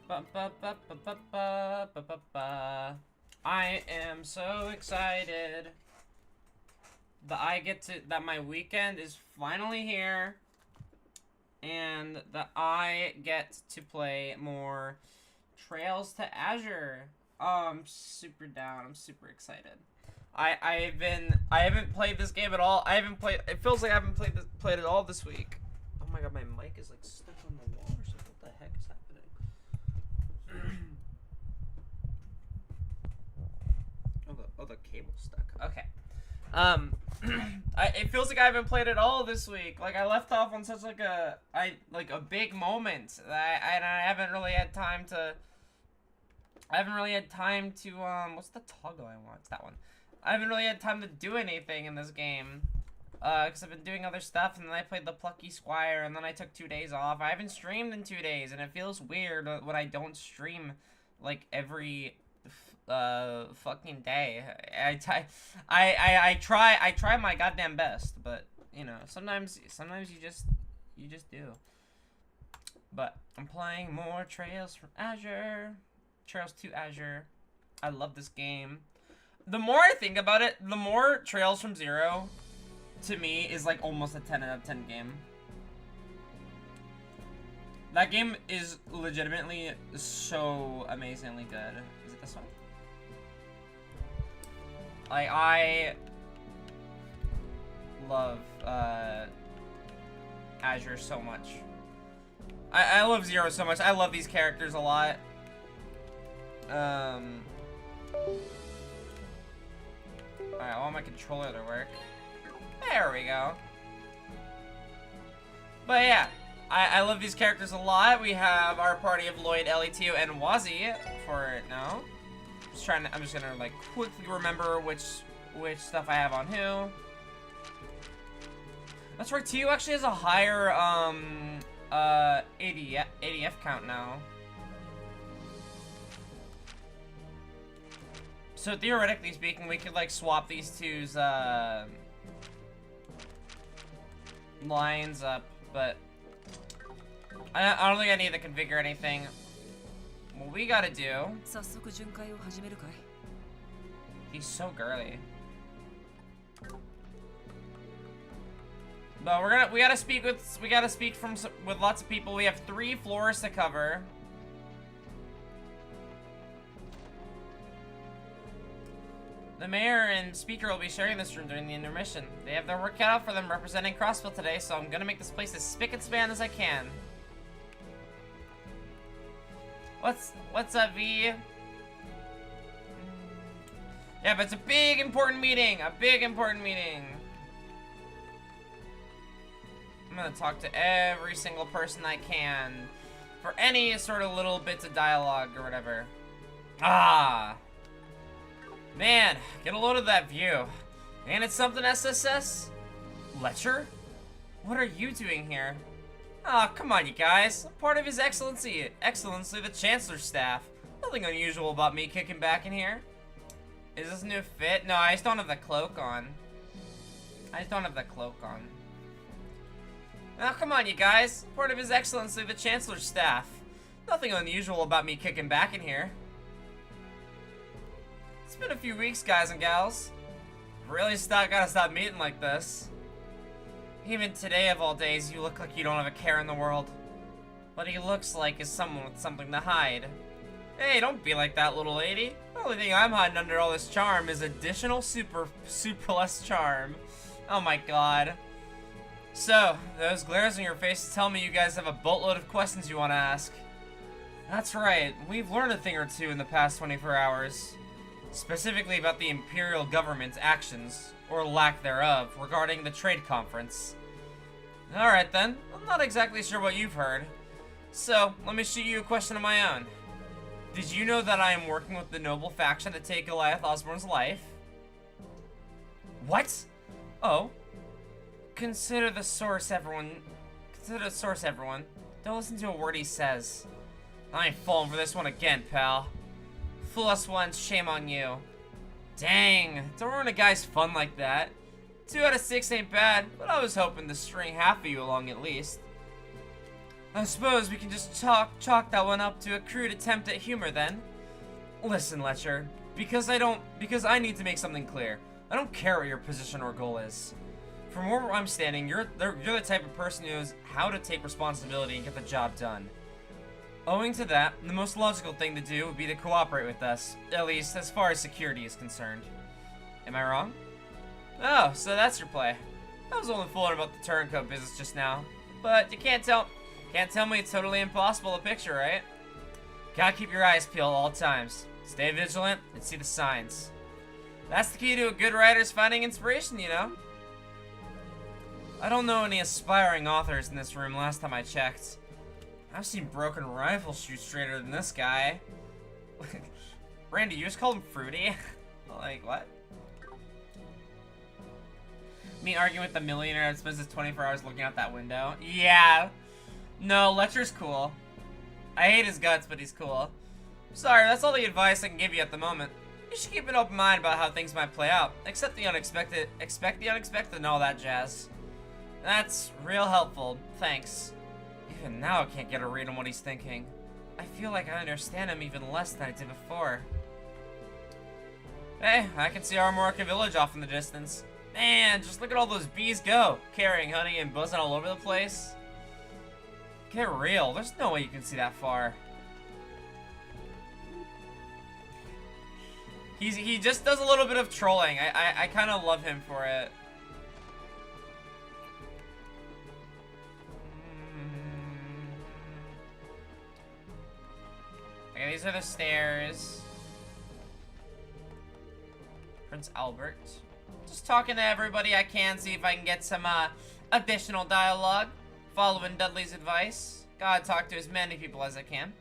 Ba, ba, ba, ba, ba, ba, ba, ba, ba. I am so excited that my weekend is finally here and that I get to play more Trails to Azure. Oh, I'm super down. I'm super excited. I haven't played this game at all. It feels like I haven't played it all this week. Oh my god, my mic is like stuck on the wall or something. What the heck is happening? Oh, the cable's stuck. Okay. It feels like I haven't played it all this week. Like I left off on such like a big moment that I haven't really had time to. What's the toggle I want? It's that one. I haven't really had time to do anything in this game. Because I've been doing other stuff, and then I played the Plucky Squire, and then I took 2 days off. I haven't streamed in 2 days, and it feels weird when I don't stream, like, every fucking day. I try my goddamn best, but, you know, sometimes you just do. But I'm playing more Trails from Azure. Trails to Azure. I love this game. The more I think about it, the more Trails from Zero, to me, is like almost a 10 out of 10 game. That game is legitimately so amazingly good. Is it this one? Like, I love Azure so much. I love Zero so much. I love these characters a lot. Alright, I want my controller to work. There we go. But yeah, I love these characters a lot. We have our party of Lloyd, Ellie2, and Wazzy for it now. I'm just gonna like quickly remember which stuff I have on who. That's right, TU actually has a higher ADF count now. So theoretically speaking, we could like swap these two's lines up, but I don't think I need to configure anything. What we gotta do. He's so girly. But we gotta speak with lots of people. We have 3 floors to cover. The mayor and speaker will be sharing this room during the intermission. They have their work cut out for them representing Crossbell today, so I'm gonna make this place as spick and span as I can. What's up, V? Yeah, but it's a big important meeting. A big important meeting. I'm gonna talk to every single person I can for any sort of little bits of dialogue or whatever. Ah. Man, get a load of that view. Ain't it something, SSS? Lecture? What are you doing here? Aw, come on, you guys. I'm part of His Excellency the Chancellor's staff. Nothing unusual about me kicking back in here. Is this a new fit? No, I just don't have the cloak on. Now, come on, you guys. I'm part of His Excellency the Chancellor's staff. Nothing unusual about me kicking back in here. It's been a few weeks, guys and gals. Really gotta stop meeting like this. Even today of all days, you look like you don't have a care in the world. What he looks like is someone with something to hide. Hey, don't be like that, little lady. The only thing I'm hiding under all this charm is additional super less charm. Oh my god. So, those glares on your faces tell me you guys have a boatload of questions you want to ask. That's right, we've learned a thing or two in the past 24 hours. Specifically about the Imperial government's actions, or lack thereof, regarding the trade conference. Alright then, I'm not exactly sure what you've heard. So, let me shoot you a question of my own. Did you know that I am working with the noble faction to take Goliath Osborne's life? What? Oh. Consider the source, everyone. Don't listen to a word he says. I ain't falling for this one again, pal. Fool us once, shame on you. Dang, don't ruin a guy's fun like that. 2 out of 6 ain't bad, but I was hoping to string half of you along at least. I suppose we can just chalk that one up to a crude attempt at humor then. Listen, Letcher, because I need to make something clear. I don't care what your position or goal is. From where I'm standing, you're the type of person who knows how to take responsibility and get the job done. Owing to that, the most logical thing to do would be to cooperate with us, at least as far as security is concerned. Am I wrong? Oh, so that's your play. I was only fooling about the turncoat business just now, but you can't tell me it's totally impossible to picture, right? Gotta keep your eyes peeled all times. Stay vigilant and see the signs. That's the key to a good writer's finding inspiration, you know? I don't know any aspiring authors in this room last time I checked. I've seen Broken Rifle shoot straighter than this guy. Randy, you just called him fruity? Like, what? Me arguing with the millionaire that spends his 24 hours looking out that window? Yeah. No, Letcher's cool. I hate his guts, but he's cool. Sorry, that's all the advice I can give you at the moment. You should keep an open mind about how things might play out. Accept the unexpected, expect the unexpected, and all that jazz. That's real helpful. Thanks. Even now I can't get a read on what he's thinking. I feel like I understand him even less than I did before. Hey, I can see Armorica Village off in the distance. Man, just look at all those bees go, carrying honey and buzzing all over the place. Get real, there's no way you can see that far. He just does a little bit of trolling. I kind of love him for it. Okay, these are the stairs. Prince Albert. Just talking to everybody I can, see if I can get some additional dialogue. Following Dudley's advice. Gotta talk to as many people as I can.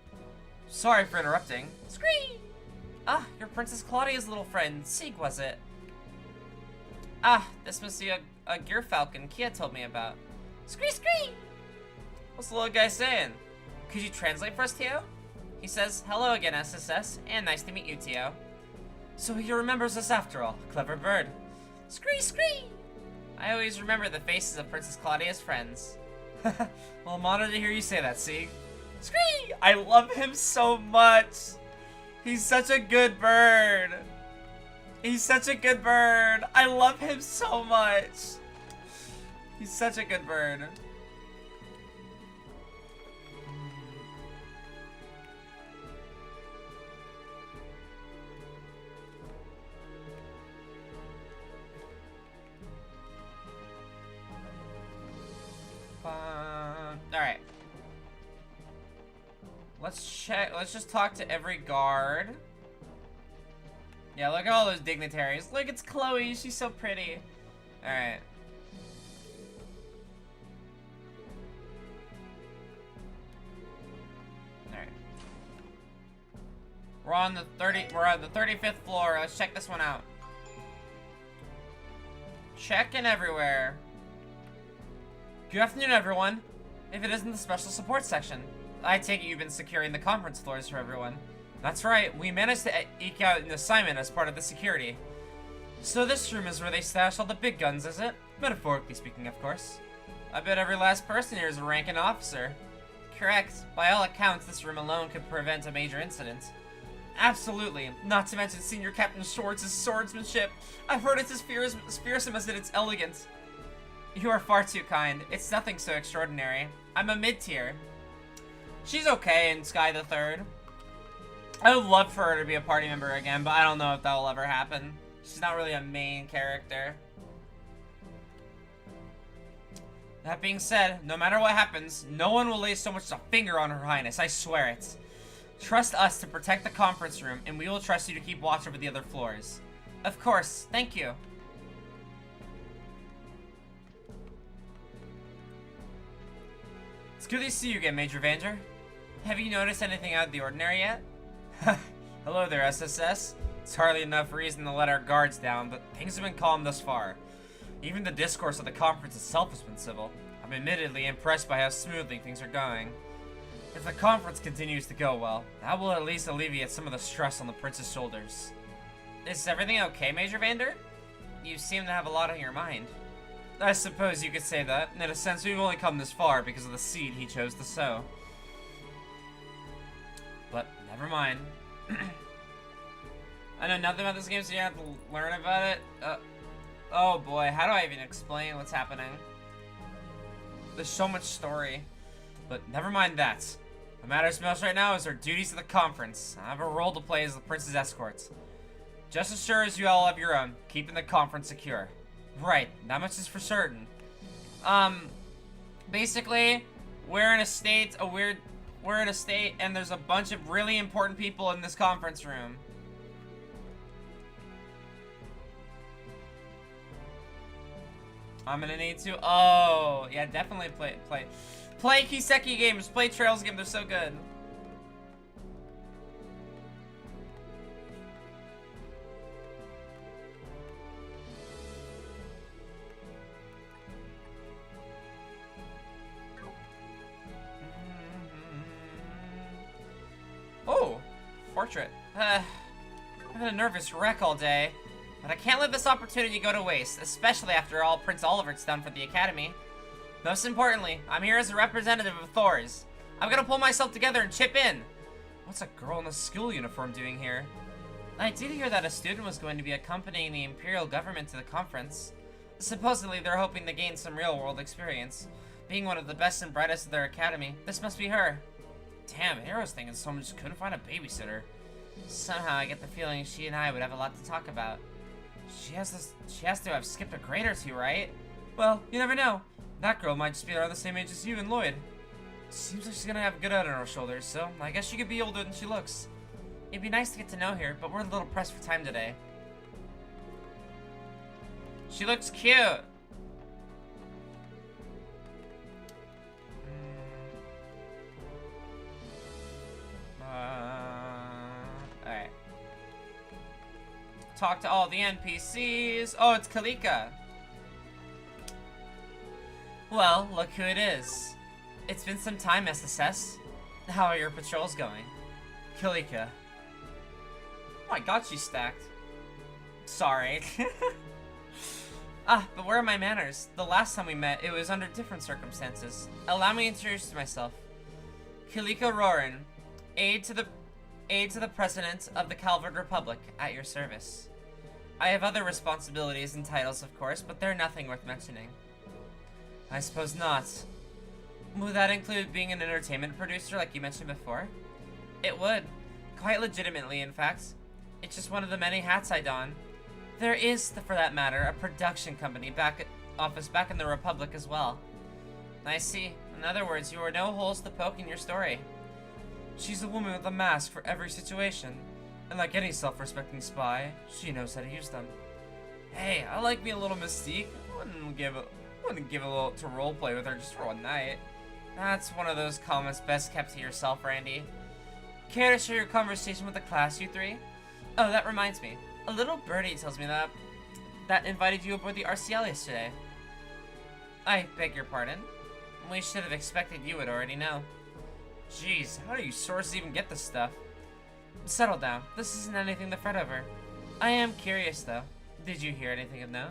Sorry for interrupting. Scream! Ah, your Princess Claudia's little friend, Sieg, was it? Ah, this must be a Geofront Kia told me about. Scree! What's the little guy saying? Could you translate for us, Tio? He says, hello again, SSS, and nice to meet you, Tio. So he remembers us after all. Clever bird. Scree! I always remember the faces of Princess Claudia's friends. Well, I'm honored to hear you say that, Sieg. Scree! I love him so much. He's such a good bird. He's such a good bird. I love him so much. He's such a good bird. Alright. Let's check. Let's just talk to every guard. Yeah, look at all those dignitaries. Look, it's Chloe. She's so pretty. Alright. Alright. We're on the 35th floor. Let's check this one out. Checking everywhere. Good afternoon, everyone. If it isn't the special support section, I take it you've been securing the conference floors for everyone. That's right, we managed to eke out an assignment as part of the security. So this room is where they stash all the big guns, is it? Metaphorically speaking, of course. I bet every last person here is a ranking officer. Correct. By all accounts, this room alone could prevent a major incident. Absolutely. Not to mention Senior Captain Schwartz's swordsmanship. I've heard it's as fearsome as it's elegant. You are far too kind. It's nothing so extraordinary. I'm a mid-tier. She's okay in Sky the Third. I would love for her to be a party member again, but I don't know if that will ever happen. She's not really a main character. That being said, no matter what happens, no one will lay so much as a finger on Her Highness, I swear it. Trust us to protect the conference room, and we will trust you to keep watch over the other floors. Of course, thank you. It's good to see you again, Major Vander. Have you noticed anything out of the ordinary yet? Hello there, SSS. It's hardly enough reason to let our guards down, but things have been calm thus far. Even the discourse of the conference itself has been civil. I'm admittedly impressed by how smoothly things are going. If the conference continues to go well, that will at least alleviate some of the stress on the prince's shoulders. Is everything okay, Major Vander? You seem to have a lot on your mind. I suppose you could say that. In a sense, we've only come this far because of the seed he chose to sow. But, never mind. I know nothing about this game, so you have to learn about it. Oh boy, how do I even explain what's happening? There's so much story. But never mind that. What matters most right now is our duties at the conference. I have a role to play as the prince's escort. Just as sure as you all have your own, keeping the conference secure. Right, that much is for certain. Basically, we're in a state, and there's a bunch of really important people in this conference room. I'm gonna need to, oh, yeah, definitely play Kiseki games, play Trails games, they're so good. Oh, portrait. I've been a nervous wreck all day, but I can't let this opportunity go to waste, especially after all Prince Oliver's done for the Academy. Most importantly, I'm here as a representative of Thor's. I'm gonna pull myself together and chip in. What's a girl in a school uniform doing here? I did hear that a student was going to be accompanying the Imperial government to the conference. Supposedly, they're hoping to gain some real-world experience. Being one of the best and brightest of their academy, this must be her. Damn, Arrow's thinking someone just couldn't find a babysitter. Somehow I get the feeling she and I would have a lot to talk about. She has to have skipped a grade or two, right? Well, you never know. That girl might just be around the same age as you and Lloyd. Seems like she's gonna have a good head on her shoulders, so I guess she could be older than she looks. It'd be nice to get to know her, but we're a little pressed for time today. She looks cute. Alright. Talk to all the NPCs. Oh, it's Kalika. Well, look who it is. It's been some time, SSS. How are your patrols going? Kalika. Oh my god, she's stacked. Sorry. But where are my manners? The last time we met, it was under different circumstances. Allow me to introduce myself. Kalika Roran, aide to the President of the Calvard Republic, at your service. I have other responsibilities and titles, of course, but they're nothing worth mentioning. I suppose not. Would that include being an entertainment producer like you mentioned before? It would. Quite legitimately, in fact. It's just one of the many hats I don. There is, for that matter, a production company back in the Republic as well. I see. In other words, you are no holes to poke in your story. She's a woman with a mask for every situation. And like any self-respecting spy, she knows how to use them. Hey, I like me a little mystique. Wouldn't give a little to roleplay with her just for one night. That's one of those comments best kept to yourself, Randy. Care to share your conversation with the class, you three? Oh, that reminds me. A little birdie tells me that invited you aboard the RCL yesterday. I beg your pardon. We should have expected you would already know. Jeez, how do you sources even get this stuff? Settle down. This isn't anything to fret over. I am curious, though. Did you hear anything of note?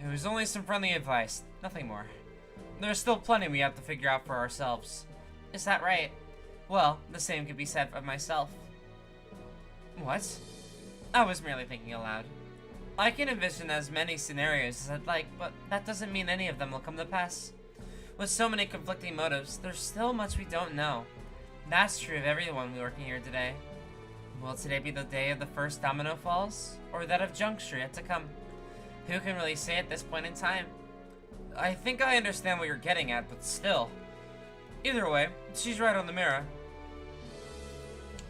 It was only some friendly advice. Nothing more. There's still plenty we have to figure out for ourselves. Is that right? Well, the same could be said of myself. What? I was merely thinking aloud. I can envision as many scenarios as I'd like, but that doesn't mean any of them will come to pass. With so many conflicting motives, there's still much we don't know. That's true of everyone working here today. Will today be the day of the first domino falls, or that of juncture yet to come? Who can really say at this point in time? I think I understand what you're getting at, but still. Either way, she's right on the mirror.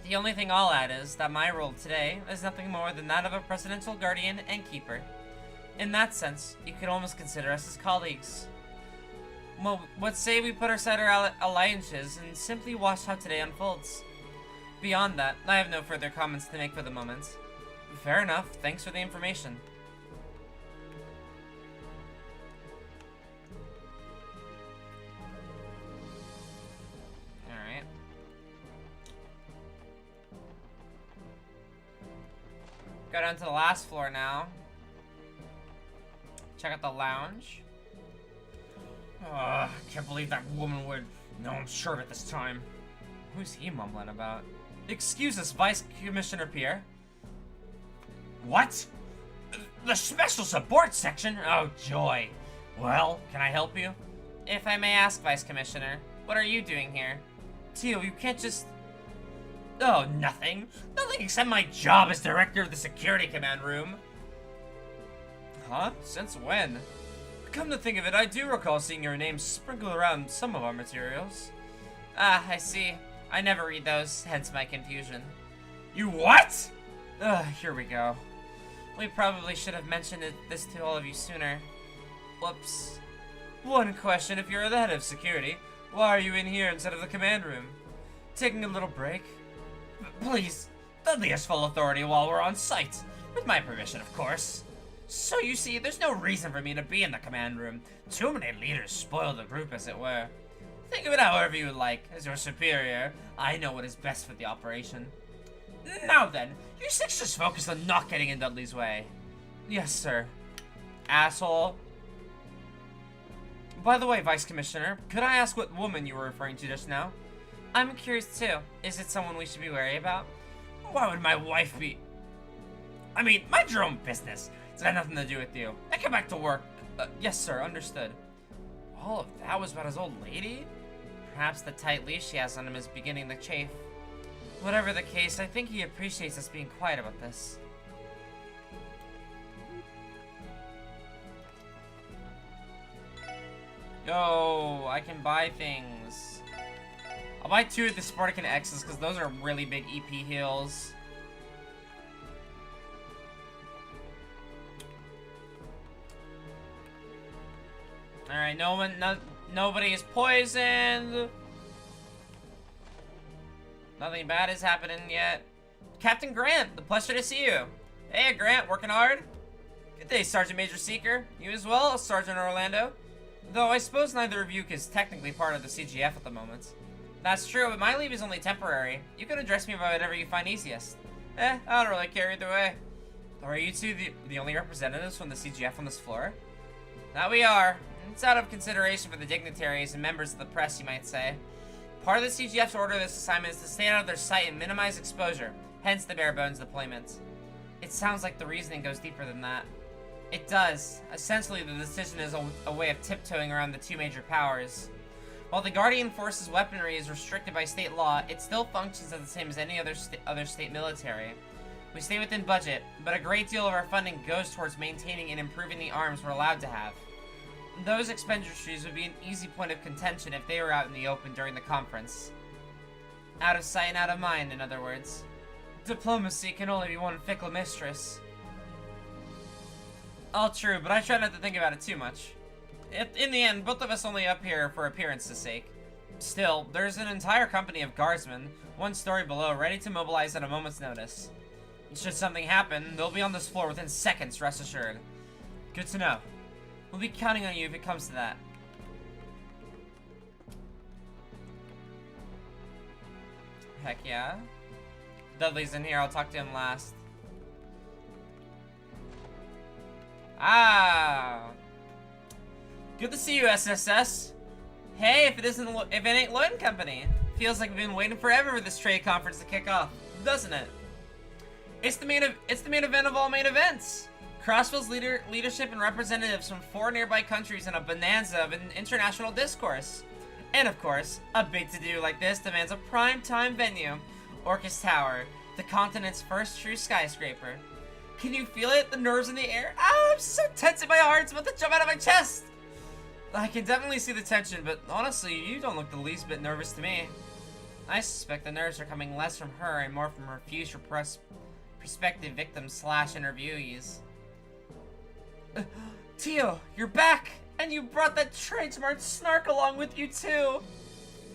The only thing I'll add is that my role today is nothing more than that of a presidential guardian and keeper. In that sense, you could almost consider us as colleagues. Well, let's say we put aside our alliances and simply watch how today unfolds. Beyond that, I have no further comments to make for the moment. Fair enough, thanks for the information. Alright. Go down to the last floor now. Check out the lounge. Can't believe that woman would know I'm short at this time. Who's he mumbling about? Excuse us, Vice Commissioner Pierre. What? The special support section? Oh, joy. Well, can I help you? If I may ask, Vice Commissioner, what are you doing here? Teal, you can't just... Oh, nothing. Nothing except my job as director of the security command room. Huh? Since when? Come to think of it, I do recall seeing your name sprinkled around some of our materials. Ah, I see. I never read those, hence my confusion. You what? Here we go. We probably should have mentioned this to all of you sooner. Whoops. One question, if you're the head of security, why are you in here instead of the command room? Taking a little break? Please, Dudley has full authority while we're on site. With my permission, of course. So you see, there's no reason for me to be in the command room. Too many leaders spoil the group, as it were. Think of it however you would like. As your superior, I know what is best for the operation. Now then, you six just focus on not getting in Dudley's way. Yes, sir. Asshole. By the way, Vice Commissioner, could I ask what woman you were referring to just now? I'm curious too. Is it someone we should be wary about? Why would my wife be... I mean, mind your own business. It's got nothing to do with you. I get back to work. Yes, sir, understood. All of that was about his old lady? Perhaps the tight leash she has on him is beginning to chafe. Whatever the case, I think he appreciates us being quiet about this. Yo, I can buy things. I'll buy 2 of the Spartacan X's because those are really big EP heals. Alright, nobody is poisoned. Nothing bad is happening yet. Captain Grant, the pleasure to see you. Hey, Grant, working hard? Good day, Sergeant Major Seeker. You as well, Sergeant Orlando? Though I suppose neither of you is technically part of the CGF at the moment. That's true, but my leave is only temporary. You can address me by whatever you find easiest. I don't really care either way. Are you two the only representatives from the CGF on this floor? That we are. It's out of consideration for the dignitaries and members of the press, you might say. Part of the CGF's order of this assignment is to stay out of their sight and minimize exposure, hence the bare bones deployment. It sounds like the reasoning goes deeper than that. It does. Essentially, the decision is a way of tiptoeing around the 2 major powers. While the Guardian Force's weaponry is restricted by state law, it still functions as the same as any other state military. We stay within budget, but a great deal of our funding goes towards maintaining and improving the arms we're allowed to have. Those expenditures would be an easy point of contention if they were out in the open during the conference. Out of sight and out of mind, in other words. Diplomacy can only be one fickle mistress. All true, but I try not to think about it too much. In the end, both of us only up here for appearance's sake. Still, there's an entire company of guardsmen, 1 story below, ready to mobilize at a moment's notice. Should something happen, they'll be on this floor within seconds, rest assured. Good to know. We'll be counting on you if it comes to that. Heck yeah. Dudley's in here, I'll talk to him last. Ah! Good to see you, SSS. Hey, if it ain't Lloyd & Company. Feels like we've been waiting forever for this trade conference to kick off, doesn't it? It's the main event of all main events. Crossbell's leadership and representatives from 4 nearby countries in a bonanza of an international discourse. And of course, a big to-do like this demands a prime-time venue. Orcus Tower, the continent's first true skyscraper. Can you feel it? The nerves in the air? Ah, I'm so tense in my heart, it's about to jump out of my chest! I can definitely see the tension, but honestly, you don't look the least bit nervous to me. I suspect the nerves are coming less from her and more from her future prospective victims / interviewees. Tio, you're back! And you brought that trademark snark along with you too!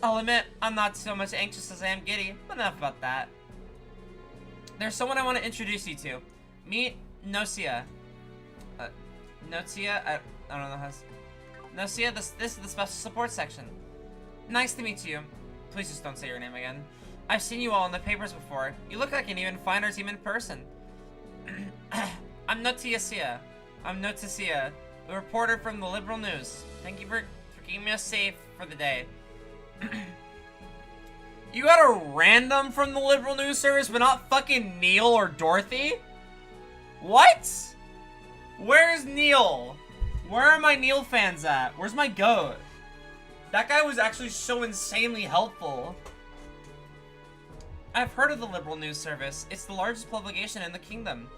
I'll admit, I'm not so much anxious as I am giddy, but enough about that. There's someone I want to introduce you to. Meet Nocia. Nocia? I don't know how to... Nocia, this is the special support section. Nice to meet you. Please just don't say your name again. I've seen you all in the papers before. You look like an even finer team in person. I'm Nocia. I'm Noticia, the reporter from the Liberal News. Thank you for Keep me safe for the day. You got a random from the Liberal News Service, but not fucking Neil or Dorothy? What? Where's Neil? Where are my Neil fans at? Where's my goat? That guy was actually so insanely helpful. I've heard of the Liberal News Service. It's the largest publication in the kingdom.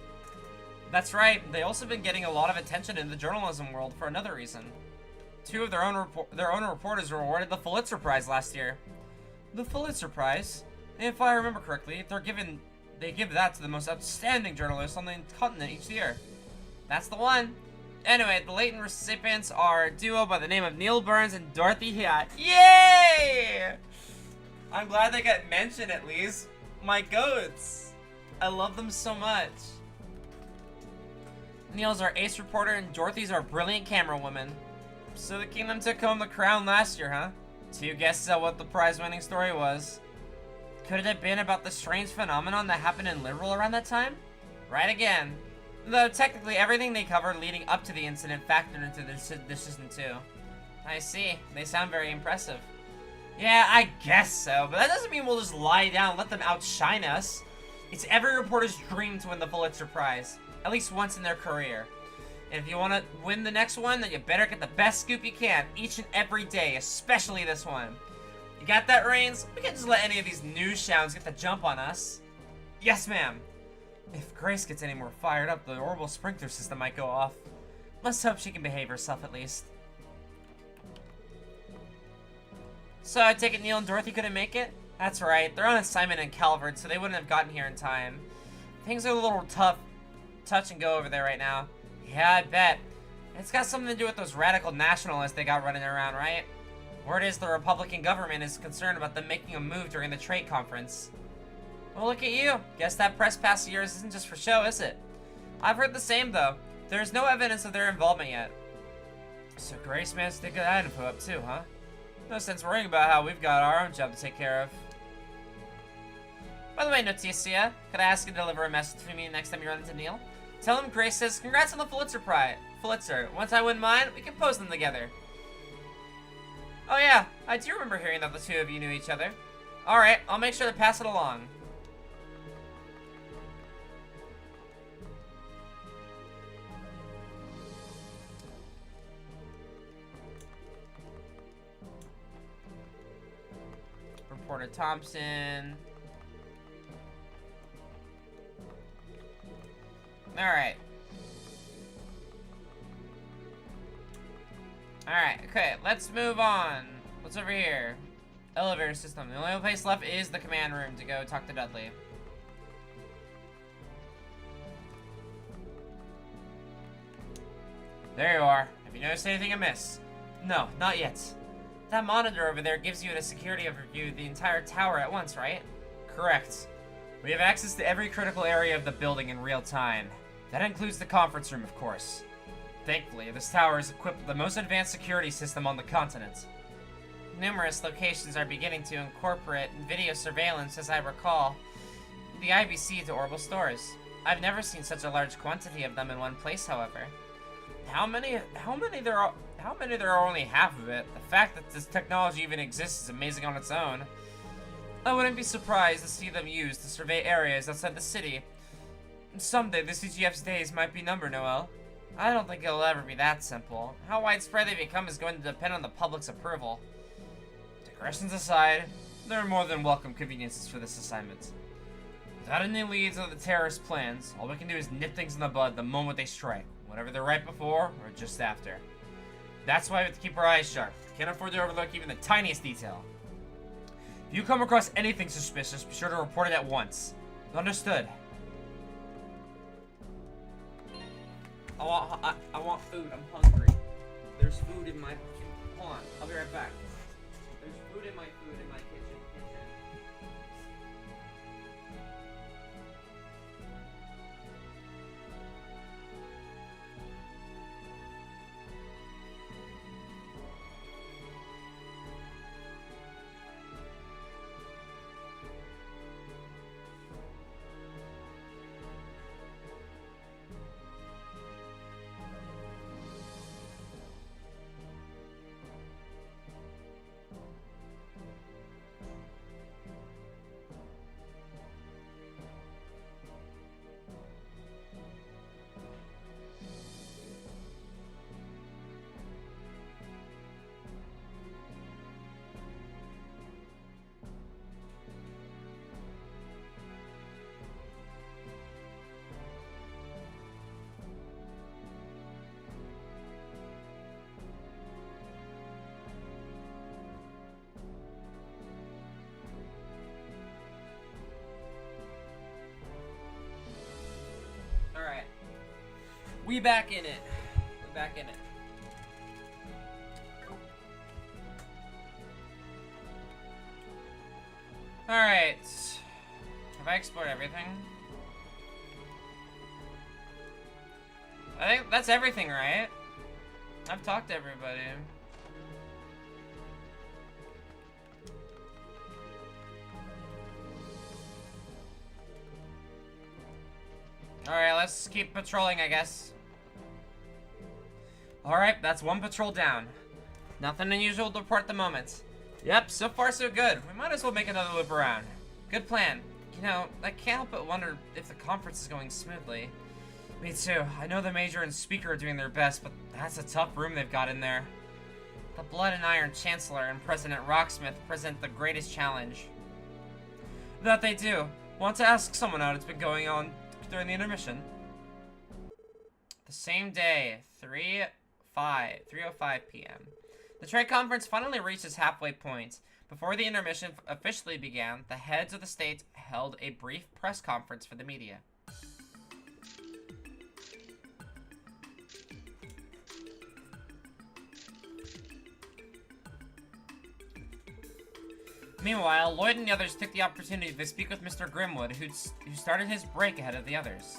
That's right. They also been getting a lot of attention in the journalism world for another reason. Two of their own reporters were awarded the Pulitzer Prize last year. The Pulitzer Prize? If I remember correctly, they give that to the most outstanding journalists on the continent each year. That's the one. Anyway, the latent recipients are a duo by the name of Neil Burns and Dorothy Hiat. Yay! I'm glad they got mentioned at least. My goats. I love them so much. Neil's our ace reporter and Dorothy's our brilliant camera woman. So the kingdom took home the crown last year, huh? 2 guesses at what the prize-winning story was. Could it have been about the strange phenomenon that happened in Liberal around that time? Right again. Though technically everything they covered leading up to the incident factored into the decision too. I see. They sound very impressive. Yeah, I guess so, but that doesn't mean we'll just lie down and let them outshine us. It's every reporter's dream to win the Pulitzer Prize, at least once in their career. And if you want to win the next one, then you better get the best scoop you can, each and every day, especially this one. You got that, Reigns? We can't just let any of these news hounds get the jump on us. Yes, ma'am. If Grace gets any more fired up, the orbital sprinkler system might go off. Let's hope she can behave herself at least. So I take it Neil and Dorothy couldn't make it? That's right, they're on assignment in Calvert, so they wouldn't have gotten here in time. Things are a little touch and go over there right now. Yeah, I bet. It's got something to do with those radical nationalists they got running around, right? Word is the Republican government is concerned about them making a move during the trade conference. Well, look at you. Guess that press pass of yours isn't just for show, is it? I've heard the same, though. There's no evidence of their involvement yet. So Grace managed to dig that info up too, huh? No sense worrying about how we've got our own job to take care of. By the way, Noticia, could I ask you to deliver a message for me next time you run into Neil? Tell him Grace says, congrats on the Pulitzer Prize. Once I win mine, we can post them together. Oh yeah, I do remember hearing that the two of you knew each other. Alright, I'll make sure to pass it along. Reporter Thompson. Alright. Alright, okay, let's move on. What's over here? Elevator system. The only place left is the command room to go talk to Dudley. There you are. Have you noticed anything amiss? No, not yet. That monitor over there gives you a security overview of the entire tower at once, right? Correct. We have access to every critical area of the building in real time. That includes the conference room, of course. Thankfully, this tower is equipped with the most advanced security system on the continent. Numerous locations are beginning to incorporate video surveillance, as I recall. The IBC to orbital stores. I've never seen such a large quantity of them in one place, however. How many there are only half of it. The fact that this technology even exists is amazing on its own. I wouldn't be surprised to see them used to survey areas outside the city. Someday, the CGF's days might be numbered, Noel. I don't think it'll ever be that simple. How widespread they become is going to depend on the public's approval. Digressions aside, there are more than welcome conveniences for this assignment. Without any leads of the terrorist plans, all we can do is nip things in the bud the moment they strike, whether they're right before or just after. That's why we have to keep our eyes sharp. Can't afford to overlook even the tiniest detail. If you come across anything suspicious, be sure to report it at once. Understood? I want food. I'm hungry. There's food in my... Hold on. I'll be right back. There's food in my kitchen. We back in it. We back in it. Alright. Have I explored everything? I think that's everything, right? I've talked to everybody. Alright, let's keep patrolling, I guess. Alright, that's one patrol down. Nothing unusual to report at the moment. Yep, so far so good. We might as well make another loop around. Good plan. You know, I can't help but wonder if the conference is going smoothly. Me too. I know the Major and Speaker are doing their best, but that's a tough room they've got in there. The Blood and Iron Chancellor and President Rocksmith present the greatest challenge. That they do. Want to ask someone how it's been going on during the intermission? The same day, 3:05 p.m. The trade conference finally reached its halfway point. Before the intermission officially began, the heads of the state held a brief press conference for the media. Meanwhile, Lloyd and the others took the opportunity to speak with Mr. Grimwood, who started his break ahead of the others.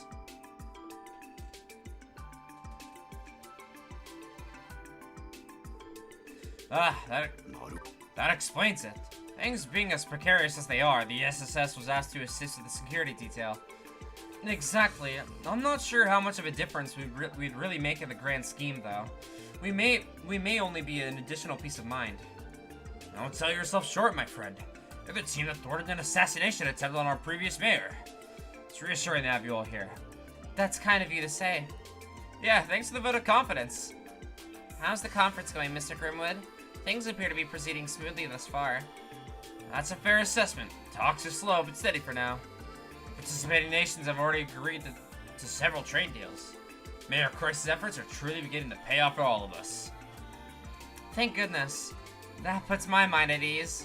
That explains it. Things being as precarious as they are, the SSS was asked to assist with the security detail. Exactly. I'm not sure how much of a difference we'd really make in the grand scheme, though. We may only be an additional peace of mind. Don't sell yourself short, my friend. You're the team that thwarted an assassination attempt on our previous mayor. It's reassuring to have you all here. That's kind of you to say. Yeah, thanks for the vote of confidence. How's the conference going, Mr. Grimwood? Things appear to be proceeding smoothly thus far. That's a fair assessment. Talks are slow but steady for now. Participating nations have already agreed to several trade deals. Mayor Chris's efforts are truly beginning to pay off for all of us. Thank goodness. That puts my mind at ease.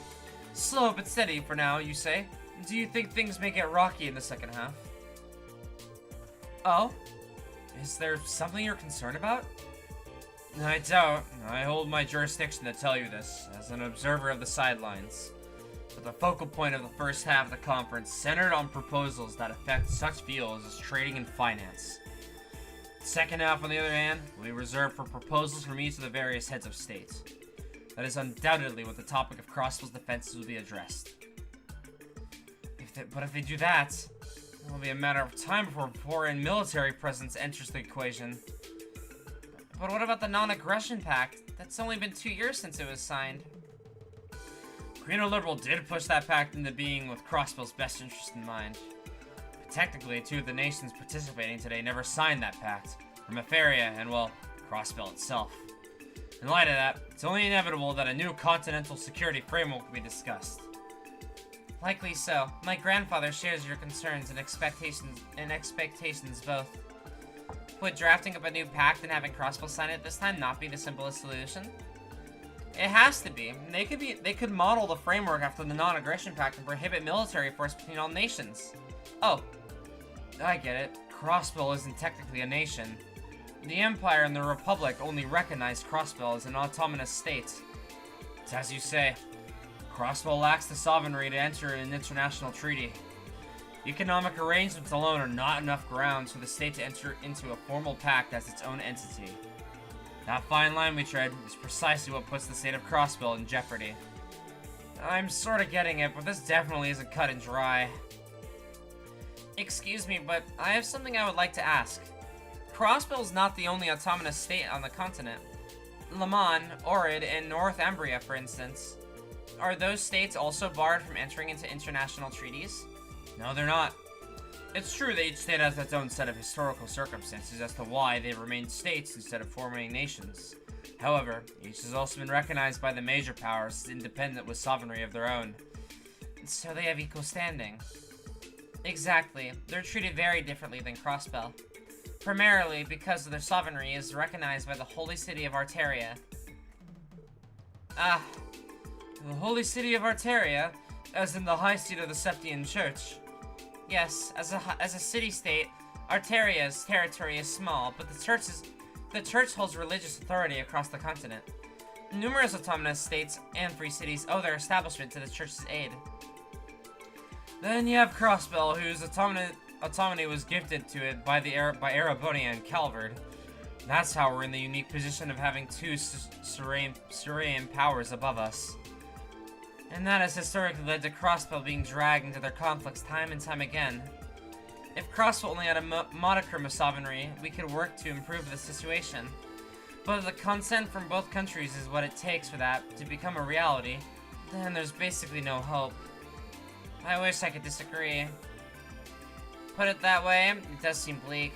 Slow but steady for now, you say? Do you think things may get rocky in the second half? Oh? Is there something you're concerned about? I doubt. I hold my jurisdiction to tell you this, as an observer of the sidelines. But the focal point of the first half of the conference centered on proposals that affect such fields as trading and finance. The second half, on the other hand, will be reserved for proposals from each of the various heads of state. That is undoubtedly what the topic of Crossbell's defenses will be addressed. But if they do that, it will be a matter of time before foreign military presence enters the equation. But what about the non-aggression pact? That's only been 2 years since it was signed. Greeno Liberal did push that pact into being with Crossbell's best interest in mind. But technically, 2 of the nations participating today never signed that pact. Remefaria and, well, Crossbell itself. In light of that, it's only inevitable that a new continental security framework will be discussed. Likely so. My grandfather shares your concerns and expectations both. Would drafting up a new pact and having Crossbell sign it this time not be the simplest solution? It has to be. They could model the framework after the non-aggression pact and prohibit military force between all nations. Oh, I get it. Crossbell isn't technically a nation. The Empire and the Republic only recognize Crossbell as an autonomous state. It's as you say. Crossbell lacks the sovereignty to enter an international treaty. Economic arrangements alone are not enough grounds for the state to enter into a formal pact as its own entity. That fine line we tread is precisely what puts the state of Crossbell in jeopardy. I'm sort of getting it, but this definitely isn't cut and dry. Excuse me, but I have something I would like to ask. Crossbell is not the only autonomous state on the continent. Lemon, Orid, and North Ambria, for instance. Are those states also barred from entering into international treaties? No, they're not. It's true that each state has its own set of historical circumstances as to why they remained states instead of forming nations. However, each has also been recognized by the major powers as independent with sovereignty of their own. So they have equal standing. Exactly. They're treated very differently than Crossbell. Primarily because their sovereignty is recognized by the holy city of Arteria. Ah, the holy city of Arteria, as in the high seat of the Septian Church. Yes, as a city-state, Arteria's territory is small, but the church holds religious authority across the continent. Numerous autonomous states and free cities owe their establishment to the church's aid. Then you have Crossbell, whose autonomy was gifted to it by Erebonia and Calvard. That's how we're in the unique position of having two Surian powers above us. And that has historically led to Crossbell being dragged into their conflicts time and time again. If Crossbell only had a modicum of sovereignty, we could work to improve the situation. But if the consent from both countries is what it takes for that to become a reality, then there's basically no hope. I wish I could disagree. Put it that way, it does seem bleak.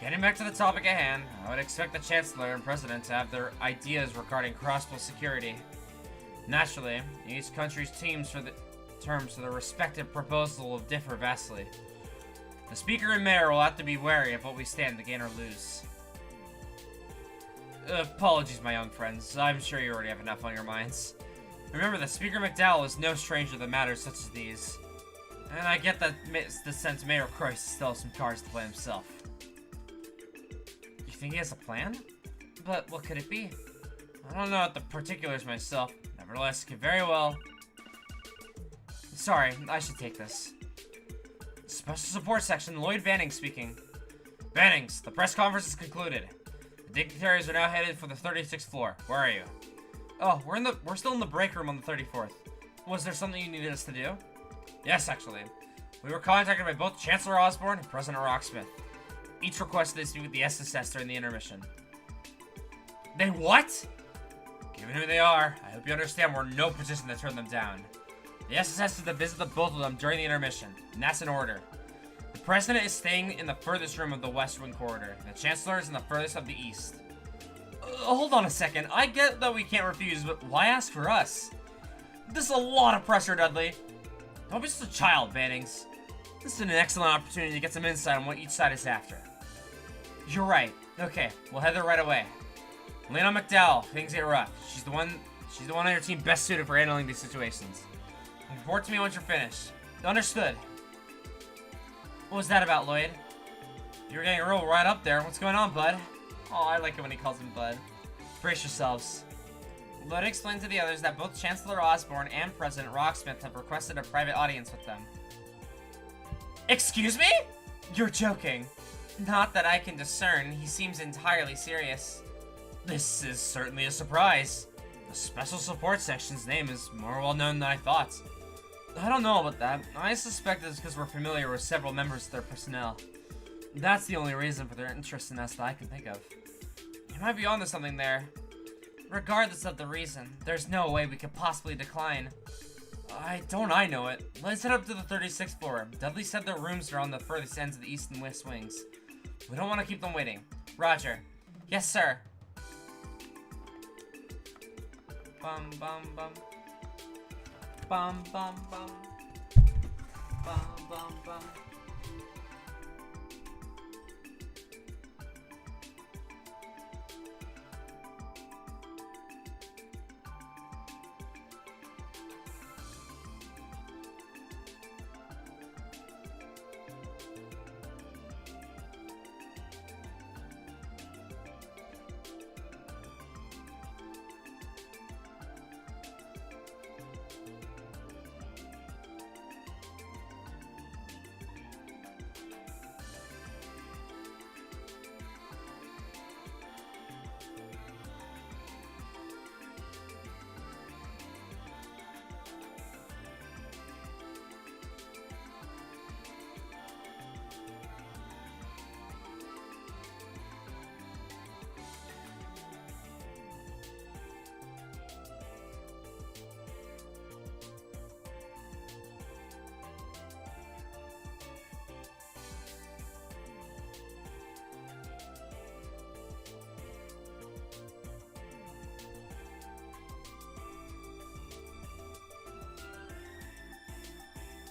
Getting back to the topic at hand, I would expect the Chancellor and President to have their ideas regarding Crossbell security. Naturally, each country's terms for their respective proposals will differ vastly. The Speaker and Mayor will have to be wary of what we stand to gain or lose. Apologies, my young friends. I'm sure you already have enough on your minds. Remember that Speaker McDowell is no stranger to matters such as these. And I get that the sense Mayor Croix still has some cards to play himself. You think he has a plan? But what could it be? I don't know the particulars myself. Nevertheless, it could very well... Sorry, I should take this. Special Support Section, Lloyd Bannings speaking. Bannings, the press conference is concluded. The dignitaries are now headed for the 36th floor. Where are you? Oh, we're still in the break room on the 34th. Was there something you needed us to do? Yes, actually. We were contacted by both Chancellor Osborne and President Rocksmith. Each requested to speak with the SSS during the intermission. They what? Given who they are, I hope you understand we're in no position to turn them down. The SSS is to visit the both of them during the intermission, and that's in order. The President is staying in the furthest room of the West Wing corridor, and the Chancellor is in the furthest of the East. Hold on a second, I get that we can't refuse, but why ask for us? This is a lot of pressure, Dudley. Don't be just a child, Bannings. This is an excellent opportunity to get some insight on what each side is after. You're right. Okay, we'll head there right away. Lena McDowell, things get rough. She's the one on your team best suited for handling these situations. Report to me once you're finished. Understood. What was that about, Lloyd? You were getting real right up there. What's going on, bud? Oh, I like it when he calls him bud. Brace yourselves. Lloyd explained to the others that both Chancellor Osborne and President Rocksmith have requested a private audience with them. Excuse me? You're joking. Not that I can discern. He seems entirely serious. This is certainly a surprise. The Special Support Section's name is more well known than I thought. I don't know about that. I suspect it's because we're familiar with several members of their personnel. That's the only reason for their interest in us that I can think of. You might be onto something there. Regardless of the reason, there's no way we could possibly decline. I know it. Let's head up to the 36th floor. Dudley said their rooms are on the furthest ends of the east and west wings. We don't want to keep them waiting. Roger. Yes, sir. Bum bum bum. Bum bum bum. Bum bum bum.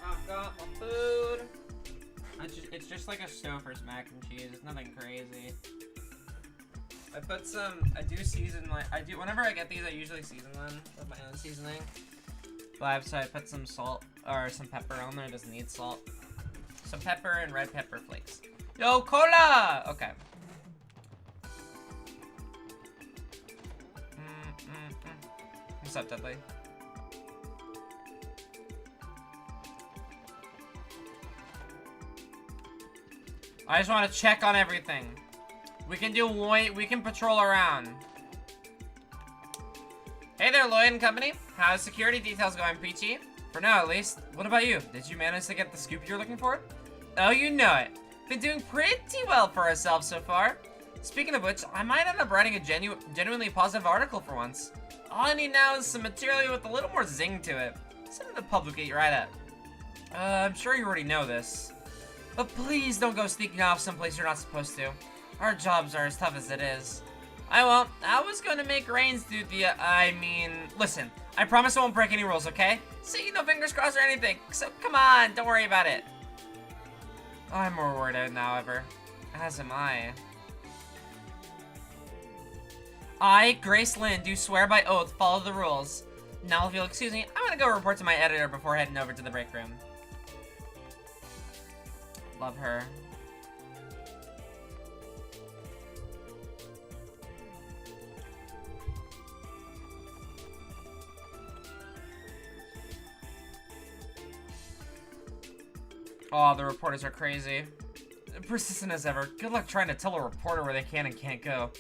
I've got my food. It's just like a Stouffer's mac and cheese. It's nothing crazy. I do whenever I get these, I usually season them with my own seasoning. So I put some salt or some pepper on there. It doesn't need salt. Some pepper and red pepper flakes. Yo, cola! Okay. What's up, Dudley? I just want to check on everything. We can patrol around. Hey there, Lloyd and company. How's security details going, Peachy? For now, at least. What about you? Did you manage to get the scoop you're looking for? Oh, you know it. Been doing pretty well for ourselves so far. Speaking of which, I might end up writing a genuinely positive article for once. All I need now is some material with a little more zing to it. Something to publicate right up. I'm sure you already know this. But please don't go sneaking off someplace you're not supposed to. Our jobs are as tough as it is. I won't. I was gonna make Reigns do the, listen. I promise I won't break any rules, okay? See, no fingers crossed or anything. So, come on, don't worry about it. I'm more worried out now, however. As am I. I, Grace Lynn, do swear by oath, follow the rules. Now, if you'll excuse me, I'm gonna go report to my editor before heading over to the break room. Love her. Oh, the reporters are crazy. Persistent as ever. Good luck trying to tell a reporter where they can and can't go.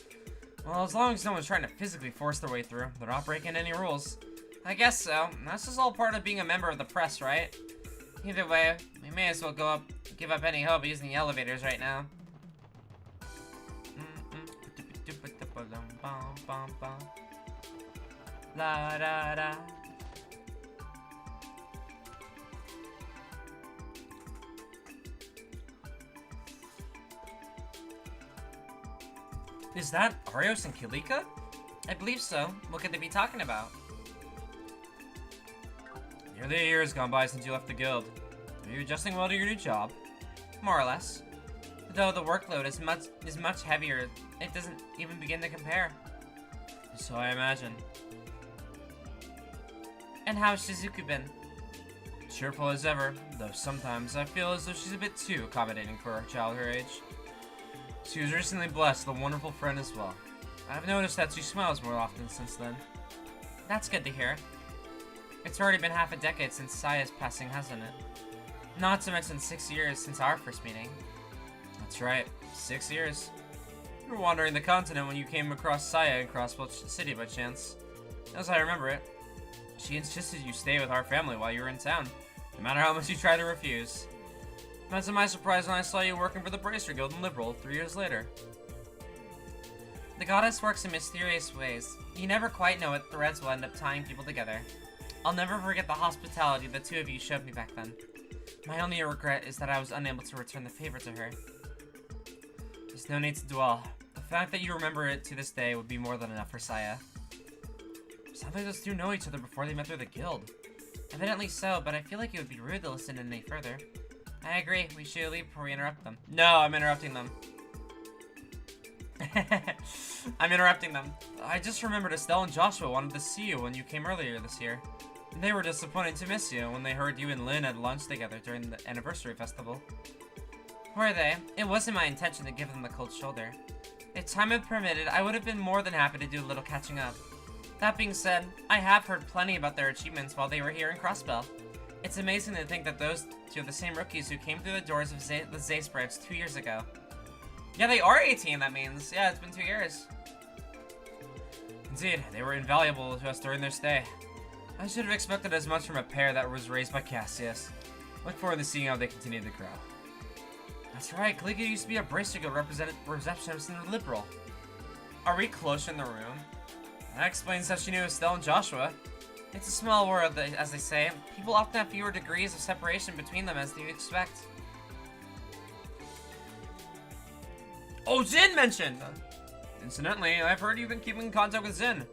Well, as long as no one's trying to physically force their way through, they're not breaking any rules. I guess so. That's just all part of being a member of the press, right? Either way, we may as well give up any hope using the elevators right now. La da da. Is that Arios and Kilika? I believe so. What could they be talking about? Nearly a year has gone by since you left the guild. Are you adjusting well to your new job? More or less. Though the workload is much heavier, it doesn't even begin to compare. So I imagine. And how's Shizuku been? Cheerful as ever, though sometimes I feel as though she's a bit too accommodating for a child her age. She was recently blessed with a wonderful friend as well. I've noticed that she smiles more often since then. That's good to hear. It's already been half a decade since Saya's passing, hasn't it? Not to mention 6 years since our first meeting. That's right, 6 years. You were wandering the continent when you came across Saya in Crossbell City by chance. As I remember it, she insisted you stay with our family while you were in town, no matter how much you tried to refuse. Not to my surprise when I saw you working for the Bracer Guild in Liberal 3 years later. The goddess works in mysterious ways. You never quite know what threads will end up tying people together. I'll never forget the hospitality the two of you showed me back then. My only regret is that I was unable to return the favor to her. There's no need to dwell. The fact that you remember it to this day would be more than enough for Saya. Sounds like those two know each other before they met through the guild. Evidently so, but I feel like it would be rude to listen any further. I agree, we should leave before we interrupt them. No, I'm interrupting them. I'm interrupting them. I just remembered Estelle and Joshua wanted to see you when you came earlier this year. They were disappointed to miss you when they heard you and Lynn had lunch together during the anniversary festival. Were they? It wasn't my intention to give them the cold shoulder. If time had permitted, I would have been more than happy to do a little catching up. That being said, I have heard plenty about their achievements while they were here in Crossbell. It's amazing to think that those two are the same rookies who came through the doors of the Zaysprites 2 years ago. Yeah, they are 18, that means. Yeah, it's been 2 years. Indeed, they were invaluable to us during their stay. I should have expected as much from a pair that was raised by Cassius. Look forward to seeing how they continue to grow. That's right, Kalika used to be a Bracer Guild receptionist in the Liberal. Are we close in the room? That explains how she knew Estelle and Joshua. It's a small world, as they say. People often have fewer degrees of separation between them as you'd expect. Oh, Zin mentioned! Incidentally, I've heard you've been keeping in contact with Zin.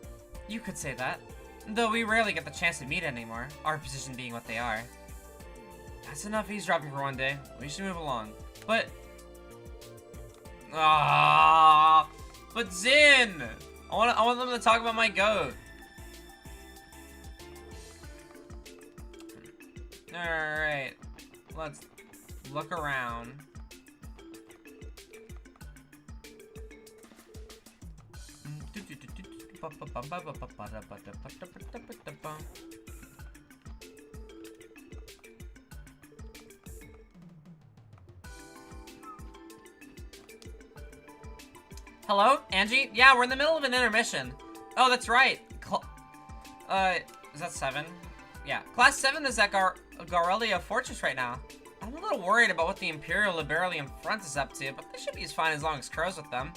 You could say that. Though we rarely get the chance to meet anymore, our position being what they are. That's enough eavesdropping for one day. We should move along. But Zin! I want them to talk about my goat. Alright. Let's look around. Hello, Angie? Yeah, we're in the middle of an intermission. Oh, that's right. Is that 7? Yeah. Class 7 is at Garelia Fortress right now. I'm a little worried about what the Imperial Liberalian Front is up to, but they should be as fine as long as Crow's with them.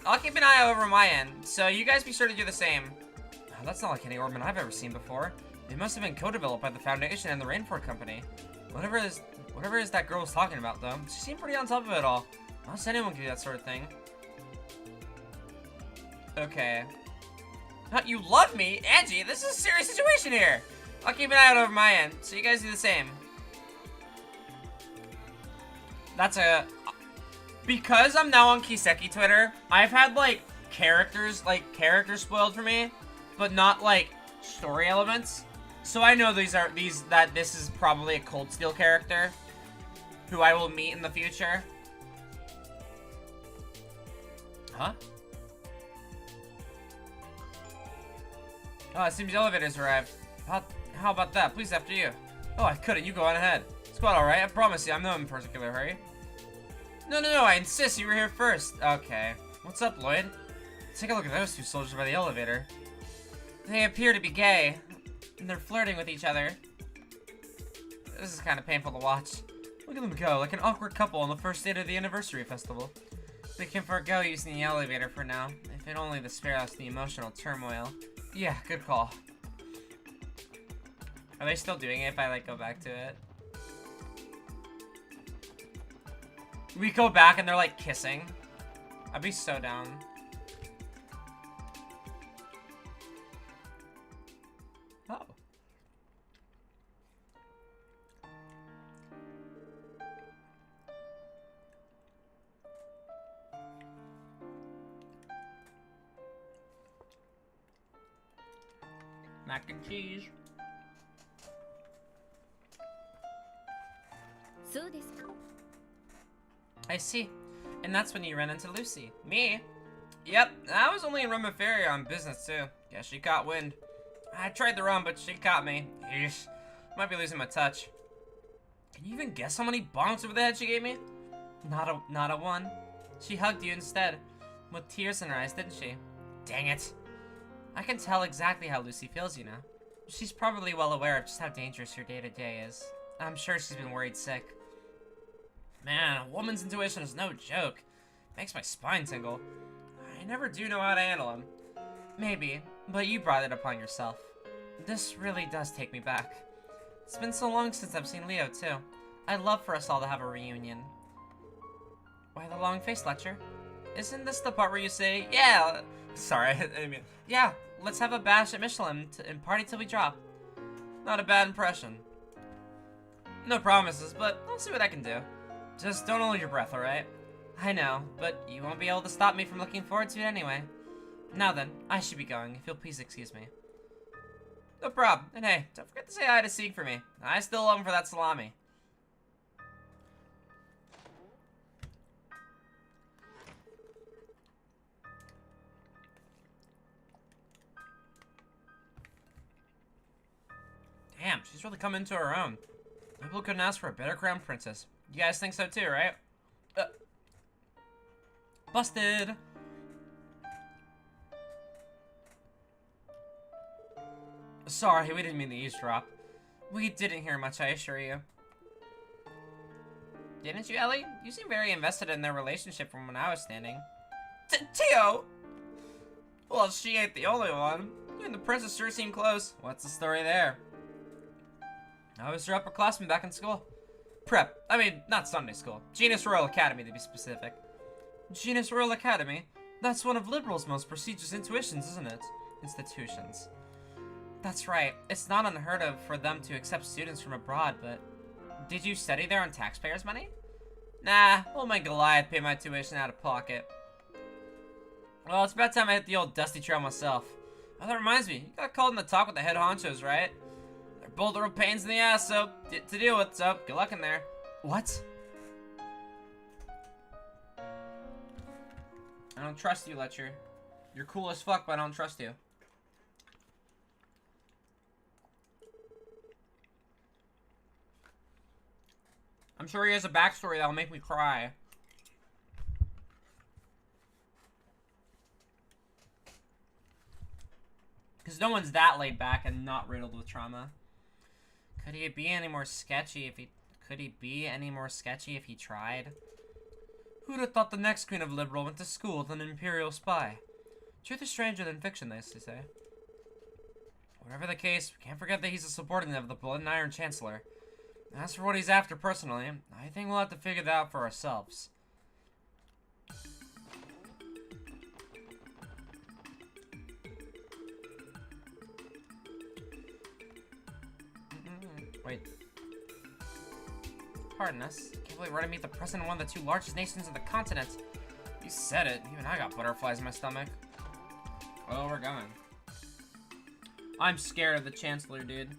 I'll keep an eye over my end, so you guys be sure to do the same. Oh, that's not like any Orbman I've ever seen before. It must have been co-developed by the Foundation and the Rainford Company. Whatever it is that girl was talking about, though, she seemed pretty on top of it all. Not anyone can do that sort of thing. Okay. Not you love me? Angie, this is a serious situation here. I'll keep an eye out over my end, so you guys do the same. That's a... Because I'm now on Kiseki Twitter, I've had, like, characters spoiled for me, but not, like, story elements. So I know this is probably a Cold Steel character who I will meet in the future. Huh? Oh, it seems the elevator's arrived. How about that? Please, after you. Oh, I couldn't. You go on ahead. It's quite alright. I promise you, I'm not in particular hurry. No, I insist you were here first. Okay. What's up, Lloyd? Take a look at those two soldiers by the elevator. They appear to be gay. And they're flirting with each other. This is kind of painful to watch. Look at them go, like an awkward couple on the first day of the anniversary festival. We can forego using the elevator for now, if it only to spare us the emotional turmoil. Yeah, good call. Are they still doing it if I, like, go back to it? We go back and they're, like, kissing. I'd be so down. Oh. Mac and cheese. I see. And that's when you ran into Lucy. Me? Yep, I was only in Rumiferia on business too. Yeah, she caught wind. I tried the rum, but she caught me. Yeesh. Might be losing my touch. Can you even guess how many bonks over the head she gave me? Not a one. She hugged you instead. With tears in her eyes, didn't she? Dang it. I can tell exactly how Lucy feels, you know. She's probably well aware of just how dangerous your day-to-day is. I'm sure she's been worried sick. Man, a woman's intuition is no joke. Makes my spine tingle. I never do know how to handle him. Maybe, but you brought it upon yourself. This really does take me back. It's been so long since I've seen Leo, too. I'd love for us all to have a reunion. Why the long face, Letcher? Isn't this the part where you say, yeah, sorry, I mean, yeah, let's have a bash at Michelin and party till we drop. Not a bad impression. No promises, but I'll see what I can do. Just don't hold your breath, alright? I know, but you won't be able to stop me from looking forward to it anyway. Now then, I should be going, if you'll please excuse me. No problem, and hey, don't forget to say hi to Sieg for me. I still love him for that salami. Damn, she's really come into her own. People couldn't ask for a better crown princess. You guys think so too, right? Busted! Sorry, we didn't mean to eavesdrop. We didn't hear much, I assure you. Didn't you, Ellie? You seem very invested in their relationship from when I was standing. Tio! Well, she ain't the only one. You and the princess sure seem close. What's the story there? I was her upperclassman back in school. Prep. I mean, not Sunday school. Genus Royal Academy, to be specific. Genus Royal Academy? That's one of Liberal's most prestigious institutions, isn't it? Institutions. That's right. It's not unheard of for them to accept students from abroad, but... Did you study there on taxpayers' money? Nah, old man Goliath paid my tuition out of pocket. Well, it's about time I hit the old dusty trail myself. Oh, that reminds me. You got called in to talk with the head honchos, right? They're both real pains in the ass, so to deal with, so good luck in there. What? I don't trust you, Letcher. You're cool as fuck, but I don't trust you. I'm sure he has a backstory that'll make me cry. Because no one's that laid back and not riddled with trauma. Could he be any more sketchy if he... Could he be any more sketchy if he tried? Who'd have thought the next queen of liberal went to school with an imperial spy? Truth is stranger than fiction, they used to say. Whatever the case, we can't forget that he's a subordinate of the Blood and Iron Chancellor. As for what he's after personally, I think we'll have to figure that out for ourselves. Wait. Pardon us. Can't believe we're gonna meet the president of one of the two largest nations of the continent. You said it. Even I got butterflies in my stomach. Well, we're going. I'm scared of the Chancellor, dude.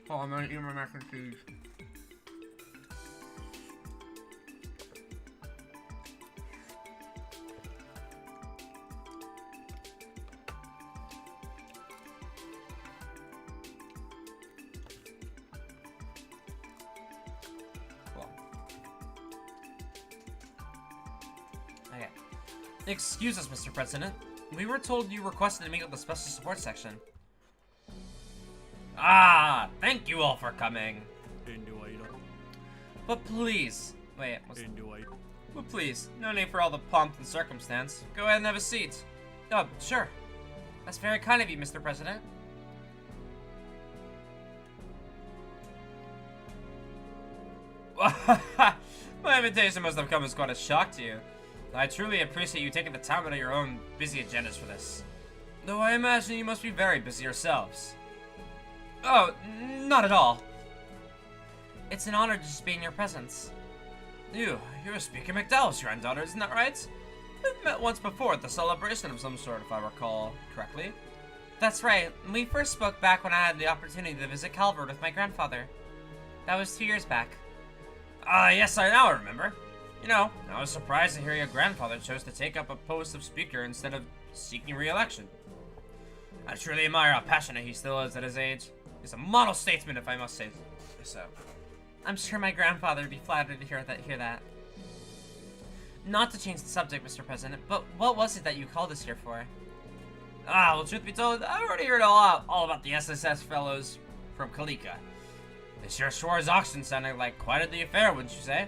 Oh, I'm gonna eat my mac and cheese. Cool. Okay. Excuse us, Mr. President. We were told you requested to meet with the Special Support Section. Ah, thank you all for coming. But please, wait, but please, no need for all the pomp and circumstance. Go ahead and have a seat. Oh, sure. That's very kind of you, Mr. President. My invitation must have come as quite a shock to you. I truly appreciate you taking the time out of your own busy agendas for this. Though I imagine you must be very busy yourselves. Oh, not at all. It's an honor to just be in your presence. You're Speaker McDowell's granddaughter, isn't that right? We've met once before at the celebration of some sort, if I recall correctly. That's right. We first spoke back when I had the opportunity to visit Calvert with my grandfather. That was 2 years back. Yes, I now remember. You know, I was surprised to hear your grandfather chose to take up a post of Speaker instead of seeking re-election. I truly admire how passionate he still is at his age. He's a model statesman, if I must say so. I'm sure my grandfather would be flattered to hear that. Not to change the subject, Mr. President, but what was it that you called us here for? Well, truth be told, I already heard all about the SSS fellows from Kalika. This year Schwar's auction sounded like quite the affair, wouldn't you say?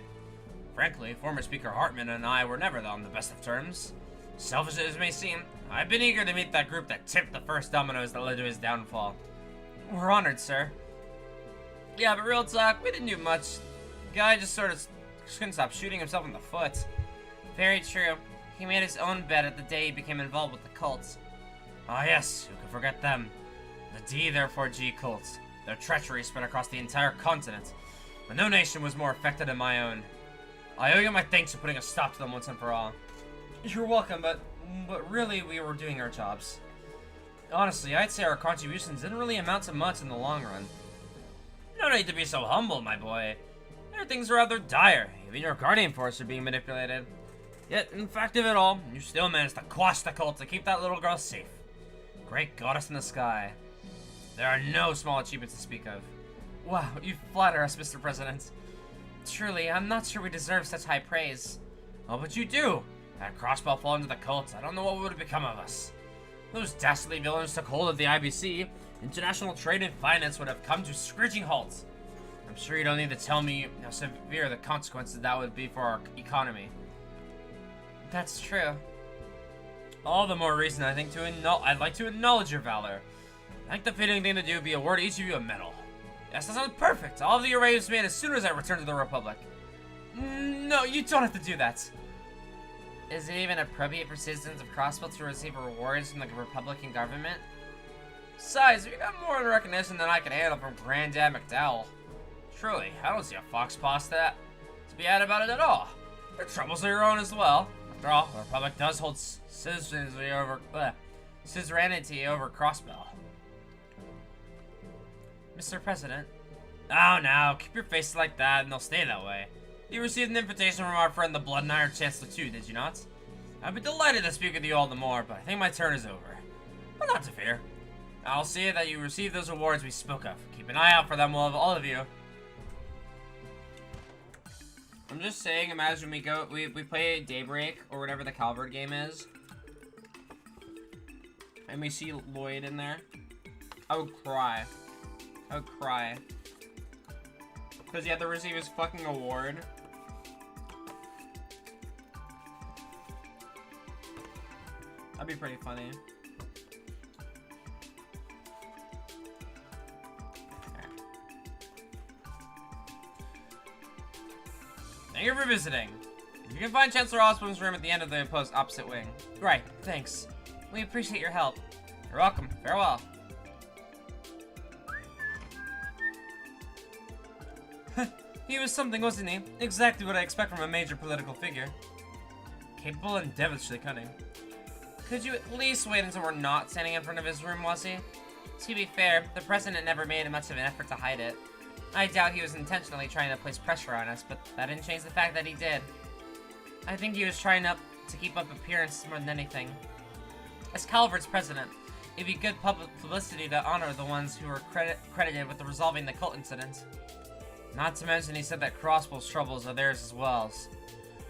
Frankly, former Speaker Hartman and I were never on the best of terms. Selfish as it may seem, I've been eager to meet that group that tipped the first dominoes that led to his downfall. We're honored, sir. Yeah, but real talk, we didn't do much. The guy just sort of couldn't stop shooting himself in the foot. Very true. He made his own bed at the day he became involved with the cults. Yes, who could forget them? The D, therefore G cults. Their treachery spread across the entire continent, but no nation was more affected than my own. I owe you my thanks for putting a stop to them once and for all. You're welcome, but really we were doing our jobs. Honestly, I'd say our contributions didn't really amount to much in the long run. No need to be so humble, my boy. Things are rather dire. Even your guardian force are being manipulated. Yet, in fact of it all, you still managed to quash the cult to keep that little girl safe. Great goddess in the sky. There are no small achievements to speak of. Wow, you flatter us, Mr. President. Truly, I'm not sure we deserve such high praise. Oh, but you do. Had Crossbell fall into the cult, I don't know what would have become of us. Those dastardly villains took hold of the IBC. International trade and finance would have come to a screeching halt. I'm sure you don't need to tell me how severe the consequences that would be for our economy. That's true. All the more reason, I think, I'd like to acknowledge your valor. I think the fitting thing to do would be award each of you a medal. Yes, that sounds perfect. All of the arrangements made as soon as I return to the Republic. No, you don't have to do that. Is it even appropriate for citizens of Crossbell to receive rewards from the Republican government? Besides, we got more in recognition than I can handle from Granddad McDowell. Truly, I don't see a fox past that to be had about it at all. Their troubles are your own as well. After all, the Republic does hold suzerainty over Crossbell. Mr. President. Oh, now keep your face like that and they'll stay that way. You received an invitation from our friend the Blood and Iron Chancellor too, did you not? I'd be delighted to speak with you all the more, but I think my turn is over. But not to fear. I'll see that you receive those awards we spoke of. Keep an eye out for them, all of you. I'm just saying, imagine we play Daybreak, or whatever the Calvert game is. And we see Lloyd in there. I would cry. I would cry. Because you have to receive his fucking award. That'd be pretty funny. Okay. Thank you for visiting. You can find Chancellor Osborne's room at the end of the post opposite wing. Right, thanks. We appreciate your help. You're welcome. Farewell. He was something, wasn't he? Exactly what I expect from a major political figure. Capable and devilishly cunning. Could you at least wait until we're not standing in front of his room, was he? To be fair, the president never made much of an effort to hide it. I doubt he was intentionally trying to place pressure on us, but that didn't change the fact that he did. I think he was trying to keep up appearances more than anything. As Calvert's president, it'd be good publicity to honor the ones who were credited with resolving the cult incident. Not to mention he said that Crossbell's troubles are theirs as well,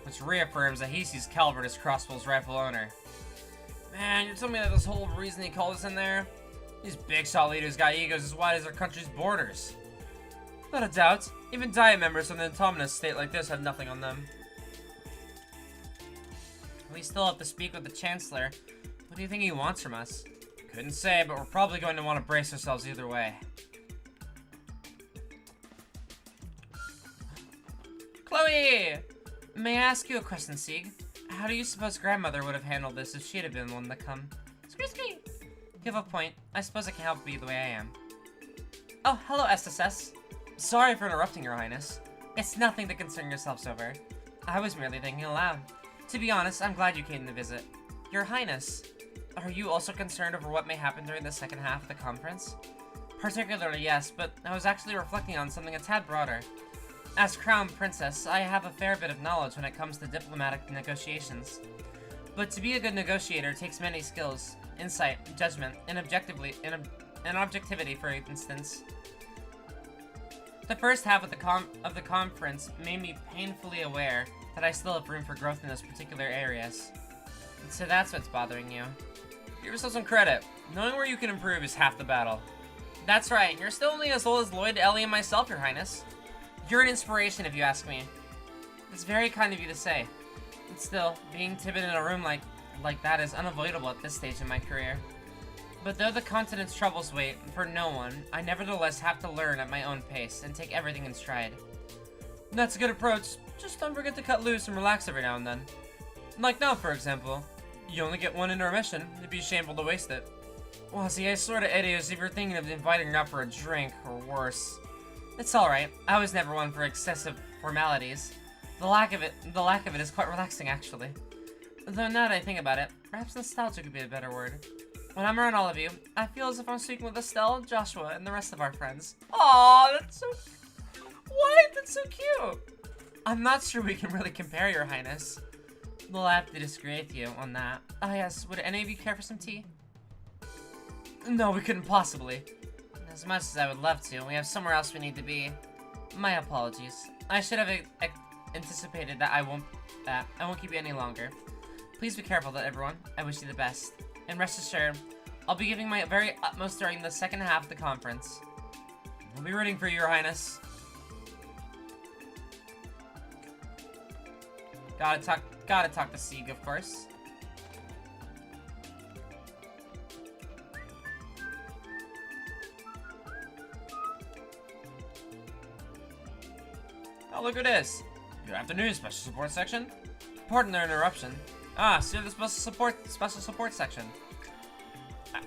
which reaffirms that he sees Calvert as Crossbell's rightful owner. Man, you're telling me that this whole reason he called us in there? These big shot leaders got egos as wide as our country's borders. Without a doubt, even Diet members from the autonomous state like this have nothing on them. We still have to speak with the Chancellor. What do you think he wants from us? Couldn't say, but we're probably going to want to brace ourselves either way. Chloe! May I ask you a question, Sieg? How do you suppose grandmother would have handled this if she'd have been the one to come? Screw! You have a point. I suppose I can't help be the way I am. Oh, hello, SSS. Sorry for interrupting, Your Highness. It's nothing to concern yourselves over. I was merely thinking aloud. To be honest, I'm glad you came to visit. Your Highness, are you also concerned over what may happen during the second half of the conference? Particularly, yes, but I was actually reflecting on something a tad broader. As Crown Princess, I have a fair bit of knowledge when it comes to diplomatic negotiations. But to be a good negotiator takes many skills, insight, judgment, and objectivity, for instance. The first half of the conference made me painfully aware that I still have room for growth in those particular areas. So that's what's bothering you. Give yourself some credit. Knowing where you can improve is half the battle. That's right, you're still only as old as Lloyd, Ellie, and myself, Your Highness. You're an inspiration, if you ask me. It's very kind of you to say. But still, being timid in a room like that is unavoidable at this stage in my career. But though the continent's troubles wait for no one, I nevertheless have to learn at my own pace and take everything in stride. That's a good approach. Just don't forget to cut loose and relax every now and then. Like now, for example. You only get one intermission. It'd be shameful to waste it. Well, see, I sort of idiot as if you're thinking of inviting her out for a drink, or worse. It's alright. I was never one for excessive formalities. The lack of it is quite relaxing, actually. Though now that I think about it, perhaps nostalgia could be a better word. When I'm around all of you, I feel as if I'm speaking with Estelle, Joshua, and the rest of our friends. Aww, that's so... What? That's so cute! I'm not sure we can really compare, Your Highness. We'll have to disagree with you on that. Ah, yes. Would any of you care for some tea? No, we couldn't possibly. As much as I would love to, we have somewhere else we need to be. My apologies. I should have anticipated that I won't keep you any longer. Please be careful, everyone. I wish you the best. And rest assured, I'll be giving my very utmost during the second half of the conference. I'll be rooting for you, Your Highness. Gotta talk to Sieg, of course. Oh, look at this. Good afternoon, Special Support Section. Pardon the interruption. Ah, so you're the Special Support Section.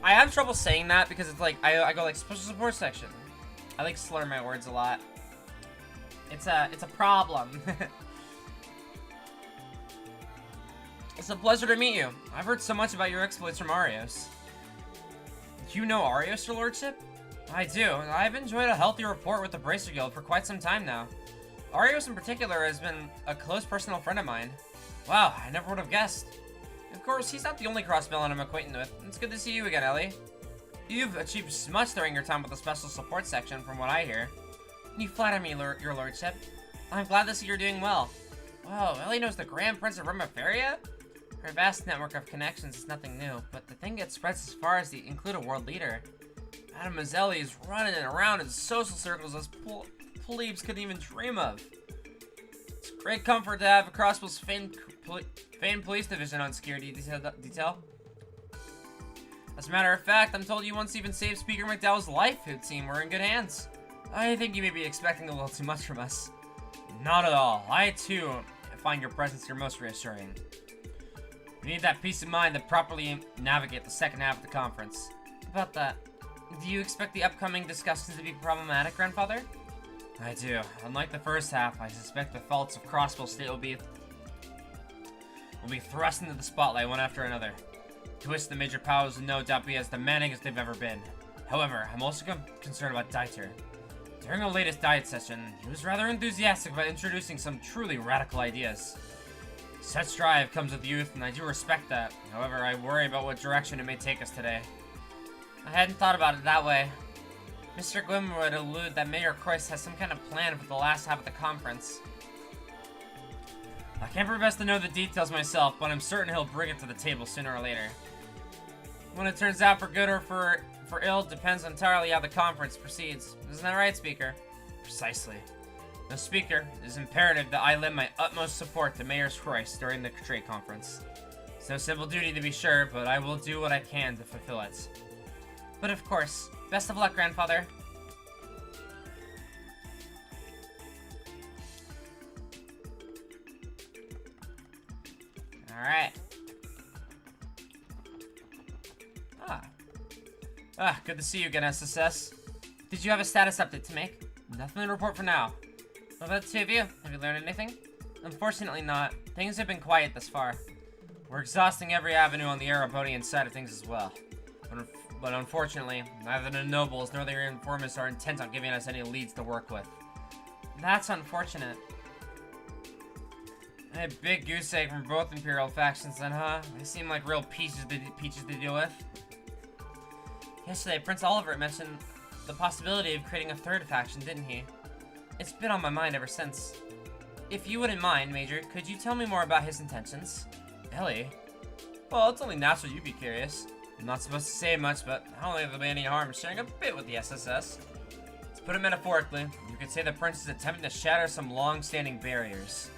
I have trouble saying that because it's like, I go like, Special Support Section. I like slur my words a lot. It's a problem. It's a pleasure to meet you. I've heard so much about your exploits from Arios. Do you know Arios, Your Lordship? I do. I've enjoyed a healthy rapport with the Bracer Guild for quite some time now. Arios in particular has been a close personal friend of mine. Wow, I never would have guessed. Of course, he's not the only Crossbell I'm acquainted with. It's good to see you again, Ellie. You've achieved much during your time with the Special Support Section, from what I hear. You flatter me, your lordship. I'm glad to see you're doing well. Whoa, Ellie knows the Grand Prince of Rimaferia? Her vast network of connections is nothing new, but the thing gets spreads as far as to include a world leader. Mademoiselle is running around in social circles as plebes couldn't even dream of. It's a great comfort to have Crossbell's famed police division on security detail. As a matter of fact, I'm told you once even saved Speaker McDowell's life. It would seem we're in good hands. I think you may be expecting a little too much from us. Not at all. I, too, find your presence here most reassuring. We need that peace of mind to properly navigate the second half of the conference. About that, do you expect the upcoming discussions to be problematic, Grandfather? I do. Unlike the first half, I suspect the faults of Crossbell State will be thrust into the spotlight one after another. Twist the major powers will no doubt be as demanding as they've ever been. However, I'm also concerned about Dieter. During our latest diet session, he was rather enthusiastic about introducing some truly radical ideas. Such drive comes with youth, and I do respect that. However, I worry about what direction it may take us today. I hadn't thought about it that way. Mr. Gwyn would allude that Mayor Croyce has some kind of plan for the last half of the conference. I can't profess to know the details myself, but I'm certain he'll bring it to the table sooner or later. When it turns out for good or for ill depends entirely how the conference proceeds. Isn't that right, Speaker? Precisely. Now, Speaker, it is imperative that I lend my utmost support to Mayor Croyce during the trade conference. It's no simple duty to be sure, but I will do what I can to fulfill it. But of course, best of luck, Grandfather. Alright. Good to see you again, SSS. Did you have a status update to make? Nothing to report for now. What about the two of you? Have you learned anything? Unfortunately not. Things have been quiet thus far. We're exhausting every avenue on the Erebonian side of things as well. But unfortunately, neither the nobles nor their informants are intent on giving us any leads to work with. That's unfortunate. A big goose egg from both Imperial factions then, huh? They seem like real peaches to deal with. Yesterday, Prince Oliver mentioned the possibility of creating a third faction, didn't he? It's been on my mind ever since. If you wouldn't mind, Major, could you tell me more about his intentions? Ellie? Well, it's only natural you'd be curious. I'm not supposed to say much, but I don't think there'll be any harm in sharing a bit with the SSS. To put it metaphorically, you could say the Prince is attempting to shatter some long-standing barriers.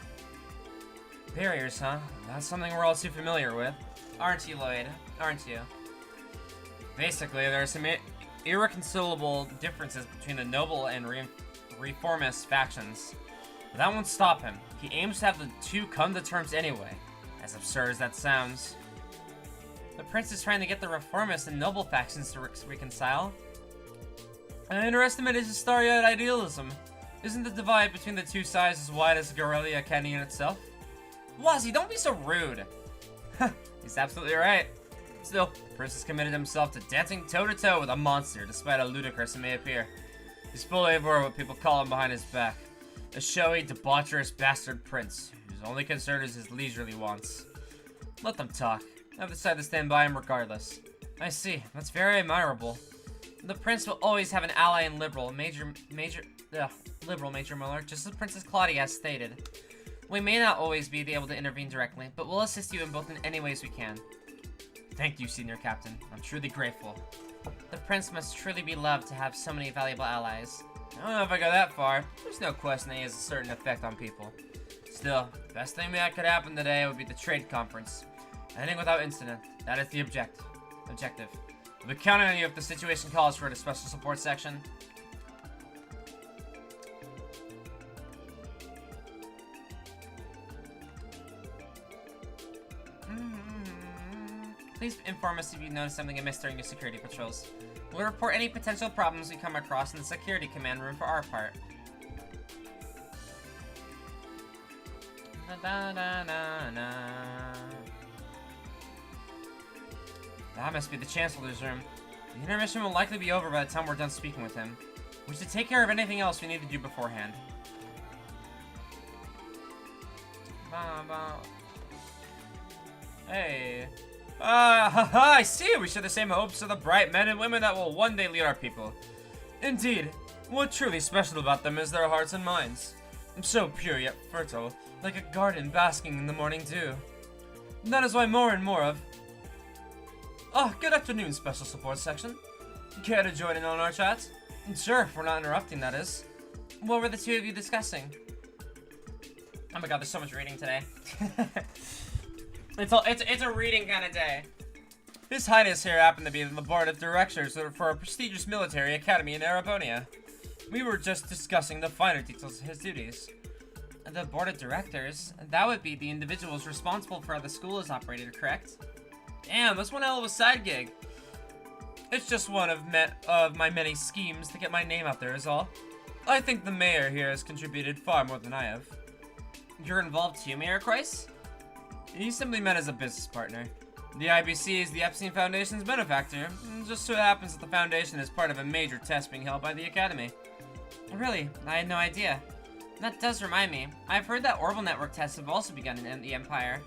Barriers, huh? That's something we're all too familiar with. Aren't you, Lloyd? Aren't you? Basically, there are some irreconcilable differences between the noble and reformist factions. But that won't stop him. He aims to have the two come to terms anyway, as absurd as that sounds. The Prince is trying to get the reformist and noble factions to reconcile. I underestimate his starry-eyed idealism. Isn't the divide between the two sides as wide as Gorelia Canyon itself? Wazzy, don't be so rude! He's absolutely right. Still, the Prince has committed himself to dancing toe-to-toe with a monster, despite how ludicrous it may appear. He's fully aware of what people call him behind his back. A showy, debaucherous bastard prince, whose only concern is his leisurely wants. Let them talk. I've decided to stand by him regardless. I see. That's very admirable. The Prince will always have an ally in Liberal Major Muller, just as Princess Claudia has stated. We may not always be able to intervene directly, but we'll assist you in both in any ways we can. Thank you, Senior Captain. I'm truly grateful. The Prince must truly be loved to have so many valuable allies. I don't know if I go that far. There's no question that he has a certain effect on people. Still, the best thing that could happen today would be the trade conference. Ending without incident. That is the objective. We'll be counting on you if the situation calls for it, a special support section. Please inform us if you notice something amiss during your security patrols. We'll report any potential problems we come across in the security command room for our part. That must be the Chancellor's room. The intermission will likely be over by the time we're done speaking with him. We should take care of anything else we need to do beforehand. Hey. Haha, I see. We share the same hopes of the bright men and women that will one day lead our people. Indeed, what truly special about them is their hearts and minds. So pure yet fertile, like a garden basking in the morning dew. That is why more and more of... good afternoon, Special Support Section. Care to join in on our chat? Sure, if we're not interrupting, that is. What were the two of you discussing? Oh my god, there's so much reading today. It's a reading kind of day. His Highness here happened to be the board of directors for a prestigious military academy in Arabonia. We were just discussing the finer details of his duties. The board of directors? That would be the individuals responsible for how the school is operated, correct? Damn, that's one hell of a side gig. It's just one of my many schemes to get my name out there is all. I think the mayor here has contributed far more than I have. You're involved too, Mayor Kreis? He's simply meant as a business partner. The IBC is the Epstein Foundation's benefactor. It just so happens that the foundation is part of a major test being held by the Academy. Really? I had no idea. That does remind me. I've heard that orbital network tests have also begun in the Empire.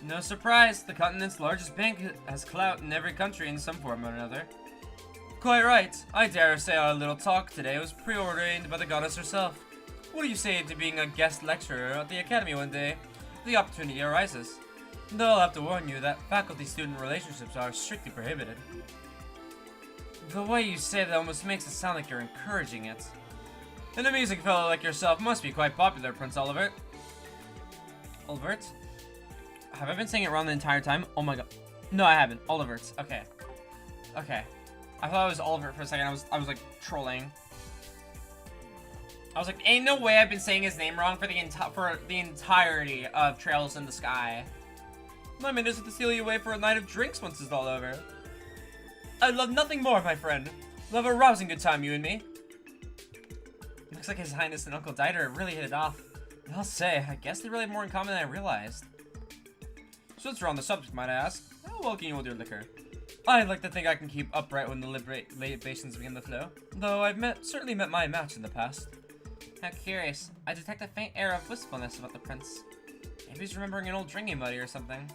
No surprise, the continent's largest bank has clout in every country in some form or another. Quite right. I dare say our little talk today was preordained by the goddess herself. What do you say to being a guest lecturer at the Academy one day? The opportunity arises. Though I'll have to warn you that faculty-student relationships are strictly prohibited. The way you say that almost makes it sound like you're encouraging it. An amusing fellow like yourself must be quite popular, Prince Olivert. Olivert? Have I been saying it wrong the entire time? Oh my god. No, I haven't. Olivert. Okay. Okay. I thought it was Olivert for a second. I was like trolling. I was like, ain't no way I've been saying his name wrong for the entirety of Trails in the Sky. My man is to steal you away for a night of drinks once it's all over. I'd love nothing more, my friend. We'll have a rousing good time, you and me. Looks like His Highness and Uncle Dieter really hit it off. I'll say, I guess they really have more in common than I realized. Since we're on the subject, might I ask, how well can you hold your liquor? I'd like to think I can keep upright when the libations begin to flow, though I've certainly met my match in the past. How curious. I detect a faint air of wistfulness about the prince. Maybe he's remembering an old drinking buddy or something.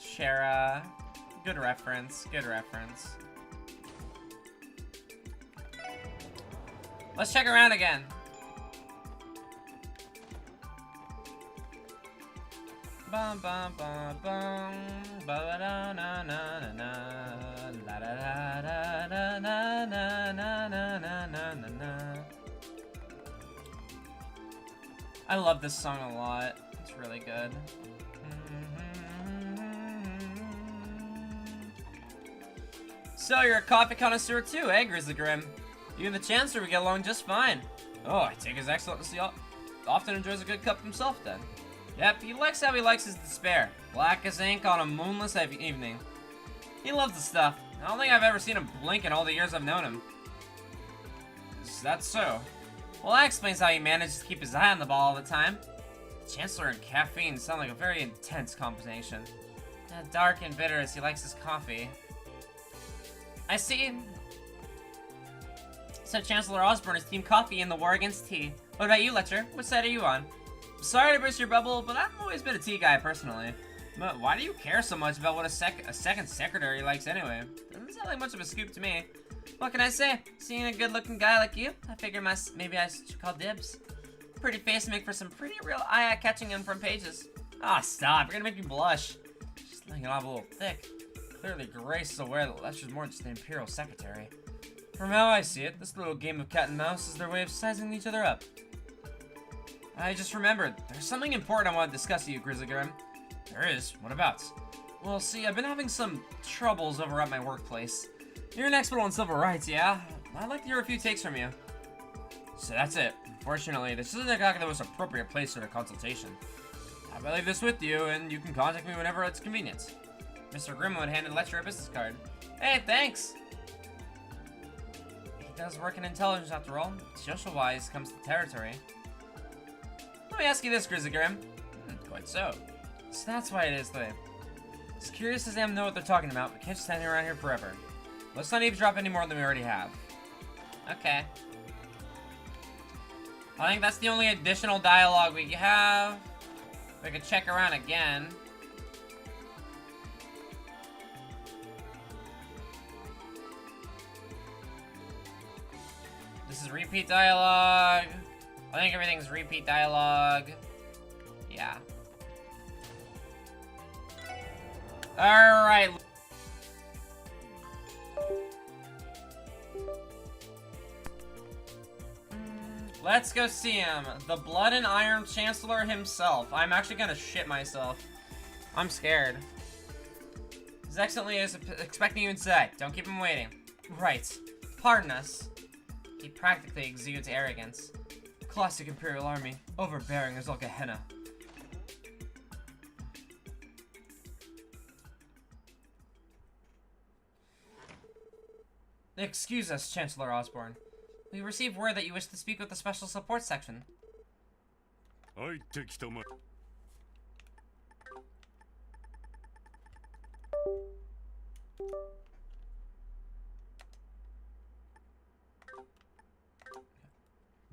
Shara. Good reference. Good reference. Let's check around again. Bum bum bum bum. Ba da na na na na. La da da da na na na na na na na. I love this song a lot. It's really good. So you're a coffee connoisseur too, eh, Grizzly Grim? You and the Chancellor would get along just fine. Oh, I take His Excellency often enjoys a good cup himself then. Yep, he likes how he likes his despair. Black as ink on a moonless evening. He loves the stuff. I don't think I've ever seen him blink in all the years I've known him. Is that so? Well, that explains how he manages to keep his eye on the ball all the time. The Chancellor and caffeine sound like a very intense combination. Dark and bitter as he likes his coffee. I see. So Chancellor Osborne is Team Coffee in the war against tea. What about you, Letcher? Which side are you on? Sorry to burst your bubble, but I've always been a tea guy personally. But why do you care so much about what a second secretary likes anyway? Doesn't sound like much of a scoop to me. What can I say? Seeing a good-looking guy like you, I figured maybe I should call dibs. Pretty face make for some pretty real eye-catching in front pages. Ah, stop! You're gonna make me blush. Just laying it off a little thick. Clearly, Grace is aware that Letcher's more just an Imperial Secretary. From how I see it, this little game of cat and mouse is their way of sizing each other up. I just remembered, there's something important I want to discuss with you, Grizzly Grim. There is? What about? Well, see, I've been having some troubles over at my workplace. You're an expert on civil rights, yeah? I'd like to hear a few takes from you. So that's it. Unfortunately, this isn't exactly the most appropriate place for a consultation. I'll leave this with you, and you can contact me whenever it's convenient. Mr. Grimwood handed Letcher a business card. Hey, thanks! He does work in intelligence after all. Social-wise comes to territory. Let me ask you this, Grizzly Grim. Quite so. So that's why it is that as curious as I am to know what they're talking about, we can't just stand around here forever. Let's not eavesdrop any more than we already have. Okay. I think that's the only additional dialogue we have. We could check around again. This is repeat dialogue. I think everything's repeat dialogue. Yeah. Alright. Let's go see him. The Blood and Iron Chancellor himself. I'm actually gonna shit myself. I'm scared. His Excellency is expecting you inside. Don't keep him waiting. Right. Pardon us. He practically exudes arrogance. Classic Imperial Army. Overbearing as all Gehenna. Excuse us, Chancellor Osborne. We received word that you wish to speak with the Special Support Section.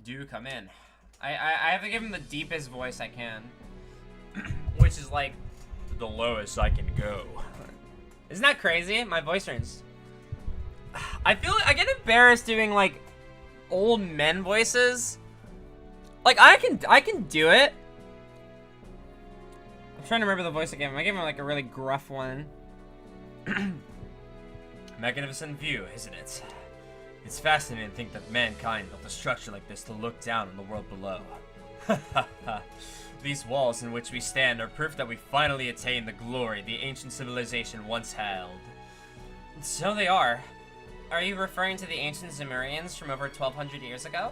Do come in. I have to give him the deepest voice I can. Which is like the lowest I can go. Isn't that crazy? My voice range. I feel like I get embarrassed doing like old men voices. Like I can do it. I'm trying to remember the voice I gave him. I gave him like a really gruff one. Magnificent view, isn't it? It's fascinating to think that mankind built a structure like this to look down on the world below. These walls in which we stand are proof that we finally attained the glory the ancient civilization once held. So they are. Are you referring to the ancient Zemurians from over 1200 years ago?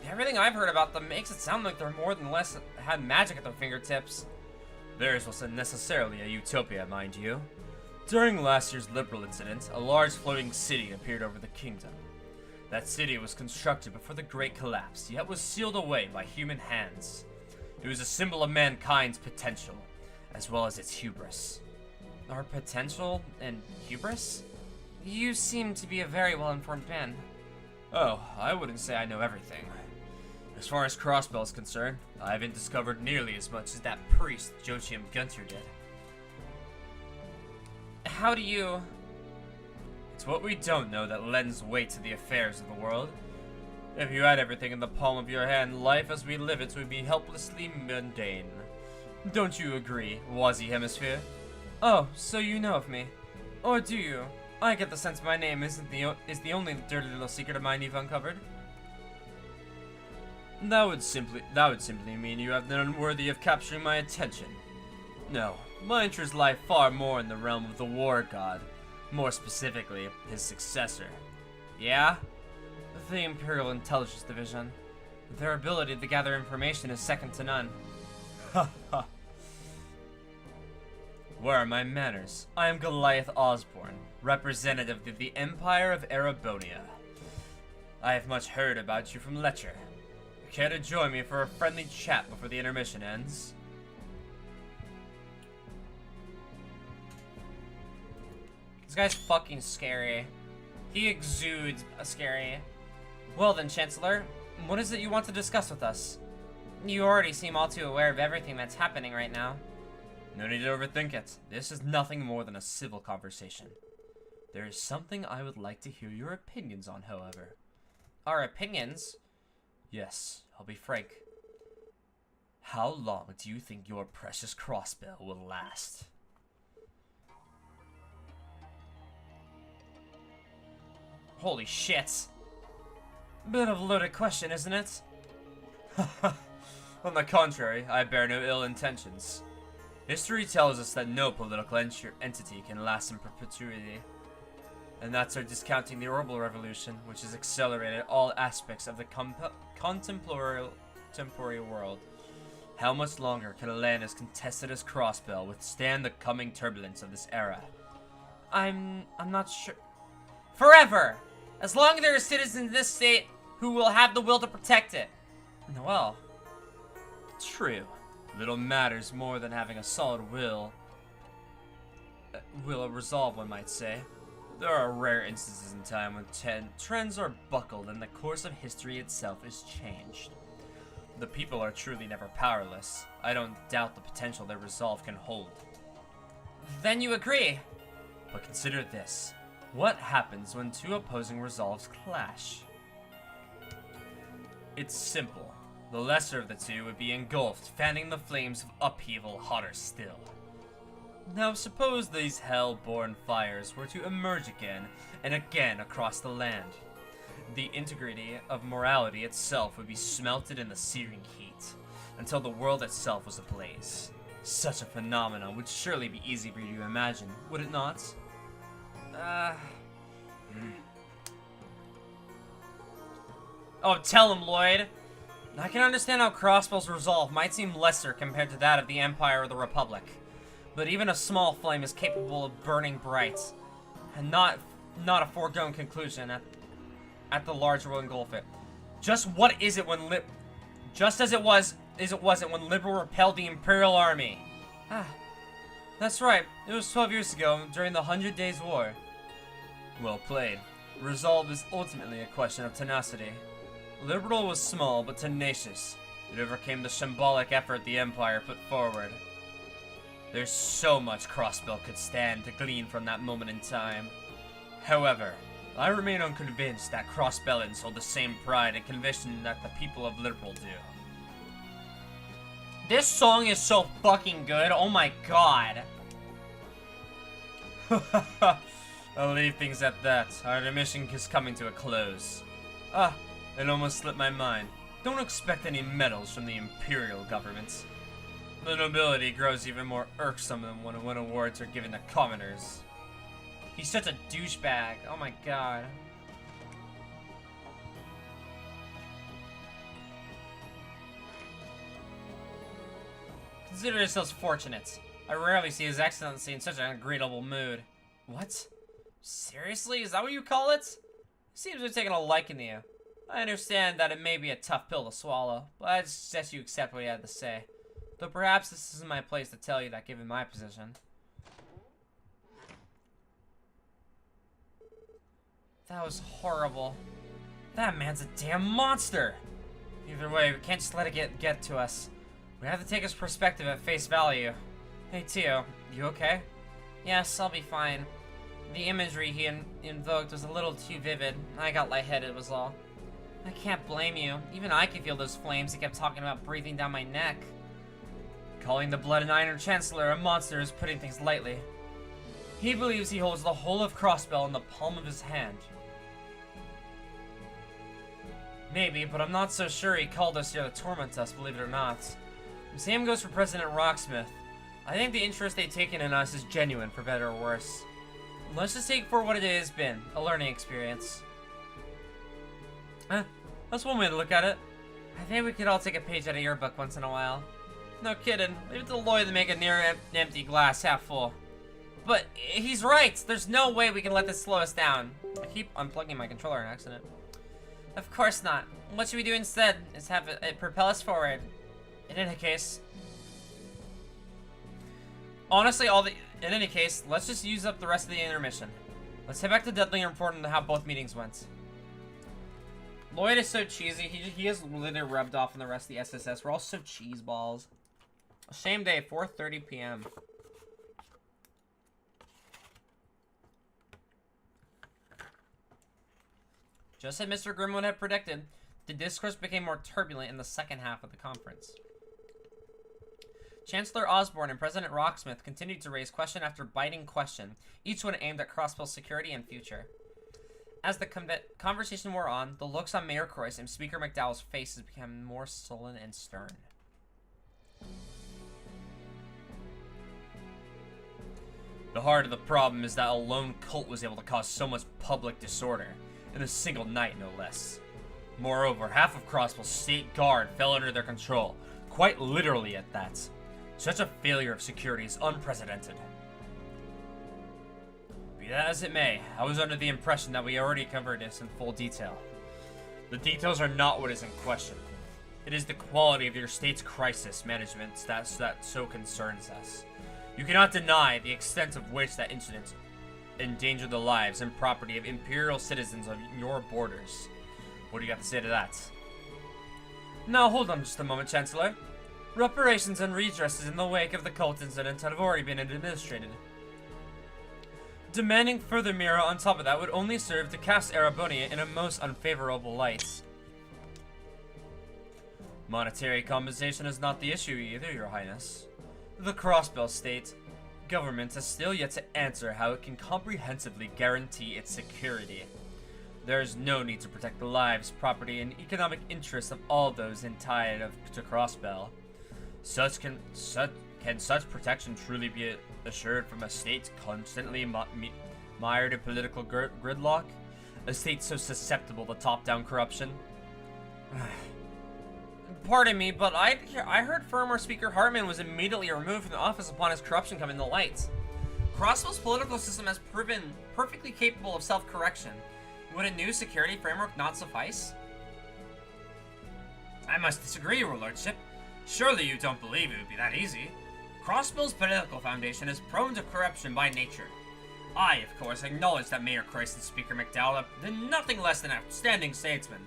Everything I've heard about them makes it sound like they're more than less had magic at their fingertips. Theirs wasn't necessarily a utopia, mind you. During last year's liberal incident, a large floating city appeared over the kingdom. That city was constructed before the Great Collapse, yet was sealed away by human hands. It was a symbol of mankind's potential, as well as its hubris. Our potential and hubris? You seem to be a very well-informed man. Oh, I wouldn't say I know everything. As far as Crossbell is concerned, I haven't discovered nearly as much as that priest Joachim Gunter did. How do you... It's what we don't know that lends weight to the affairs of the world. If you had everything in the palm of your hand, life as we live it would be helplessly mundane. Don't you agree, Wazi Hemisphere? Oh, so you know of me. Or do you? I get the sense my name is the only dirty little secret of mine you've uncovered. That would simply mean you have been unworthy of capturing my attention. No, my interests lie far more in the realm of the War God. More specifically, his successor. Yeah? The Imperial Intelligence Division. Their ability to gather information is second to none. Ha ha. Where are my manners? I am Goliath Osborne, representative of the Empire of Erebonia. I have much heard about you from Letcher. Care to join me for a friendly chat before the intermission ends? This guy's fucking scary. He exudes scary. Well then, Chancellor, what is it you want to discuss with us? You already seem all too aware of everything that's happening right now. No need to overthink it. This is nothing more than a civil conversation. There is something I would like to hear your opinions on, however. Our opinions? Yes, I'll be frank. How long do you think your precious Crossbell will last? Holy shit. Bit of a loaded question, isn't it? On the contrary, I bear no ill intentions. History tells us that no political entity can last in perpetuity. And that's our discounting the Orbital Revolution, which has accelerated all aspects of the contemporary world. How much longer can a land as contested as Crossbell withstand the coming turbulence of this era? I'm not sure. Forever! As long as there are citizens in this state who will have the will to protect it. Well, true. Little matters more than having a solid will resolve, one might say. There are rare instances in time when trends are buckled and the course of history itself is changed. the people are truly never powerless, I don't doubt the potential their resolve can hold. Then you agree? But consider this. What happens when two opposing resolves clash? It's simple. The lesser of the two would be engulfed, fanning the flames of upheaval hotter still. Now suppose these hell-born fires were to emerge again and again across the land. The integrity of morality itself would be smelted in the searing heat, until the world itself was ablaze. Such a phenomenon would surely be easy for you to imagine, would it not? Oh, tell him, Lloyd! I can understand how Crossbell's resolve might seem lesser compared to that of the Empire or the Republic. But even a small flame is capable of burning bright, and not a foregone conclusion at the larger will engulf it. Just what is it when just as it wasn't when Liberal repelled the Imperial Army? Ah, that's right. It was 12 years ago, during the 100 Days War. Well played. Resolve is ultimately a question of tenacity. Liberal was small, but tenacious. It overcame the symbolic effort the Empire put forward. There's so much Crossbell could stand to glean from that moment in time. However, I remain unconvinced that Crossbellans hold the same pride and conviction that the people of Liberal do. This song is so fucking good, oh my god. I'll leave things at that. Our mission is coming to a close. Ah, it almost slipped my mind. Don't expect any medals from the Imperial government. The nobility grows even more irksome when awards are given to commoners. He's such a douchebag. Oh my god. Consider yourselves fortunate. I rarely see His Excellency in such an agreeable mood. What? Seriously? Is that what you call it? He seems to have taken a liking to you. I understand that it may be a tough pill to swallow, but I suggest you accept what he had to say. Though perhaps this isn't my place to tell you that given my position. That was horrible. That man's a damn monster! Either way, we can't just let it get to us. We have to take his perspective at face value. Hey Tio, you okay? Yes, I'll be fine. The imagery he invoked was a little too vivid. I got lightheaded was all. I can't blame you. Even I can feel those flames he kept talking about breathing down my neck. Calling the Blood and Iron Chancellor a monster is putting things lightly. He believes he holds the whole of Crossbell in the palm of his hand. Maybe, but I'm not so sure he called us here to torment us, believe it or not. The same goes for President Rocksmith. I think the interest they've taken in us is genuine, for better or worse. Let's just take for what it has been, a learning experience. That's one way to look at it. I think we could all take a page out of your book once in a while. No kidding, leave it to Lloyd to make a near empty glass half full. But he's right, there's no way we can let this slow us down. I keep unplugging my controller on accident. Of course not. What should we do instead is have it propel us forward. In any case, honestly, in any case, let's just use up the rest of the intermission. Let's head back to Dudley and report on how both meetings went. Lloyd is so cheesy. He has literally rubbed off on the rest of the SSS. We're all so cheeseballs. Same day, 4:30 p.m. Just as Mr. Grimwood had predicted, the discourse became more turbulent in the second half of the conference. Chancellor Osborne and President Rocksmith continued to raise question after biting question, each one aimed at Crossbell's security and future. As the conversation wore on, the looks on Mayor Croyce and Speaker McDowell's faces became more sullen and stern. The heart of the problem is that a lone cult was able to cause so much public disorder, in a single night no less. Moreover, half of Crossbell's state guard fell under their control, quite literally at that. Such a failure of security is unprecedented. Be that as it may, I was under the impression that we already covered this in full detail. The details are not what is in question. It is the quality of your state's crisis management that so concerns us. You cannot deny the extent of which that incident endangered the lives and property of Imperial citizens of your borders. What do you have to say to that? Now hold on just a moment, Chancellor. Reparations and redresses in the wake of the cult incident have already been administered. Demanding further mirror on top of that would only serve to cast Arabonia in a most unfavorable light. Monetary compensation is not the issue either, Your Highness. The Crossbell state government has still yet to answer how it can comprehensively guarantee its security. There is no need to protect the lives, property, and economic interests of all those tied to Crossbell. Can such protection truly be assured from a state constantly mired in political gridlock? A state so susceptible to top-down corruption? Pardon me, but I heard former Speaker Hartman was immediately removed from the office upon his corruption coming to light. Crossbell's political system has proven perfectly capable of self-correction. Would a new security framework not suffice? I must disagree, Your Lordship. Surely you don't believe it would be that easy. Crossbell's political foundation is prone to corruption by nature. I, of course, acknowledge that Mayor Christ and Speaker McDowell have been nothing less than outstanding statesmen.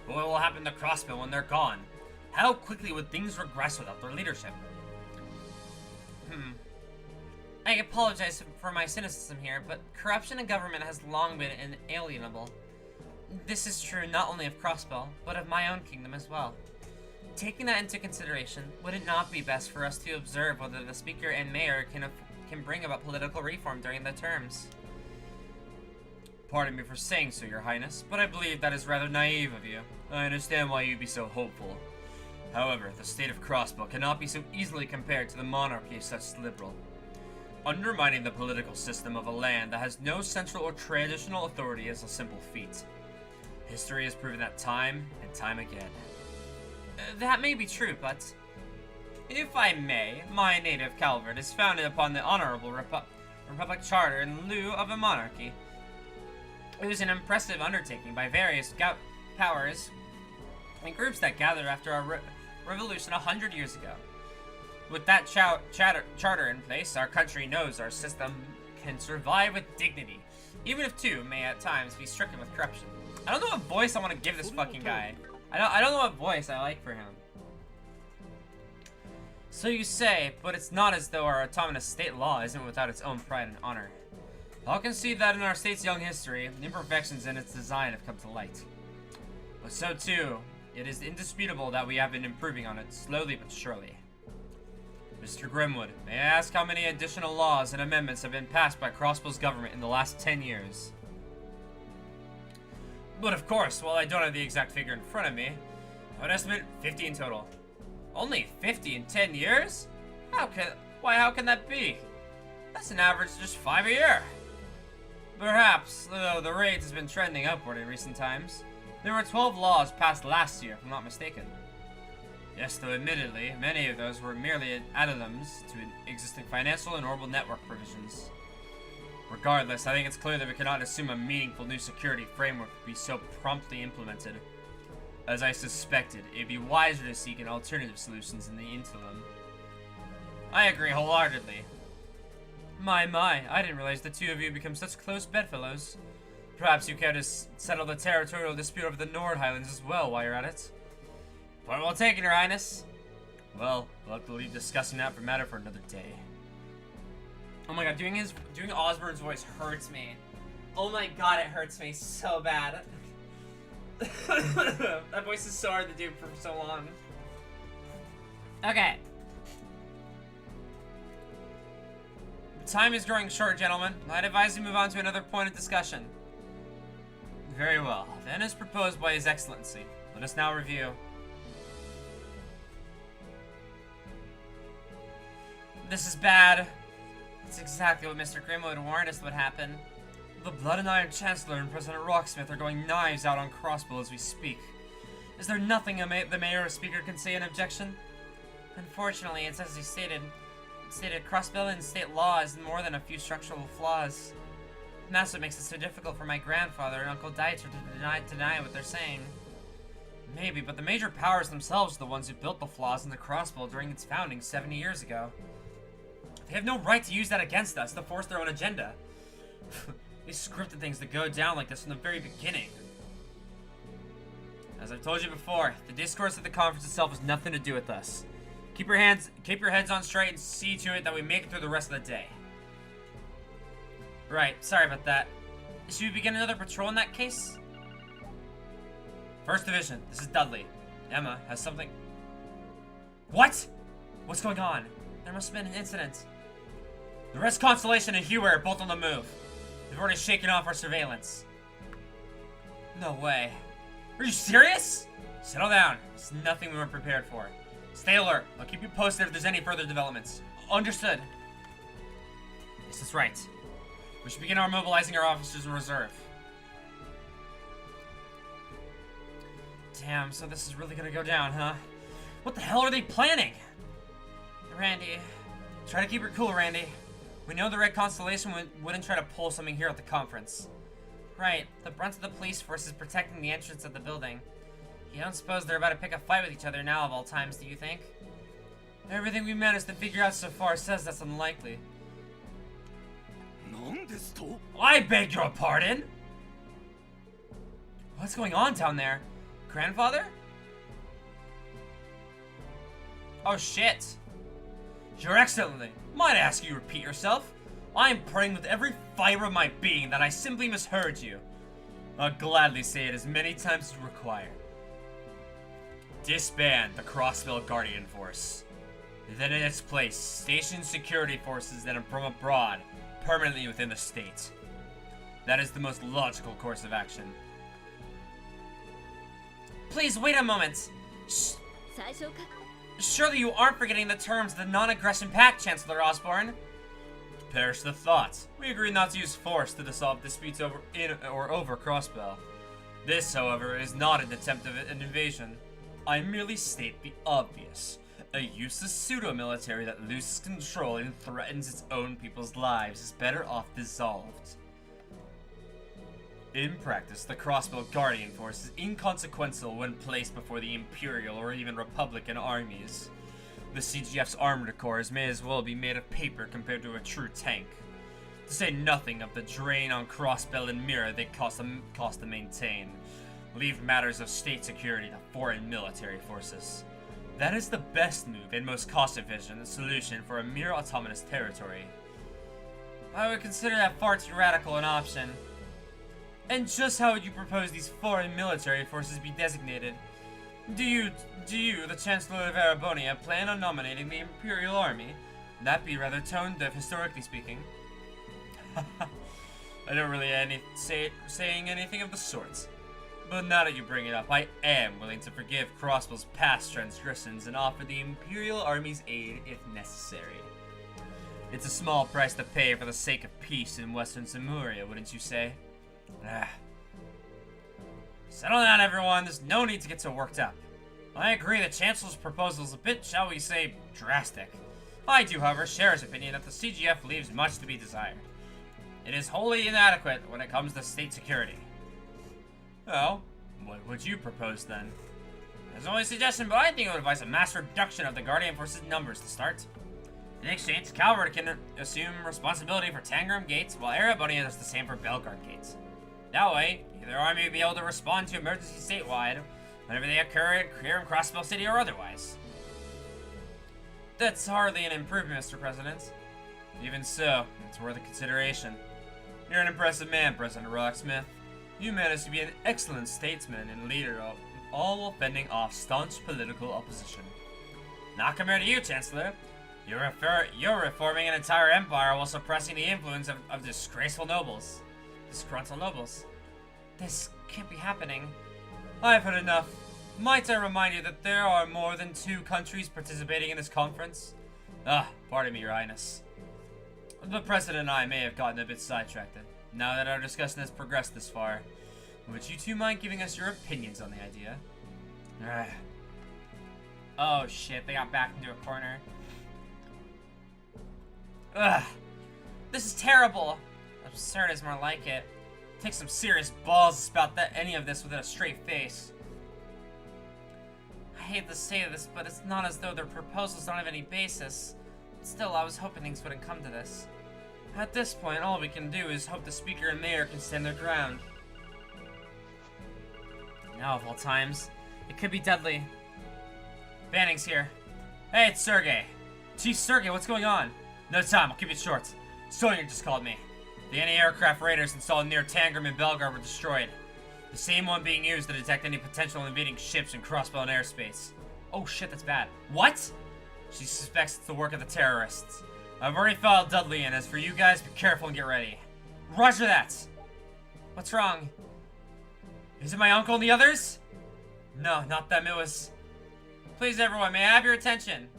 But what will happen to Crossbell when they're gone? How quickly would things regress without their leadership? I apologize for my cynicism here, but corruption in government has long been inalienable. This is true not only of Crossbell, but of my own kingdom as well. Taking that into consideration, would it not be best for us to observe whether the Speaker and Mayor can bring about political reform during their terms? Pardon me for saying so, Your Highness, but I believe that is rather naive of you. I understand why you'd be so hopeful. However, the state of Crossbell cannot be so easily compared to the monarchy such liberal. Undermining the political system of a land that has no central or traditional authority is a simple feat. History has proven that time and time again. That may be true, but if I may, my native Calvert is founded upon the Honorable Republic Charter in lieu of a monarchy. It was an impressive undertaking by various powers and groups that gathered after our revolution 100 years ago. With that charter in place, our country knows our system can survive with dignity, even if two may at times be stricken with corruption. I don't know what voice I want to give this fucking guy. I don't know what voice I like for him. So you say, but it's not as though our autonomous state law isn't without its own pride and honor. I'll concede that in our state's young history, imperfections in its design have come to light. But so too, it is indisputable that we have been improving on it, slowly but surely. Mr. Grimwood, may I ask how many additional laws and amendments have been passed by Crossbell's government in the last 10 years? But of course, while I don't have the exact figure in front of me, I would estimate 50 in total. Only 50 in 10 years? How can that be? That's an average of just 5 a year. Perhaps, though the rate has been trending upward in recent times. There were 12 laws passed last year, if I'm not mistaken. Yes, though admittedly, many of those were merely addendums to existing financial and orbital network provisions. Regardless, I think it's clear that we cannot assume a meaningful new security framework would be so promptly implemented. As I suspected, it'd be wiser to seek an alternative solutions in the interim. I agree wholeheartedly. My, I didn't realize the two of you become such close bedfellows. Perhaps you care to settle the territorial dispute over the Nord Highlands as well while you're at it. Point well taken, Your Highness. Well, we'll have to leave discussing that matter for another day. Oh my god, doing Osborne's voice hurts me. Oh my god, it hurts me so bad. That voice is so hard to do for so long. Okay. Time is growing short, gentlemen. I'd advise you move on to another point of discussion. Very well. Then as proposed by His Excellency, let us now review. This is bad. It's exactly what Mr. Grimwood warned us would happen. The Blood and Iron Chancellor and President Rocksmith are going knives out on Crossbell as we speak. Is there nothing the Mayor or Speaker can say in objection? Unfortunately, it's as he stated, Crossbell in state law is more than a few structural flaws. And that's what makes it so difficult for my grandfather and Uncle Deitzer to deny what they're saying. Maybe, but the major powers themselves are the ones who built the flaws in the Crossbell during its founding 70 years ago. They have no right to use that against us to force their own agenda. They scripted things to go down like this from the very beginning. As I've told you before, the discourse of the conference itself has nothing to do with us. Keep your heads on straight and see to it that we make it through the rest of the day. Right, sorry about that. Should we begin another patrol in that case? First Division, this is Dudley. Emma has something... What? What's going on? There must have been an incident. The rest Constellation and Hewer are both on the move. They've already shaken off our surveillance. No way. Are you serious? Settle down. It's nothing we weren't prepared for. Stay alert. I'll keep you posted if there's any further developments. Understood. This is right. We should begin mobilizing our officers in reserve. Damn, so this is really gonna go down, huh? What the hell are they planning? Randy, try to keep her cool, Randy. We know the Red Constellation wouldn't try to pull something here at the conference. Right, the brunt of the police force is protecting the entrance of the building. You don't suppose they're about to pick a fight with each other now of all times, do you think? Everything we managed to figure out so far says that's unlikely. I beg your pardon? What's going on down there? Grandfather? Oh shit. Your Excellency, might I ask you to repeat yourself? I am praying with every fiber of my being that I simply misheard you. I'll gladly say it as many times as you require. Disband the Crossbell Guardian Force. Then in its place, station security forces that are from abroad, permanently within the state. That is the most logical course of action. Please wait a moment. Surely you aren't forgetting the terms of the non-aggression pact, Chancellor Osborne. Perish the thought. We agree not to use force to dissolve disputes over Crossbell. This, however, is not an attempt of an invasion. I merely state the obvious. A useless pseudo-military that loses control and threatens its own people's lives is better off dissolved. In practice, the Crossbell Guardian Force is inconsequential when placed before the Imperial or even Republican armies. The CGF's armored cores may as well be made of paper compared to a true tank. To say nothing of the drain on Crossbell and Mira they cost to maintain. Leave matters of state security to foreign military forces. That is the best move and most cost-efficient solution for a mere autonomous territory. I would consider that far too radical an option. And just how would you propose these foreign military forces be designated? Do you, the Chancellor of Arabonia, plan on nominating the Imperial Army? That'd be rather tone-deaf, historically speaking. I don't really saying anything of the sort. But now that you bring it up, I am willing to forgive Crossbell's past transgressions and offer the Imperial Army's aid if necessary. It's a small price to pay for the sake of peace in Western Simuria, wouldn't you say? Settle down, everyone. There's no need to get so worked up. I agree the Chancellor's proposal is a bit, shall we say, drastic. I do, however, share his opinion that the CGF leaves much to be desired. It is wholly inadequate when it comes to state security. Well, what would you propose then? It's only a suggestion, but I think I would advise a mass reduction of the Guardian Force's numbers to start. In exchange, Calvert can assume responsibility for Tangram Gates, while Arabonia does the same for Belgard Gates. That way, either army will be able to respond to emergencies statewide, whenever they occur here in Crossbell City or otherwise. That's hardly an improvement, Mr. President. Even so, it's worth a consideration. You're an impressive man, President Rocksmith. You managed to be an excellent statesman and leader of all while fending off staunch political opposition. Not compared to you, Chancellor. You're reforming an entire empire while suppressing the influence of disgraceful nobles. Disgruntled nobles. This can't be happening. I've heard enough. Might I remind you that there are more than 2 countries participating in this conference? Pardon me, Your Highness. The President and I may have gotten a bit sidetracked. Now that our discussion has progressed this far, would you two mind giving us your opinions on the idea? Oh shit, they got backed into a corner. This is terrible. Absurd is more like it. Take some serious balls to spout any of this with a straight face. I hate to say this, but it's not as though their proposals don't have any basis. Still, I was hoping things wouldn't come to this. At this point, all we can do is hope the Speaker and Mayor can stand their ground. Now, of all times, It could be deadly. Banning's here. Hey, it's Sergey. Chief Sergey, what's going on? No time, I'll keep it short. Sawyer just called me. The anti-aircraft radars installed near Tangram and Belgrade were destroyed. The same one being used to detect any potential invading ships in Crossbell airspace. Oh shit, that's bad. What? She suspects it's the work of the terrorists. I've already filed Dudley in. As for you guys, be careful and get ready. Roger that. What's wrong? Is it my uncle and the others? No, not them. It was... Please, everyone, may I have your attention?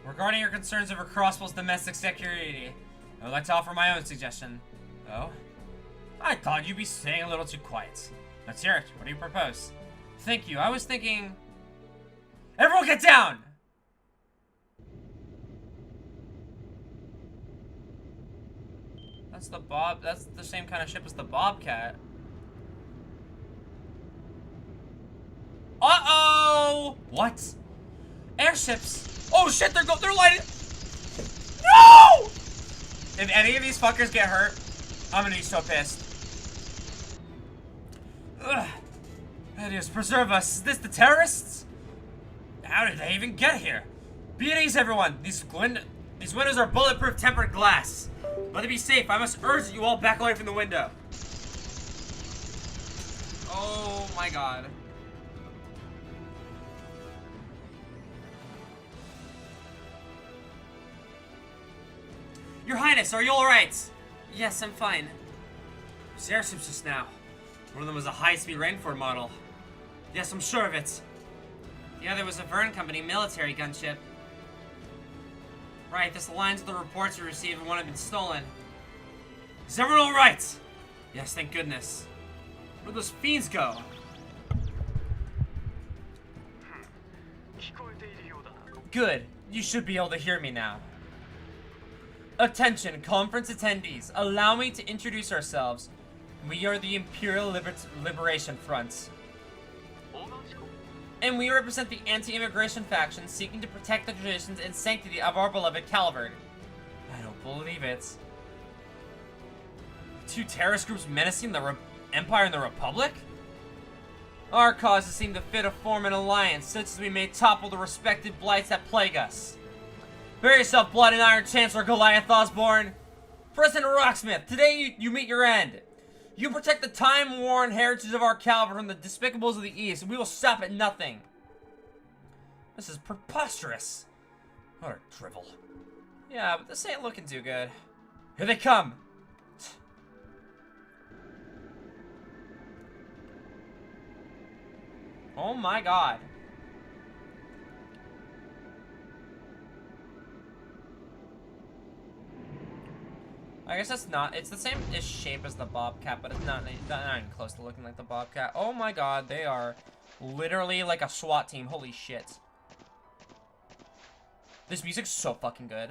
Regarding your concerns over Crossbell's domestic security, I would like to offer my own suggestion. Oh? I thought you'd be staying a little too quiet. Let's hear it. What do you propose? Thank you. I was thinking... Everyone get down! That's the same kind of ship as the Bobcat. Uh-oh! What? Airships! Oh shit, they're lighting! No! If any of these fuckers get hurt, I'm gonna be so pissed. Ugh. Adios, preserve us. Is this the terrorists? How did they even get here? Be at ease, everyone. These windows are bulletproof tempered glass. Let it be safe. I must urge that you all back away from the window. Oh my god. Your Highness, are you alright? Yes, I'm fine. These airships just now. One of them was a high-speed Rainford model. Yes, I'm sure of it. The other was a Vern Company military gunship. Right, this aligns with the reports we received and one had been stolen. Is everyone alright? Yes, thank goodness. Where'd those fiends go? Good. You should be able to hear me now. Attention, conference attendees. Allow me to introduce ourselves. We are the Imperial Liberation Front. And we represent the anti-immigration faction seeking to protect the traditions and sanctity of our beloved Calvard. I don't believe it. Two terrorist groups menacing the Empire and the Republic? Our causes seem to fit to form an alliance such as we may topple the respected blights that plague us. Bear yourself, Blood and Iron Chancellor Goliath Osborne. President Rocksmith, today you meet your end. You protect the time-worn heritage of our Calvard from the despicables of the East, and we will stop at nothing. This is preposterous. What a drivel. Yeah, but this ain't looking too good. Here they come. Oh my god. I guess that's not, it's the same-ish shape as the Bobcat, but it's not even close to looking like the Bobcat. Oh my god, they are literally like a SWAT team. Holy shit. This music's so fucking good.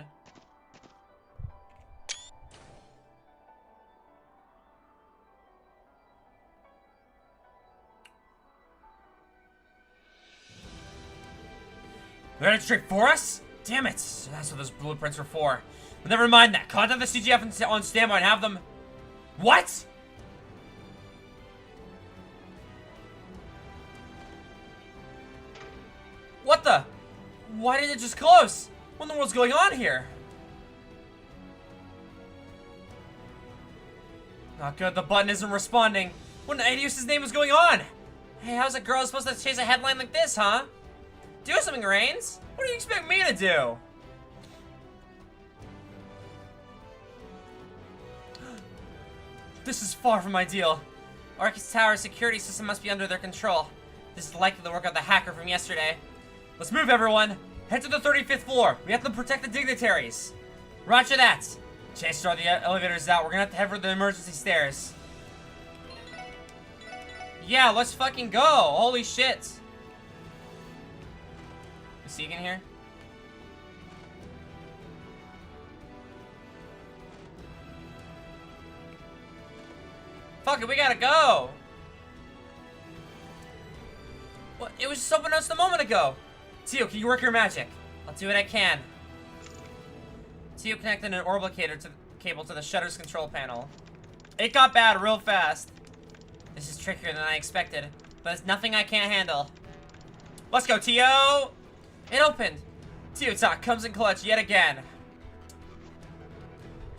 They're headed straight for us? Damn it. That's what those blueprints were for. But never mind that. Contact the CGF on standby and have them... What? What the? Why did it just close? What in the world's going on here? Not good. The button isn't responding. What in Adios' name is going on? Hey, how's a girl supposed to chase a headline like this, huh? Do something, Reigns. What do you expect me to do? This is far from ideal. Arcus Tower's security system must be under their control. This is likely the work of the hacker from yesterday. Let's move, everyone. Head to the 35th floor. We have to protect the dignitaries. Roger that. Chase, start the elevators out. We're gonna have to head for the emergency stairs. Yeah, let's fucking go. Holy shit. Is Sieg in here? Fuck it, we gotta go! What? It was just open us a moment ago! Tio, can you work your magic? I'll do what I can. Tio connected an orbital cable to the shutter's control panel. It got bad real fast. This is trickier than I expected, but it's nothing I can't handle. Let's go, Tio! It opened. Tio Talk comes in clutch yet again.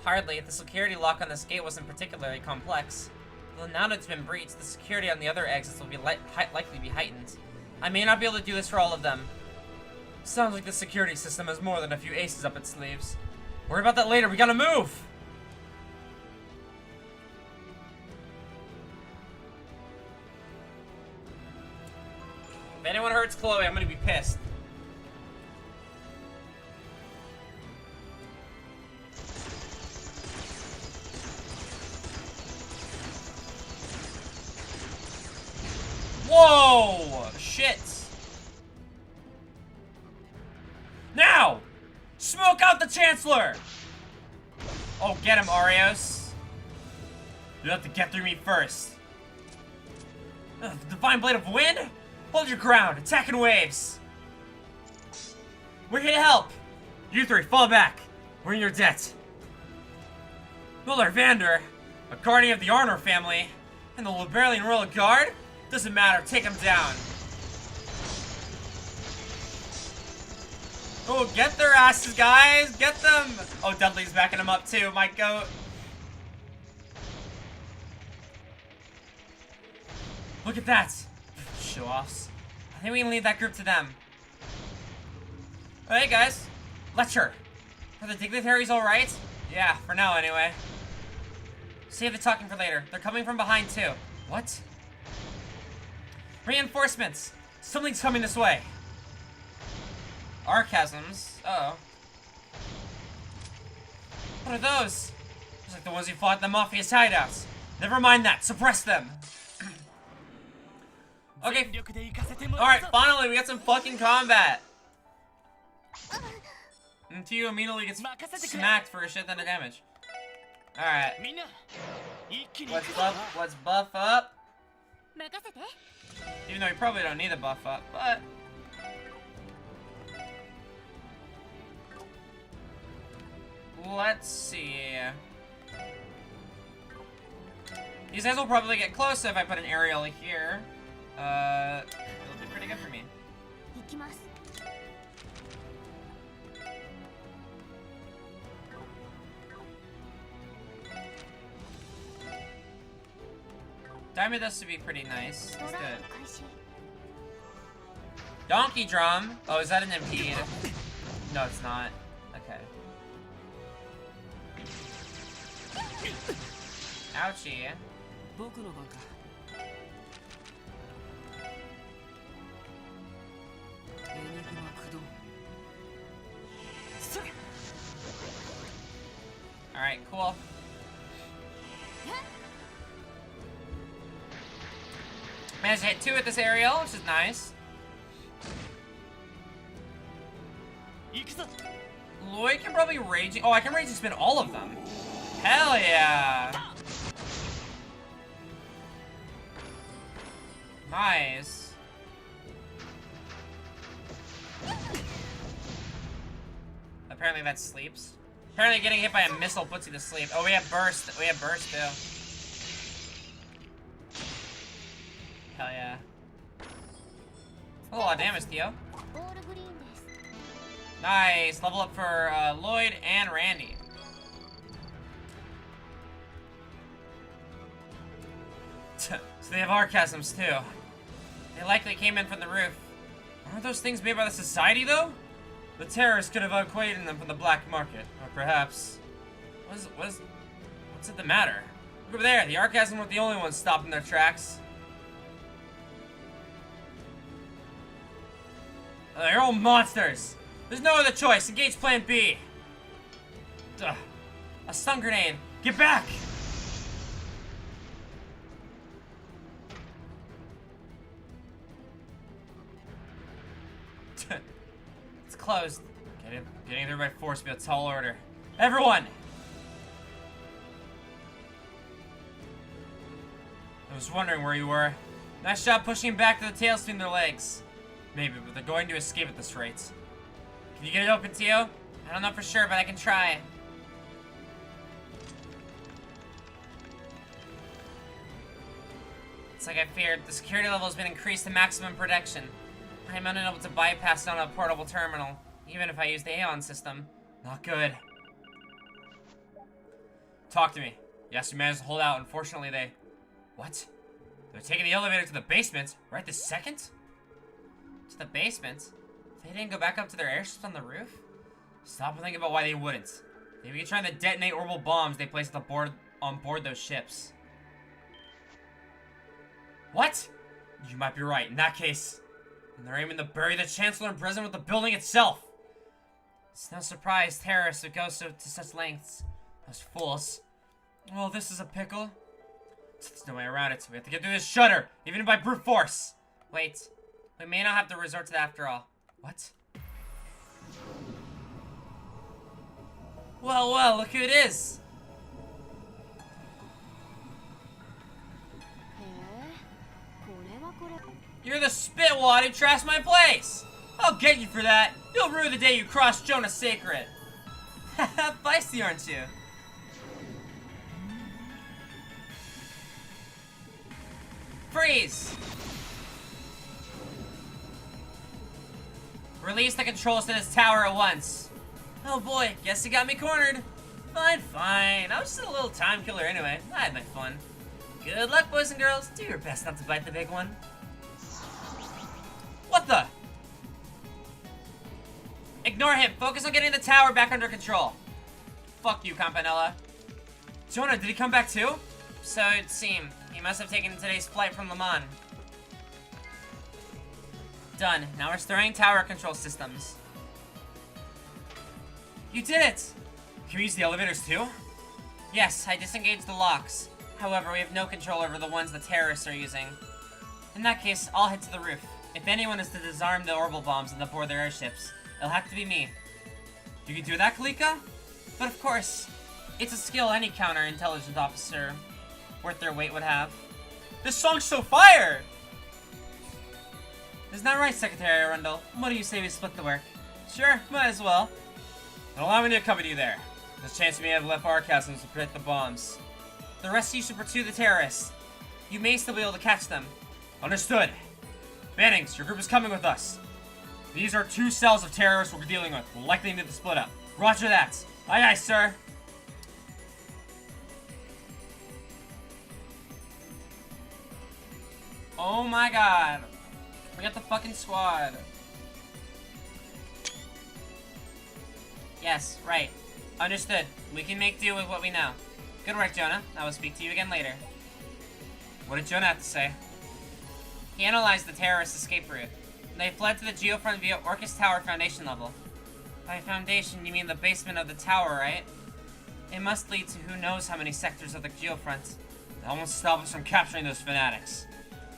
Hardly. The security lock on this gate wasn't particularly complex. Though now that it's been breached, the security on the other exits will be likely be heightened. I may not be able to do this for all of them. Sounds like the security system has more than a few aces up its sleeves. Worry about that later. We gotta move! If anyone hurts Chloe, I'm gonna be pissed. Whoa! Shit! Now! Smoke out the Chancellor! Oh, get him, Arios. You'll have to get through me first. The Divine Blade of Wind? Hold your ground, attack in waves. We're here to help. You three, fall back. We're in your debt. Muller Vander, a guardian of the Arnor family, and the Liberalian Royal Guard? Doesn't matter, take him down. Oh, get their asses, guys! Get them! Oh, Dudley's backing him up too, my goat. Look at that! Show-offs. I think we can leave that group to them. Oh, hey guys. Lecture. Are the dignitaries alright? Yeah, for now anyway. Save the talking for later. They're coming from behind too. What? Reinforcements! Something's coming this way. Archasms? Uh oh. What are those? Just like the ones who fought in the Mafia's hideouts. Never mind that. Suppress them. Okay. Alright, finally, we got some fucking combat. And Tio immediately gets smacked for a shit ton of damage. Alright. Let's buff up. Even though we probably don't need a buff up, but... Let's see. These guys will probably get close if I put an aerial here. It'll be pretty good for me. Diamond Dust would be pretty nice. Let's do it. Donkey Drum! Oh, is that an impede? No, it's not. Okay. Ouchie. Alright, cool. Managed to hit 2 with this aerial, which is nice. Lloyd can probably rage. Oh, I can rage and spin all of them. Hell yeah. Nice. Apparently that sleeps. Apparently getting hit by a missile puts you to sleep. Oh, we have burst. We have burst too. Hell yeah. A lot of damage, Theo. Nice. Level up for Lloyd and Randy. So they have Archasms too. They likely came in from the roof. Aren't those things made by the Society though? The terrorists could have equated them from the black market. Or perhaps... What's it the matter? Look over there. The Archasms weren't the only ones stopped in their tracks. They're all monsters. There's no other choice. Engage Plan B. Ugh. A stun grenade. Get back! It's closed. Getting there by force will be a tall order. Everyone! I was wondering where you were. Nice job pushing back to the tails between their legs. Maybe, but they're going to escape at this rate. Can you get it open, Tio? I don't know for sure, but I can try. Just like I feared, the security level has been increased to maximum protection. I am unable to bypass it on a portable terminal, even if I use the Aeon system. Not good. Talk to me. Yes, we managed to hold out. Unfortunately, they... What? They're taking the elevator to the basement right this second? To the basement? They didn't go back up to their airships on the roof? Stop and think about why they wouldn't. They would be trying to detonate orbital bombs they placed on board those ships. What? You might be right. In that case, and they're aiming to bury the Chancellor and President with the building itself. It's no surprise terrorists would go to such lengths. Those fools. Well, this is a pickle. There's no way around it. We have to get through this shutter, even by brute force. Wait. We may not have to resort to that after all. What? Well, well, look who it is. You're the spitwad who trashed my place. I'll get you for that. You'll rue the day you crossed Jonah's sacred. Haha, feisty, aren't you? Freeze! Release the controls to this tower at once. Oh boy, guess you got me cornered. Fine, fine. I was just a little time killer anyway. I had my fun. Good luck, boys and girls. Do your best not to bite the big one. What the? Ignore him. Focus on getting the tower back under control. Fuck you, Campanella. Jonah, did he come back too? So it seemed. He must have taken today's flight from Le Mans. Done. Now restoring tower control systems. You did it! Can we use the elevators too? Yes, I disengaged the locks. However, we have no control over the ones the terrorists are using. In that case, I'll head to the roof. If anyone is to disarm the orbital bombs on board their airships, it'll have to be me. You can do that, Kalika? But of course, it's a skill any counterintelligence officer worth their weight would have. This song's so fire! Isn't that right, Secretary Arundel? What do you say we split the work? Sure, might as well. Then allow me to accompany you there. There's a chance we may have left our castles to protect the bombs. The rest of you should pursue the terrorists. You may still be able to catch them. Understood. Bannings, your group is coming with us. These are 2 cells of terrorists we're dealing with. We'll likely need to split up. Roger that. Aye, aye, sir. Oh my god. We got the fucking squad. Yes, right. Understood. We can make do with what we know. Good work, Jonah. I will speak to you again later. What did Jonah have to say? He analyzed the terrorist escape route. They fled to the Geofront via Orcus Tower foundation level. By foundation, you mean the basement of the tower, right? It must lead to who knows how many sectors of the Geofront. That won't stop us from capturing those fanatics.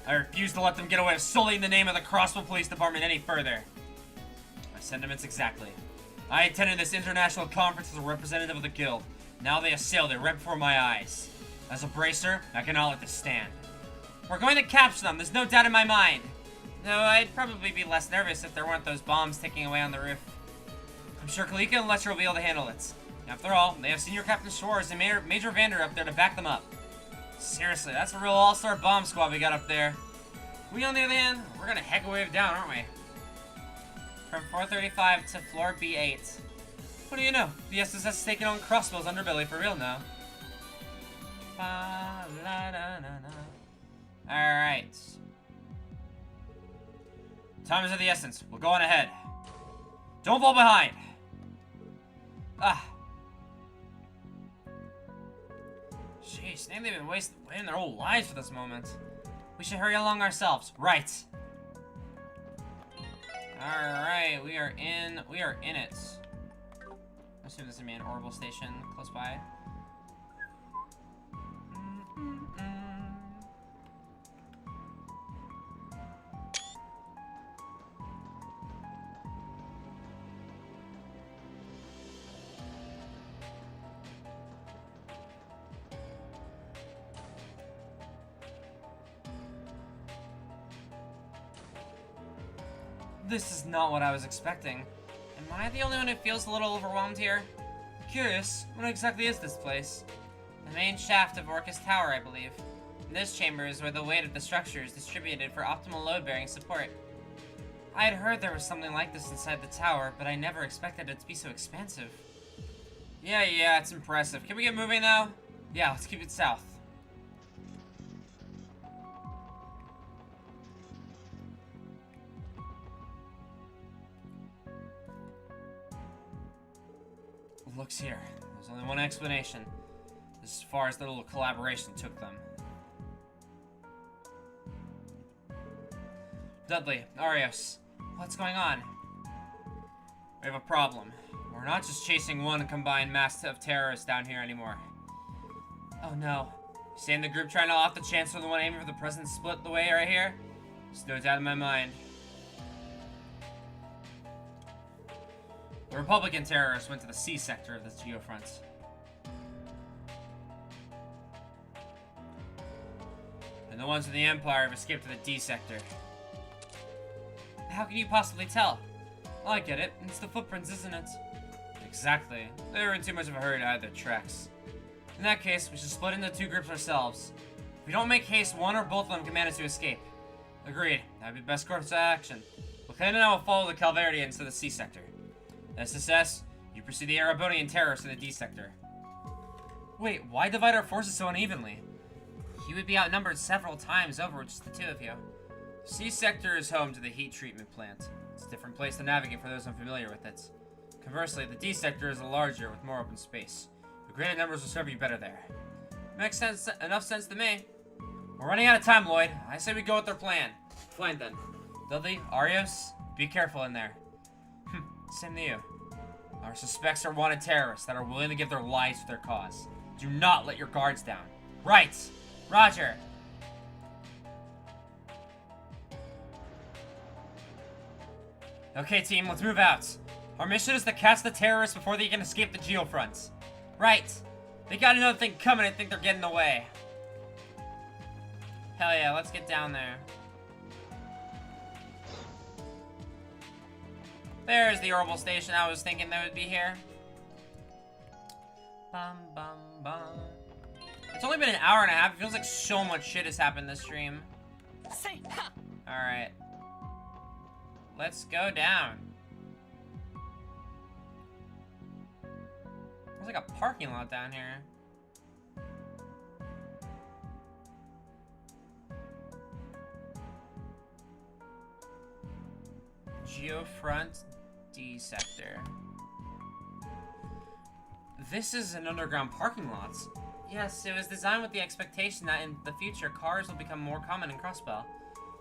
I refuse to let them get away with sullying the name of the Crossbell Police Department any further. My sentiments exactly. I attended this international conference as a representative of the guild. Now they assailed it right before my eyes. As a bracer, I cannot let this stand. We're going to capture them, there's no doubt in my mind. Though I'd probably be less nervous if there weren't those bombs ticking away on the roof. I'm sure Kalika and Letcher will be able to handle it. After all, they have Senior Captain Schwartz and Major Vander up there to back them up. Seriously, that's a real all-star bomb squad we got up there. We, on the other hand, we're gonna heck a wave down, aren't we? From 435 to floor B8. What do you know? The SSS is taking on Crossbell's underbelly for real now. Alright. Time is of the essence. We'll go on ahead. Don't fall behind! Ah. Jeez, they've been waiting their whole lives for this moment. We should hurry along ourselves. Right. Alright, we are in it. I assume this is an orbital station close by. This is not what I was expecting. Am I the only one who feels a little overwhelmed here? Curious, what exactly is this place? The main shaft of Orcus Tower, I believe. This chamber is where the weight of the structure is distributed for optimal load-bearing support. I had heard there was something like this inside the tower, but I never expected it to be so expansive. Yeah, it's impressive. Can we get moving now? Yeah, let's keep it south. Looks here. There's only one explanation. As far as the little collaboration took them. Dudley, Arios, what's going on? We have a problem. We're not just chasing one combined mass of terrorists down here anymore. Oh no. You saying the group trying to off the Chancellor, the one aiming for the President, split the way right here? There's no doubt in my mind. The Republican terrorists went to the C sector of this Geofront. And the ones in the Empire have escaped to the D sector. How can you possibly tell? Well, I get it. It's the footprints, isn't it? Exactly. They were in too much of a hurry to hide their tracks. In that case, we should split into two groups ourselves. If we don't make haste, one or both of them can manage to escape. Agreed. That'd be best course of action. Lieutenant and I will follow the Calvarians to the C sector. SSS, you pursue the Erebonian terrorists in the D sector. Wait, why divide our forces so unevenly? You would be outnumbered several times over with just the two of you. C sector is home to the heat treatment plant. It's a different place to navigate for those unfamiliar with it. Conversely, the D sector is larger with more open space. The greater numbers will serve you better there. Makes sense, enough sense to me. We're running out of time, Lloyd. I say we go with their plan. Fine then. Dudley, Arios, be careful in there. Same to you. Our suspects are wanted terrorists that are willing to give their lives for their cause. Do not let your guards down. Right! Roger! Okay, team, let's move out. Our mission is to catch the terrorists before they can escape the Geofront. Right! They got another thing coming and think they're getting away. Hell yeah, let's get down there. There's the orbital station. I was thinking that would be here. Bum, bum, bum. It's only been an hour and a half. It feels like so much shit has happened this stream. Alright. Let's go down. There's like a parking lot down here. Geofront D sector. This is an underground parking lot. Yes, it was designed with the expectation that in the future cars will become more common in Crossbell.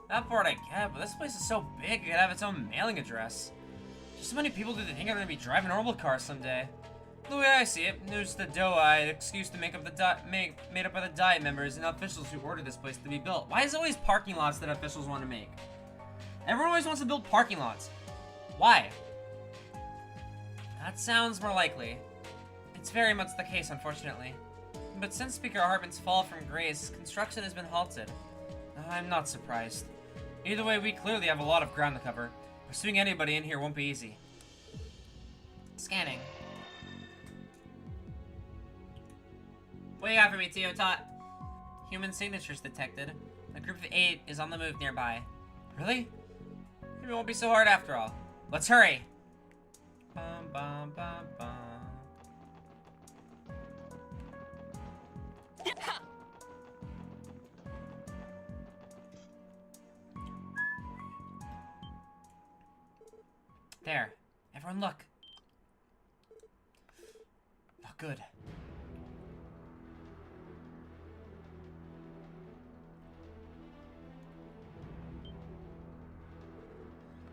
That part I get, but this place is so big it could have its own mailing address. Just so many people do they think are going to be driving orbital cars someday. The way I see it, there's the doe-eyed excuse to make up the made up by the Diet members and officials who ordered this place to be built. Why is it always parking lots that officials want to make? Everyone always wants to build parking lots. Why? That sounds more likely. It's very much the case, unfortunately. But since Speaker Hartman's fall from grace, construction has been halted. I'm not surprised. Either way, we clearly have a lot of ground to cover. Pursuing anybody in here won't be easy. Scanning. What do you got for me, Tio Tot? Human signatures detected. A group of 8 is on the move nearby. Really? Maybe it won't be so hard after all. Let's hurry! Bum, bum, bum, bum. There. Everyone look. Not good.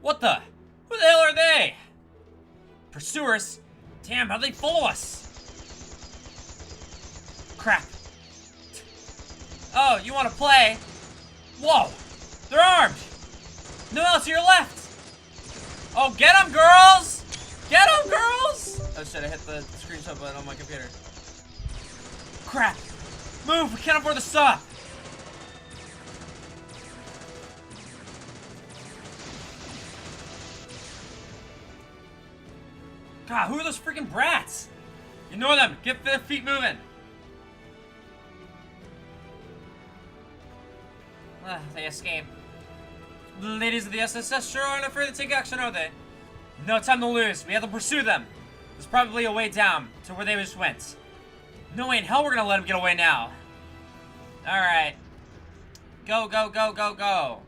What the? Who the hell are they? Pursuers? Damn, how'd they follow us? Crap. Oh, you wanna play? Whoa! They're armed! No else to your left! Oh, get them, girls! Get them, girls! Oh shit, I hit the screenshot button on my computer. Crap! Move, we can't afford to stop! God, who are those freaking brats? Ignore them, get their feet moving! They escape. The ladies of the SSS sure aren't afraid to take action, are they? No time to lose. We have to pursue them. There's probably a way down to where they just went. No way in hell we're gonna let them get away now. Alright. Go, go, go, go, go.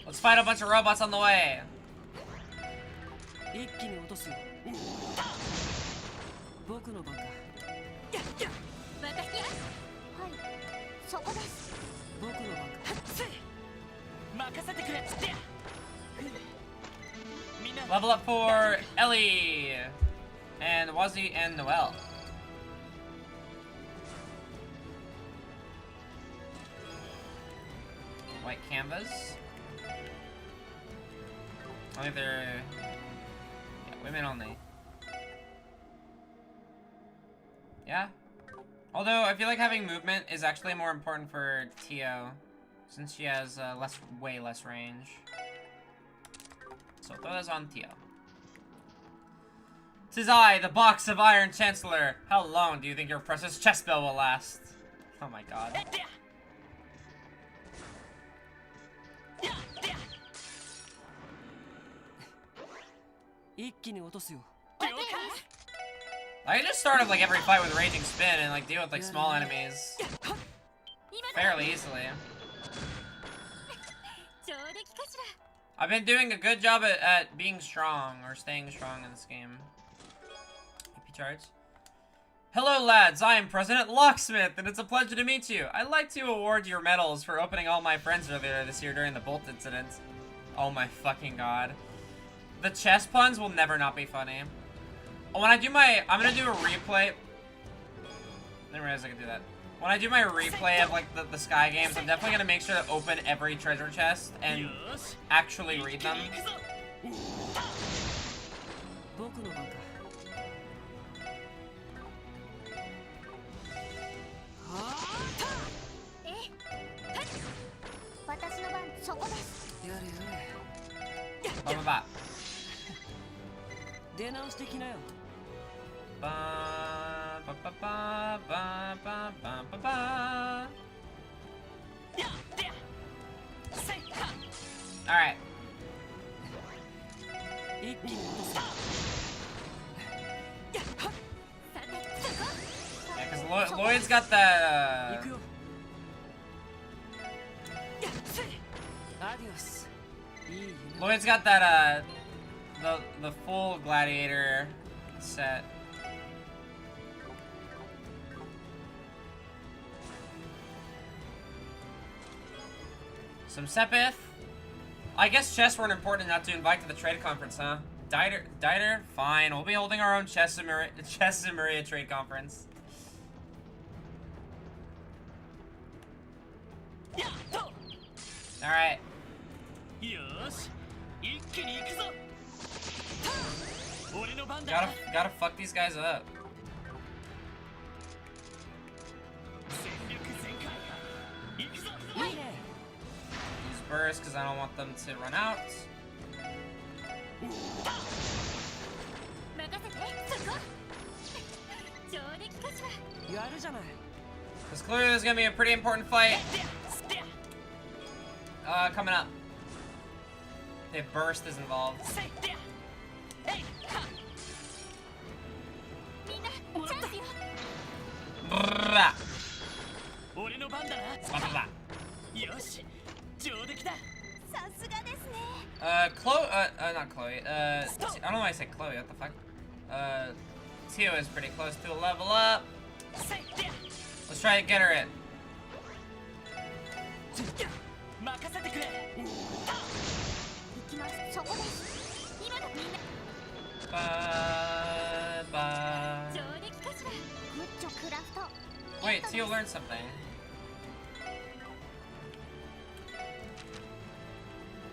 Let's fight a bunch of robots on the way. Level up for Ellie and Wazzy and Noelle. White canvas. I think they're women only. Yeah. Although I feel like having movement is actually more important for Tio, since she has way less range. So throw those on Tio. 'Tis I, the box of Iron Chancellor. How long do you think your precious chest bell will last? Oh my god. I can just start off like every fight with Raging Spin and like deal with like small enemies fairly easily. I've been doing a good job at being strong or staying strong in this game. AP charts. Hello lads, I am President Locksmith and it's a pleasure to meet you. I'd like to award your medals for opening all my friends earlier this year during the Bolt incident. Oh my fucking god. The chest puns will never not be funny. Oh, when I do my, I'm gonna do a replay. I didn't realize I could do that. When I do my replay of like the Sky games, I'm definitely gonna make sure to open every treasure chest and actually read them. Ba ba ba. Ba ba ba ba ba ba ba ba ba. All right. Yeah, because Lloyd's got that. Lloyd's got that. The full gladiator set. Some Sepith. I guess chests weren't important enough to invite to the trade conference, huh? Dieter? Fine. We'll be holding our own Chess and Maria trade conference. Alright. Gotta fuck these guys up. Use burst because I don't want them to run out. Because clearly there's gonna be a pretty important fight coming up. If burst is involved. Not Chloe. I don't know why I said Chloe, what the fuck? Tio is pretty close to a level up. Let's try to get her in. Wait, Tio learned something.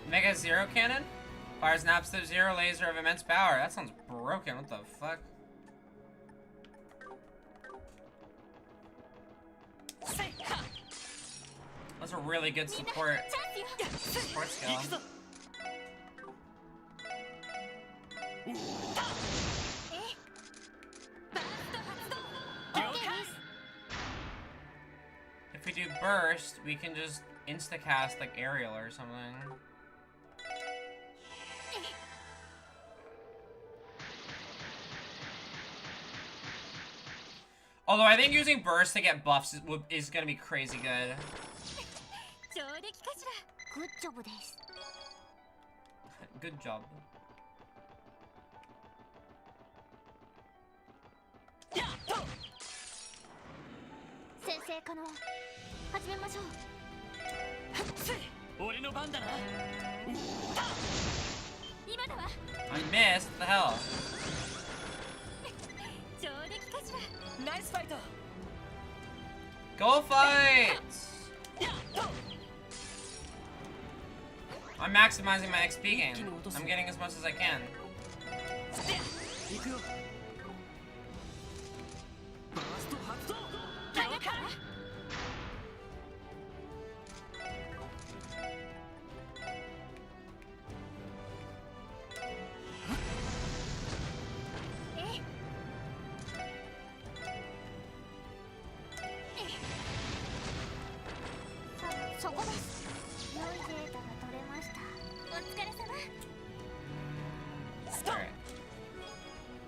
Mega Zero Cannon? Fires an absolute zero laser of immense power. That sounds broken. What the fuck? That's a really good support skill. If we do burst, we can just insta-cast, like, aerial or something. Although I think using burst to get buffs is gonna be crazy good. Good job. I missed. What the hell? Go fight! I'm maximizing my XP gain. I'm getting as much as I can.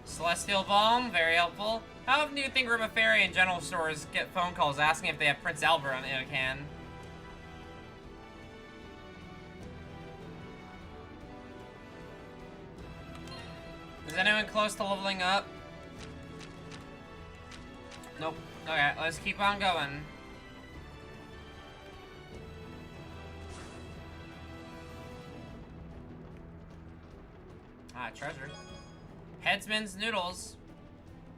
Celestial Balm, very helpful. How often do you think Riba Fairy and general stores get phone calls asking if they have Prince Albert in a can? Is anyone close to leveling up? Nope. Okay, let's keep on going. Ah, treasure. Headsman's Noodles.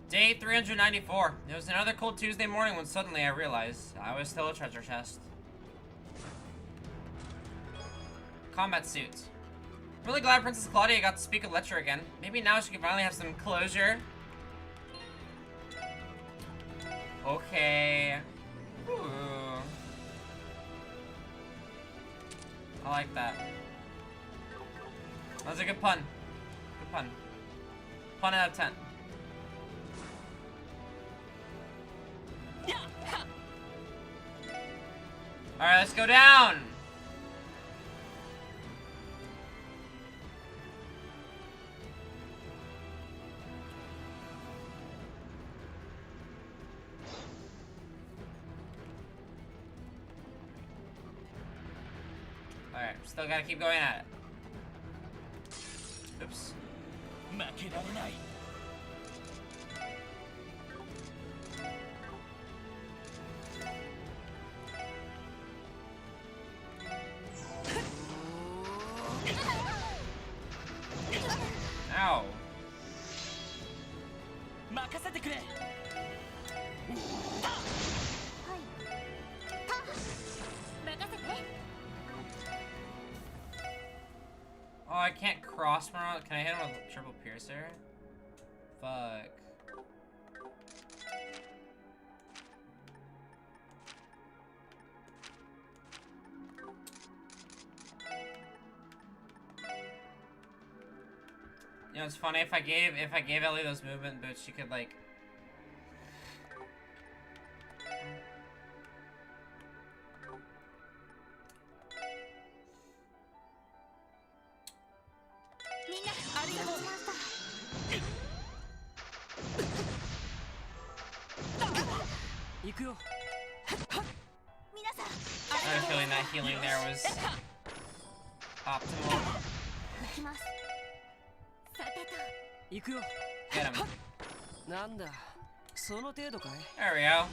Day 394. It was another cold Tuesday morning when suddenly I realized I was still a treasure chest. Combat suit. Really glad Princess Claudia got to speak with Lecture again. Maybe now she can finally have some closure. Okay. Ooh. I like that. That was a good pun. Good pun. Pun out of 10. Alright, let's go down! Alright, still gotta keep going at it. Oops. Ow. Oh, I can't cross from out. Can I hit him with triple piercer? Fuck. You know, it's funny if I gave Ellie those movement boots, she could like. I have a feeling that healing there was optimal. Get him. There we go.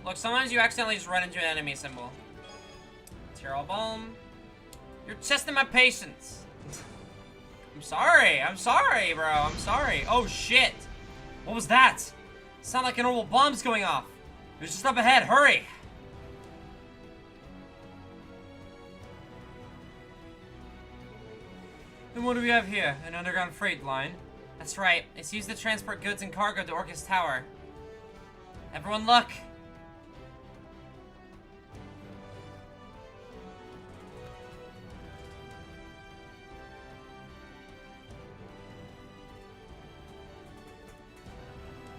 Look, sometimes you accidentally just run into an enemy symbol. Tear Balm. You're testing my patience. I'm sorry, bro. I'm sorry. Oh shit. What was that? Sound like a normal bomb's going off. It was just up ahead. Hurry. And what do we have here? An underground freight line. That's right. It's used to transport goods and cargo to Orcus Tower. Everyone look.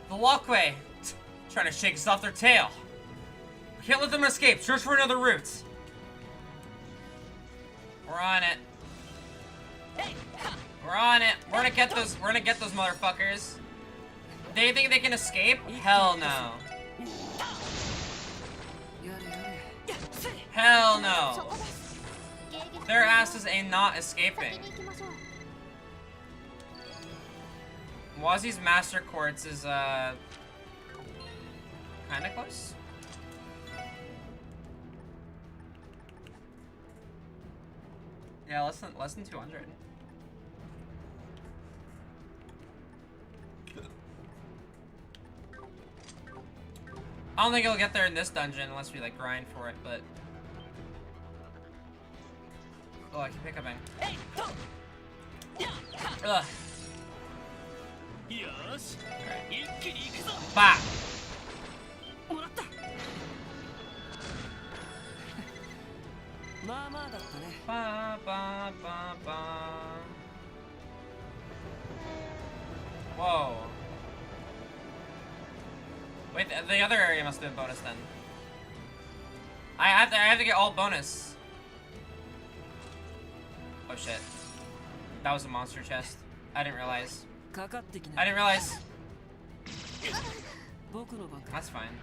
The walkway. Trying to shake us off their tail. We Can't let them escape. Search for another route. We're on it. We're on it. We're gonna get those. We're gonna get those motherfuckers. They think they can escape? Hell no. Hell no. Their asses ain't not escaping. Wazi's Master Quartz is kinda close. Yeah, less than 200. I don't think he'll get there in this dungeon unless we like grind for it, but oh, I can pick up him. Ugh. Right. Bah. Ba, ba, ba, ba. Whoa. Wait, the other area must have been bonus then. I have to get all bonus. Oh shit. That was a monster chest. I didn't realize. I didn't realize. That's fine.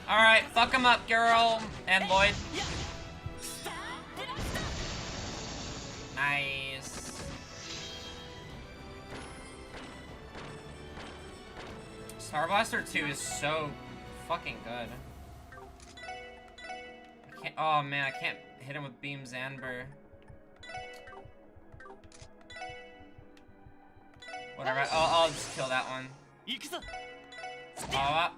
Alright, fuck him up, girl and Lloyd. Nice. Star Blaster 2 is so fucking good. I can't, oh man, I can't hit him with Beam Zanber. Whatever, I'll just kill that one. Oh,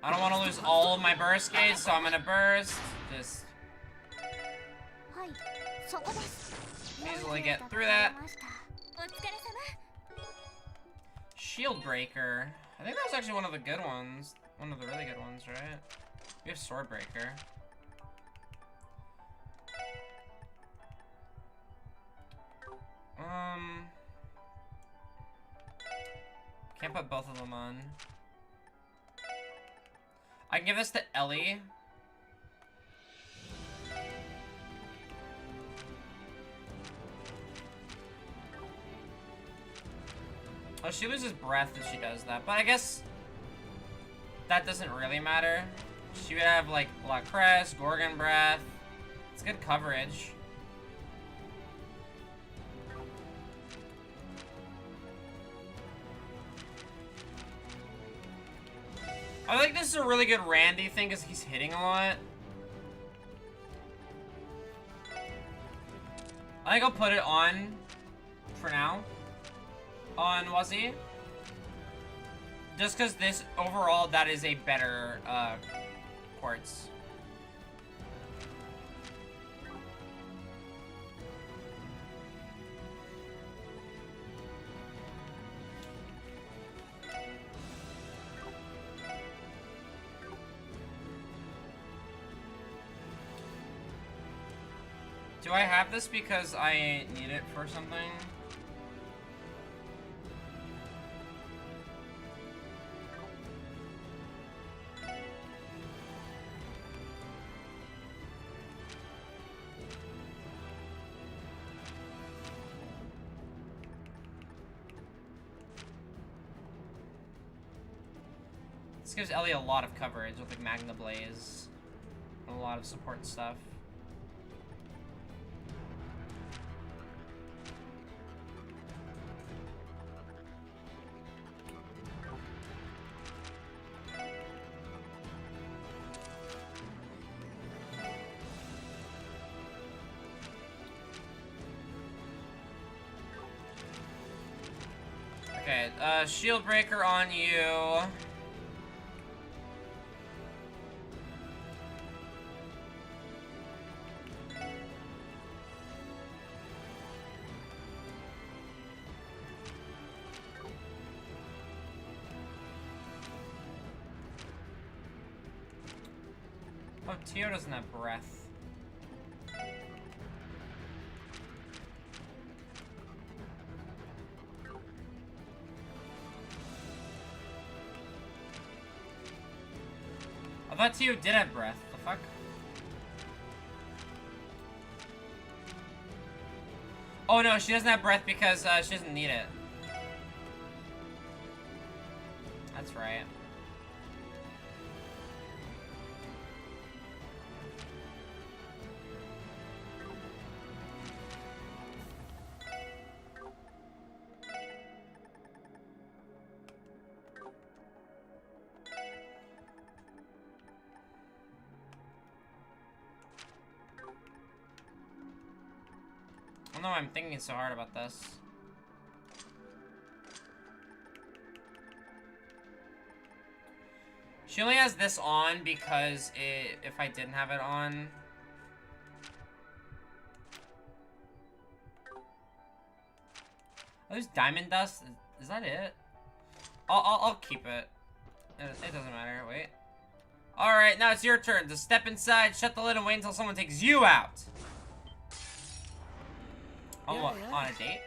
I don't want to lose all of my burst gauge, so I'm gonna burst. Just easily get through that. Shield Breaker. I think that was actually one of the good ones. One of the really good ones, right? We have Sword Breaker. Can't put both of them on. I can give this to Ellie. Oh, she loses breath if she does that, but I guess that doesn't really matter. She would have like La Crest, Gorgon Breath. It's good coverage. I think this is a really good Randy thing because he's hitting a lot. I think I'll put it on for now. On Wazi. Just because this, overall, that is a better quartz. Do I have this because I need it for something? This gives Ellie a lot of coverage with like Magna Blaze and a lot of support stuff. Okay, Shield Breaker on you. Oh, Tio doesn't have breath. I thought Tio did have breath. The fuck? Oh no, she doesn't have breath because she doesn't need it. That's right. I don't know why I'm thinking so hard about this. She only has this on because if I didn't have it on... Oh, there's diamond dust? Is that it? I'll keep it. It doesn't matter, wait. Alright, now it's your turn to step inside, shut the lid, and wait until someone takes you out. Oh, what? On a date?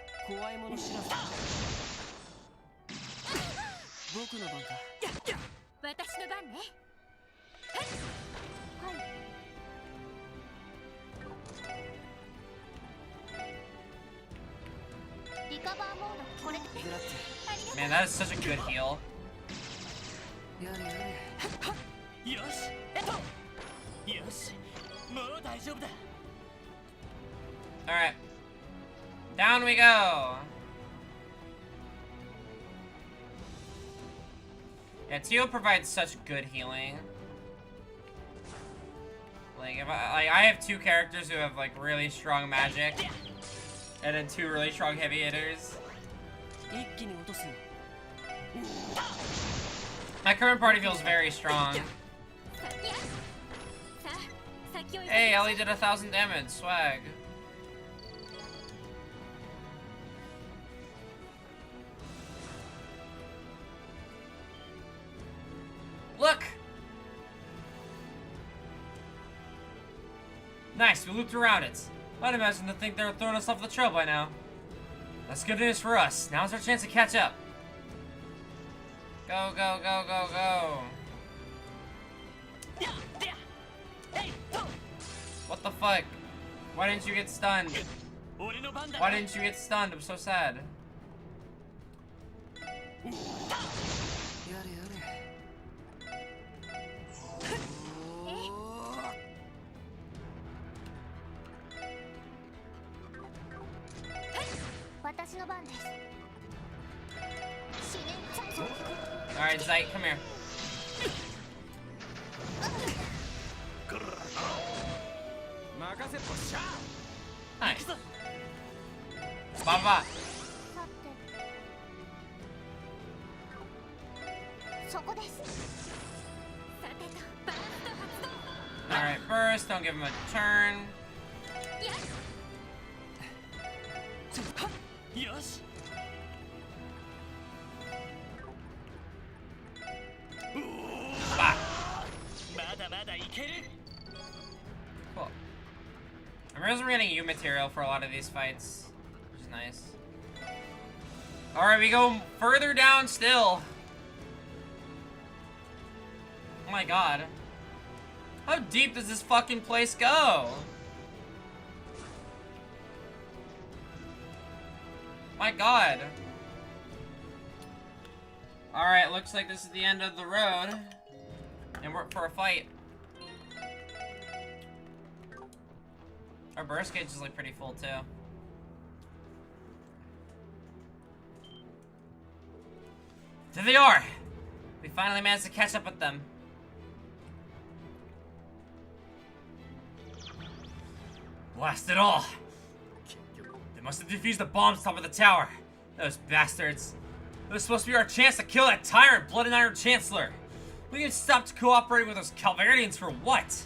Man, that is such a good heal. Alright. Down we go. Yeah, Tio provides such good healing. Like, if I have two characters who have like really strong magic, and then two really strong heavy hitters. My current party feels very strong. Hey, Ellie did 1,000 damage. Swag. Look! Nice, we looped around it. I'd imagine to think they're throwing us off the trail by now. That's good news for us. Now's our chance to catch up. Go, go, go, go, go. What the fuck? Why didn't you get stunned? Why didn't you get stunned? I'm so sad. Alright, Zite, come here. Nice. Baba. Alright, burst, don't give him a turn. Cool. I'm realizing we're getting U material for a lot of these fights, which is nice. Alright, we go further down still. Oh my god. How deep does this fucking place go? My god. Alright, looks like this is the end of the road. And we're for a fight. Our burst gauge is like pretty full too. There they are! We finally managed to catch up with them. Blast it all! They must have defused the bombs top of the tower. Those bastards. It was supposed to be our chance to kill that tyrant, Blood and Iron Chancellor. We even stopped cooperating with those Calvarians for what?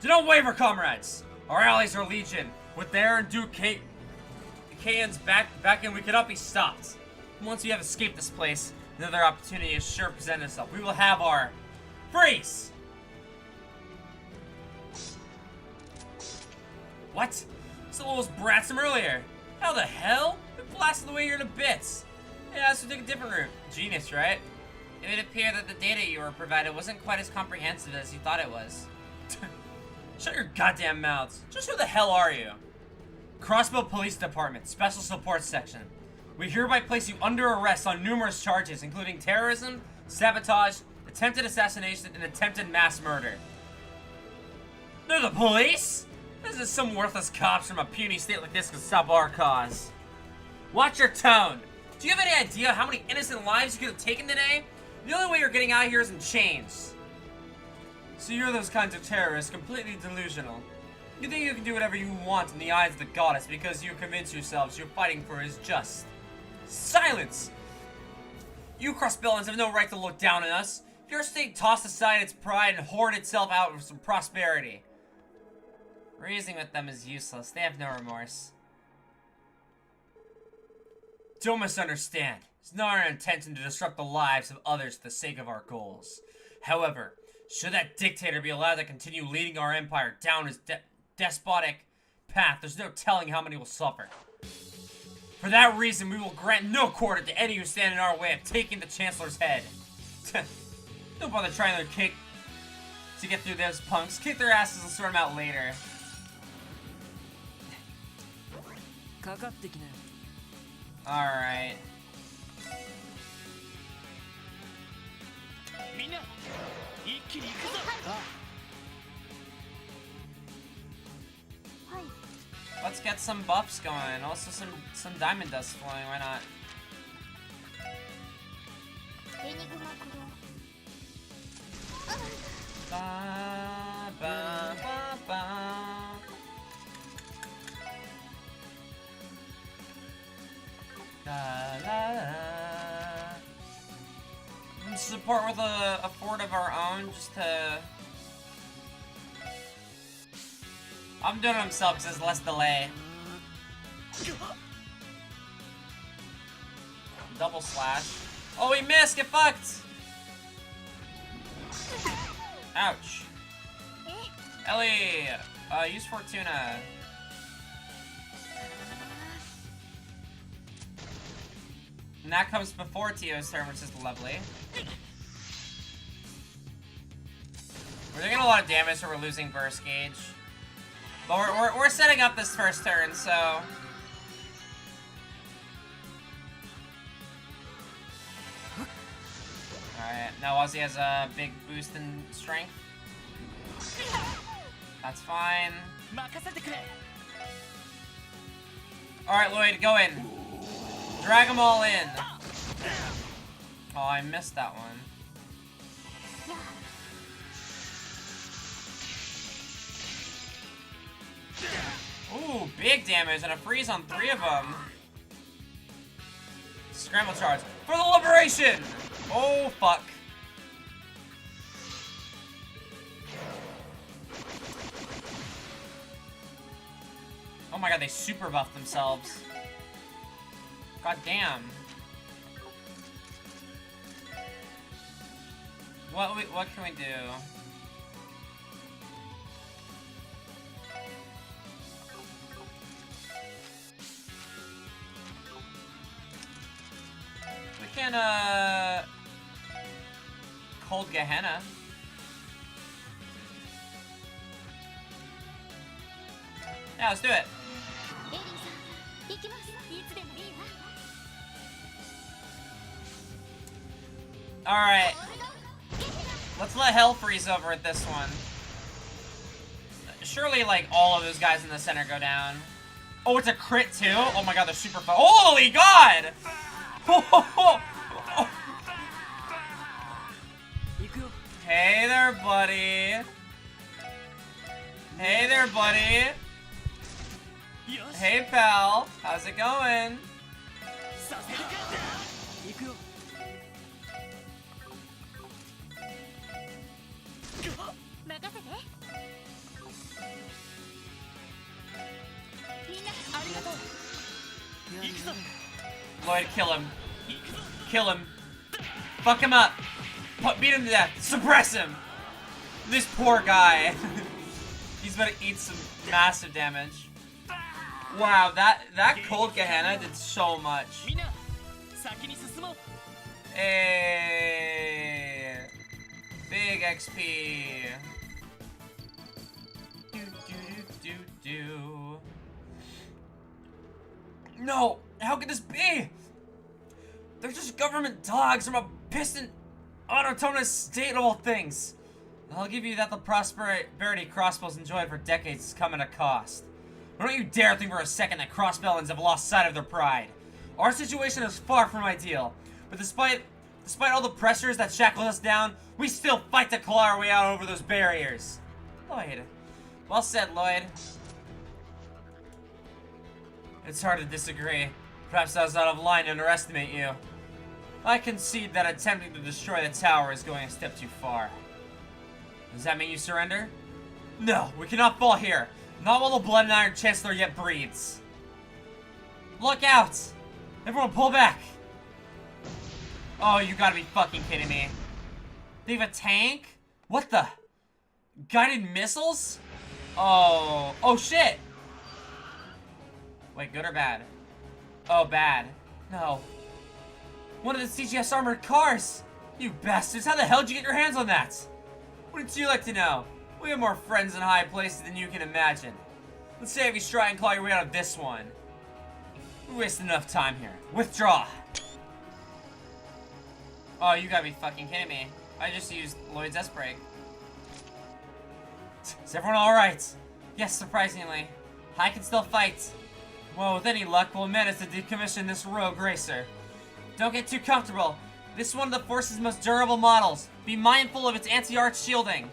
Do not waver, comrades. Our allies are Legion. With their and Dukeans back in, we cannot be stopped. Once we have escaped this place, another opportunity is sure to present itself. We will have our freeze. What? Someone was brats from earlier. How the hell? We blasted the way here to bits. Yeah, so we took a different route. Genius, right? It would appear that the data you were provided wasn't quite as comprehensive as you thought it was. Shut your goddamn mouths. Just who the hell are you? Crossbell Police Department, Special Support Section. We hereby place you under arrest on numerous charges, including terrorism, sabotage, attempted assassination, and attempted mass murder. They're the police? This is some worthless cops from a puny state like this could stop our cause. Watch your tone. Do you have any idea how many innocent lives you could have taken today? The only way you're getting out of here is in chains. So you're those kinds of terrorists, completely delusional. You think you can do whatever you want in the eyes of the goddess because you convince yourselves you're fighting for is just. Silence! You Crossbellans have no right to look down on us. Your state tossed aside its pride and hoarded itself out with some prosperity. Reasoning with them is useless. They have no remorse. Don't misunderstand. It's not our intention to disrupt the lives of others for the sake of our goals. However, should that dictator be allowed to continue leading our empire down his despotic path, there's no telling how many will suffer. For that reason, we will grant no quarter to any who stand in our way of taking the Chancellor's head. Don't bother trying their kick to get through those punks. Kick their asses and sort them out later. Alright. Let's get some buffs going. Also some diamond dust flowing, why not? Ba, ba, ba, ba. La, la, la. Support with a fort of our own, just to... I'm doing it himself because there's less delay. Double slash. Oh, he missed! Get fucked! Ouch. Ellie! Use Fortuna. And that comes before Tio's turn, which is lovely. We're doing a lot of damage, so we're losing burst gauge. But we're setting up this first turn, so... Alright, now Ozzy has a big boost in strength. That's fine. Alright, Lloyd, go in. Drag them all in. Oh, I missed that one. Ooh, big damage and a freeze on 3 of them. Scramble charge for the liberation! Oh, fuck. Oh my god, they super buffed themselves. God damn. What can we do? We can, Cold Gehenna. Yeah, let's do it. Alright. Let's let Hell freeze over at this one. Surely, like, all of those guys in the center go down. Oh, it's a crit, too? Oh my god, they're super fun. Holy god! Hey there, buddy. Hey there, buddy. Hey, pal. How's it going? Lloyd, kill him. Kill him. Fuck him up. Beat him to death. Suppress him. This poor guy. He's gonna eat some massive damage. Wow, that cold Gehenna did so much. Hey, big XP. Do. No, how could this be? They're just government dogs from a piston autonomous state of all things. I'll give you that the prosperity Crossbell's enjoyed for decades has come at a cost. But don't you dare think for a second that Crossbellans have lost sight of their pride. Our situation is far from ideal, but despite all the pressures that shackle us down, we still fight to claw our way out over those barriers. Lloyd. Well said, Lloyd. It's hard to disagree. Perhaps I was out of line to underestimate you. I concede that attempting to destroy the tower is going a step too far. Does that mean you surrender? No, we cannot fall here. Not while the Blood and Iron Chancellor yet breathes. Look out! Everyone pull back! Oh, you gotta be fucking kidding me. They have a tank? What the? Guided missiles? Oh. Oh, shit! Wait, good or bad? Oh, bad. No. One of the CGS armored cars! You bastards, how the hell did you get your hands on that? Wouldn't you like to know? We have more friends in high places than you can imagine. Let's save you try and claw your way out of this one. We wasted enough time here. Withdraw! Oh, you gotta be fucking kidding me. I just used Lloyd's S-Break. Is everyone alright? Yes, surprisingly. I can still fight. Well, with any luck, we'll manage to decommission this rogue racer. Don't get too comfortable. This is one of the Force's most durable models. Be mindful of its anti-arc shielding.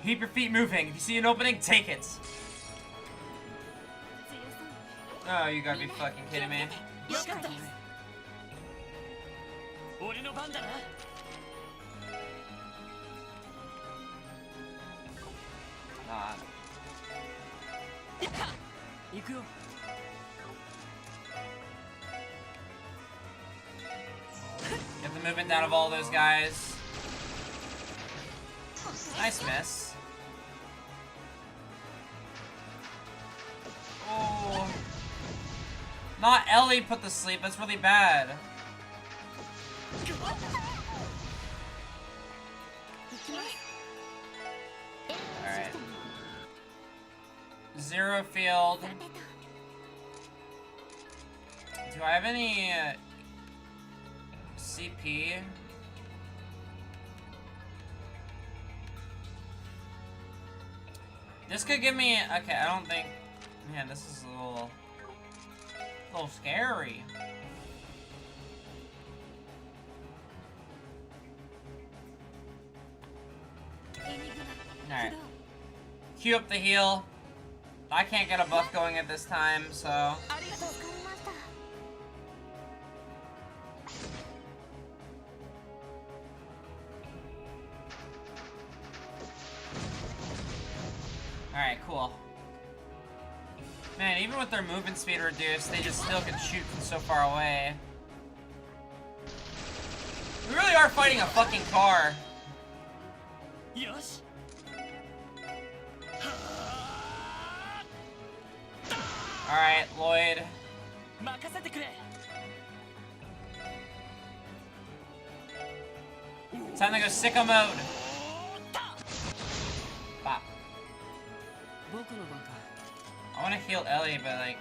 Keep your feet moving. If you see an opening, take it. Oh, you gotta be fucking kidding me. Nah. Get the movement down of all those guys. Nice miss. Oh. Not Ellie put to sleep, that's really bad. Alright. Zero field. Do I have any CP? This could give me, okay, I don't think, man, this is a little scary. Alright. Cue up the heal. I can't get a buff going at this time, so. Alright, cool. Man, even with their movement speed reduced, they just still can shoot from so far away. We really are fighting a fucking car. Yes. Alright, Lloyd. Time to go sicko mode. Bop. I want to heal Ellie, but like...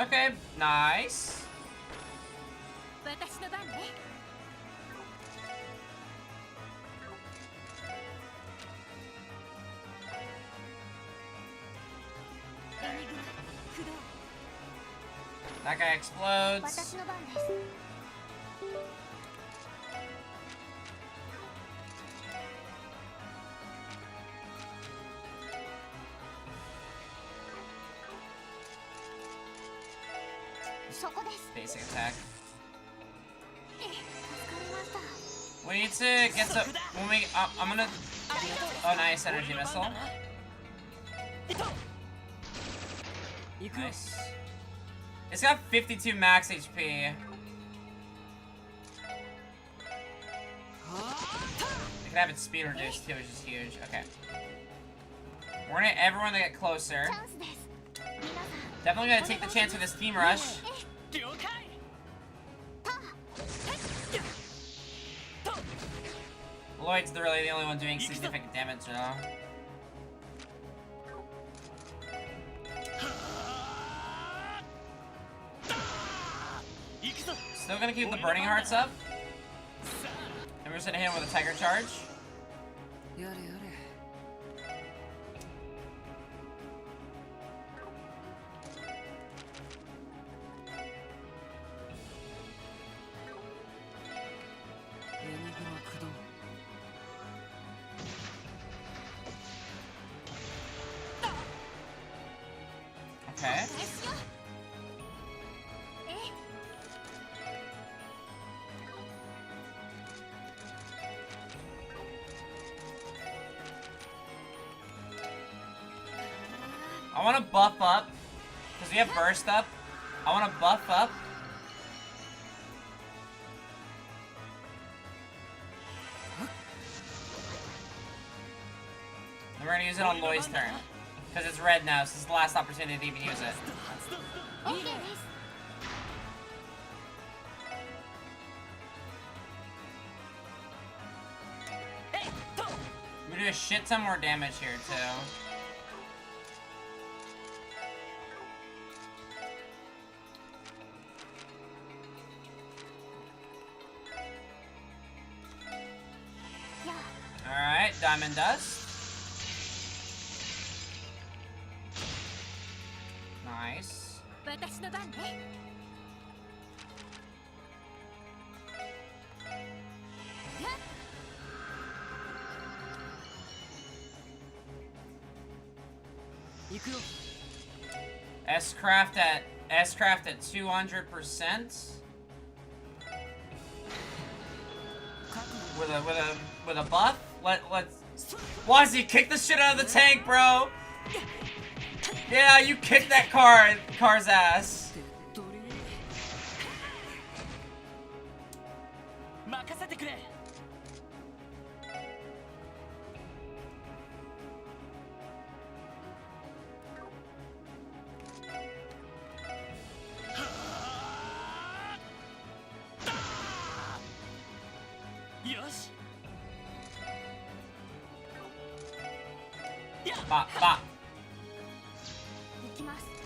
Okay, nice. That guy explodes. Basic attack. We need to get the when we. I'm gonna. Oh, nice energy missile. Nice. It's got 52 max HP. It can have its speed reduced too, which is huge. Okay. We're gonna everyone to get closer. Definitely gonna take the chance for this team rush. Lloyd's really the only one doing significant damage though. Still gonna keep the burning hearts up. And we're just gonna hit him with a tiger charge. Okay. I want to buff up, because we have burst up. I want to buff up. And we're going to use it on Lloyd's turn. Because it's red now, so it's the last opportunity to even use it. We do a shit ton more damage here, too. Alright, Diamond Dust. Nice. S-Craft at 200%. With a buff. Let's. Why does he kick the shit out of the tank, bro? Yeah, you kicked that car's ass. Bop, bop.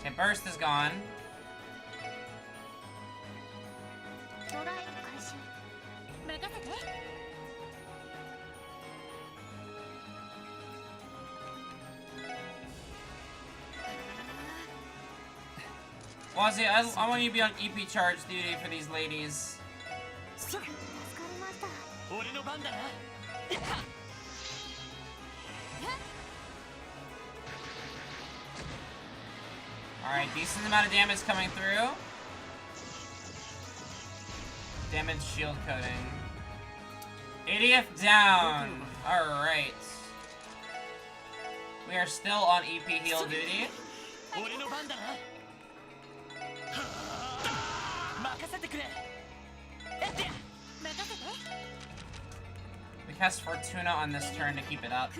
Okay, burst is gone. Wazzy, I want you to be on EP charge duty for these ladies. Alright, decent amount of damage coming through. Damage shield coating. 80th down. Alright. We are still on EP heal duty. We cast Fortuna on this turn to keep it up.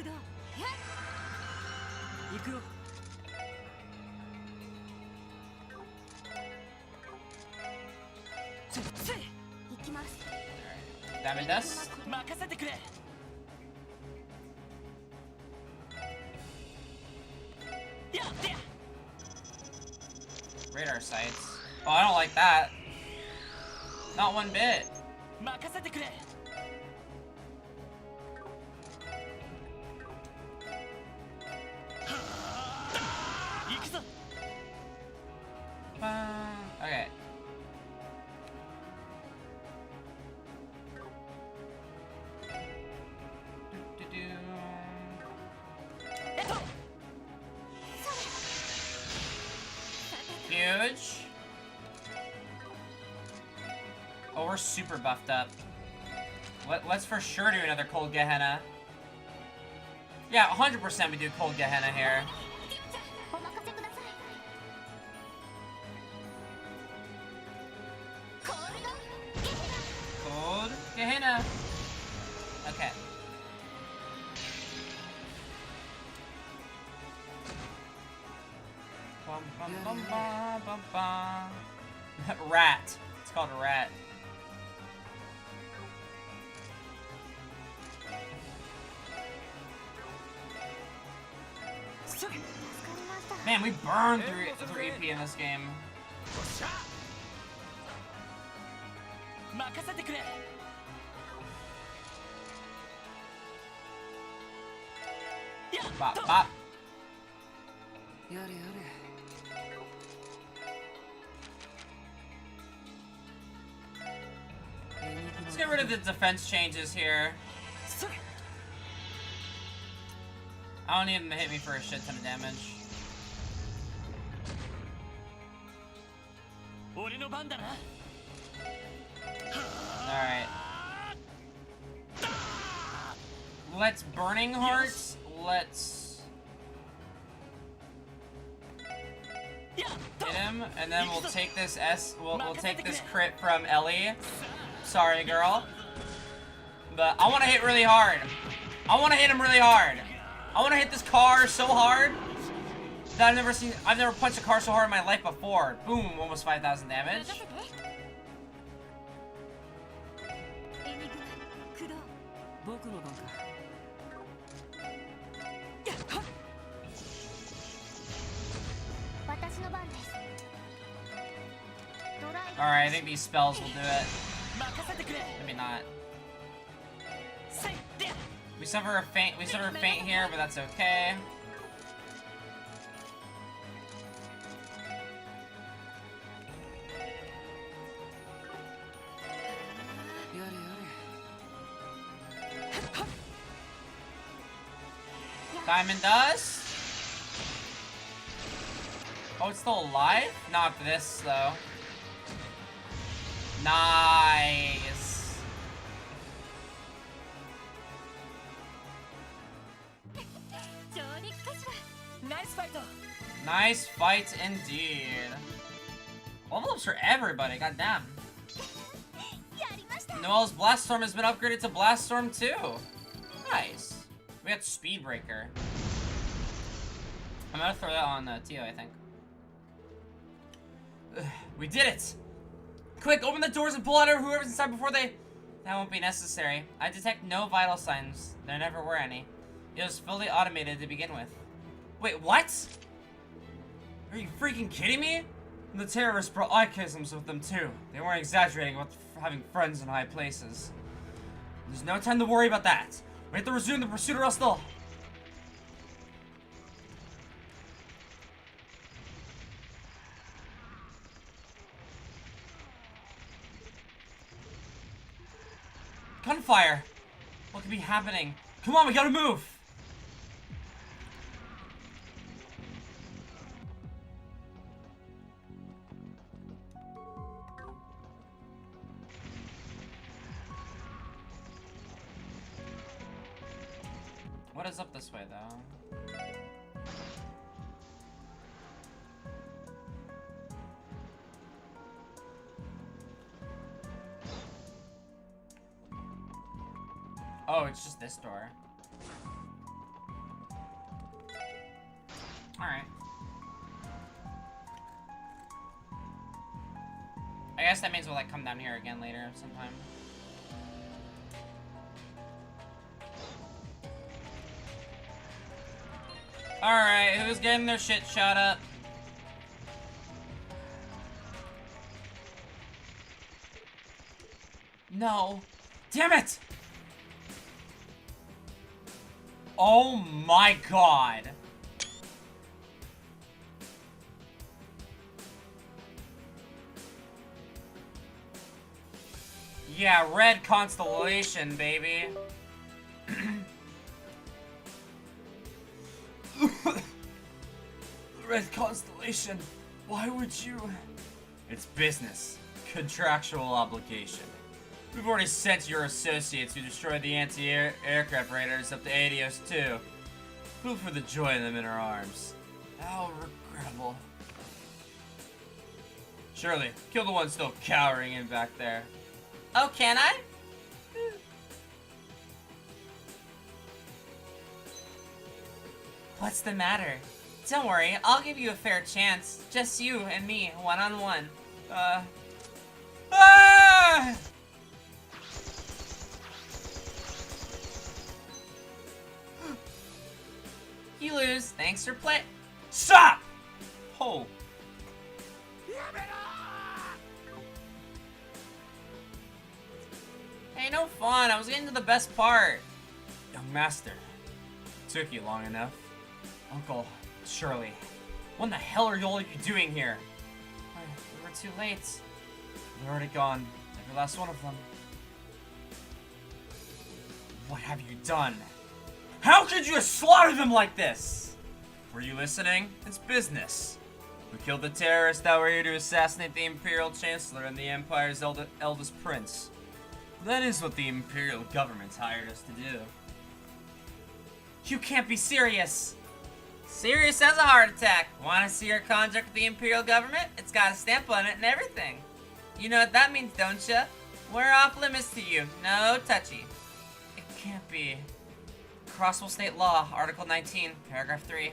Diamond Dust. Radar sights. Oh, I don't like that. Not one bit. Okay. Huge. Oh, we're super buffed up. Let's for sure do another Cold Gehenna. Yeah, 100% we do Cold Gehenna here. Cold Gehenna. Rat. It's called a rat. Man, we burned through EP in this game. Bop, bop. Let's get rid of the defense changes here. I don't need him to hit me for a shit ton of damage. Alright. Let's Burning Hearts. Let's hit him, and then we'll take this we'll take this crit from Ellie. Sorry, girl. But I want to hit really hard. I want to hit him really hard. I want to hit this car so hard that I've never punched a car so hard in my life before. Boom, almost 5,000 damage. Alright, I think these spells will do it. Maybe not. We suffer a faint here, but that's okay. Diamond Dust. Oh, it's still alive? Not this, though. Nice. Nice fight indeed. Level ups for everybody, goddamn. Noel's Blast Storm has been upgraded to Blast Storm 2. Nice. We got Speed Breaker. I'm gonna throw that on Tio, I think. We did it! Quick, open the doors and pull out whoever's inside before they... That won't be necessary. I detect no vital signs. There never were any. It was fully automated to begin with. Wait, what? Are you freaking kidding me? And the terrorists brought ichisms with them too. They weren't exaggerating about having friends in high places. There's no time to worry about that. We have to resume the pursuit or else they'll... Gunfire! What could be happening? Come on, we gotta move! What is up this way, though? Oh, it's just this door. Alright. I guess that means we'll, like, come down here again later sometime. Alright, who's getting their shit shot up? No. Damn it! Oh my god. Yeah, red constellation, baby. Red constellation. Why would you? It's business. Contractual obligation. We've already sent your associates who destroyed the anti-aircraft raiders up to Adios too. Feel for the joy of them in our arms. How regrettable. Surely, kill the one still cowering in back there. Oh, can I? What's the matter? Don't worry, I'll give you a fair chance. Just you and me, one-on-one. Ah! You lose. Thanks for play. Stop! Oh. Hey, no fun. I was getting to the best part. Young master. Took you long enough. Uncle, Shirley. What in the hell are all of you doing here? We were too late. They're already gone. Every last one of them. What have you done? How could you slaughter them like this? Were you listening? It's business. We killed the terrorists that were here to assassinate the Imperial Chancellor and the Empire's eldest prince. That is what the Imperial government hired us to do. You can't be serious. Serious as a heart attack. Want to see our contract with the Imperial government? It's got a stamp on it and everything. You know what that means, don't you? We're off limits to you. No touchy. It can't be. Crossbell State Law, Article 19, Paragraph 3.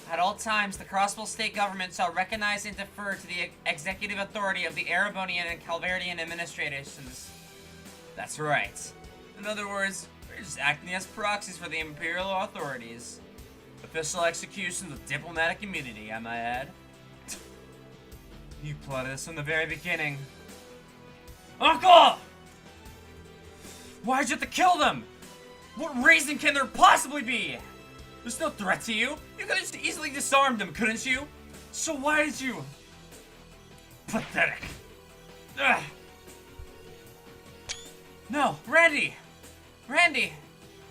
At all times, the Crossbell State government shall recognize and defer to the executive authority of the Erebonian and Calverdian administrations. That's right. In other words, we're just acting as proxies for the Imperial authorities. Official executions with diplomatic immunity, I might add. You plotted this from the very beginning. Uncle! Why'd you have to kill them? What reason can there possibly be? There's no threat to you. You could have just easily disarmed them, couldn't you? So why did you? Pathetic. Ugh. No, Randy! Randy!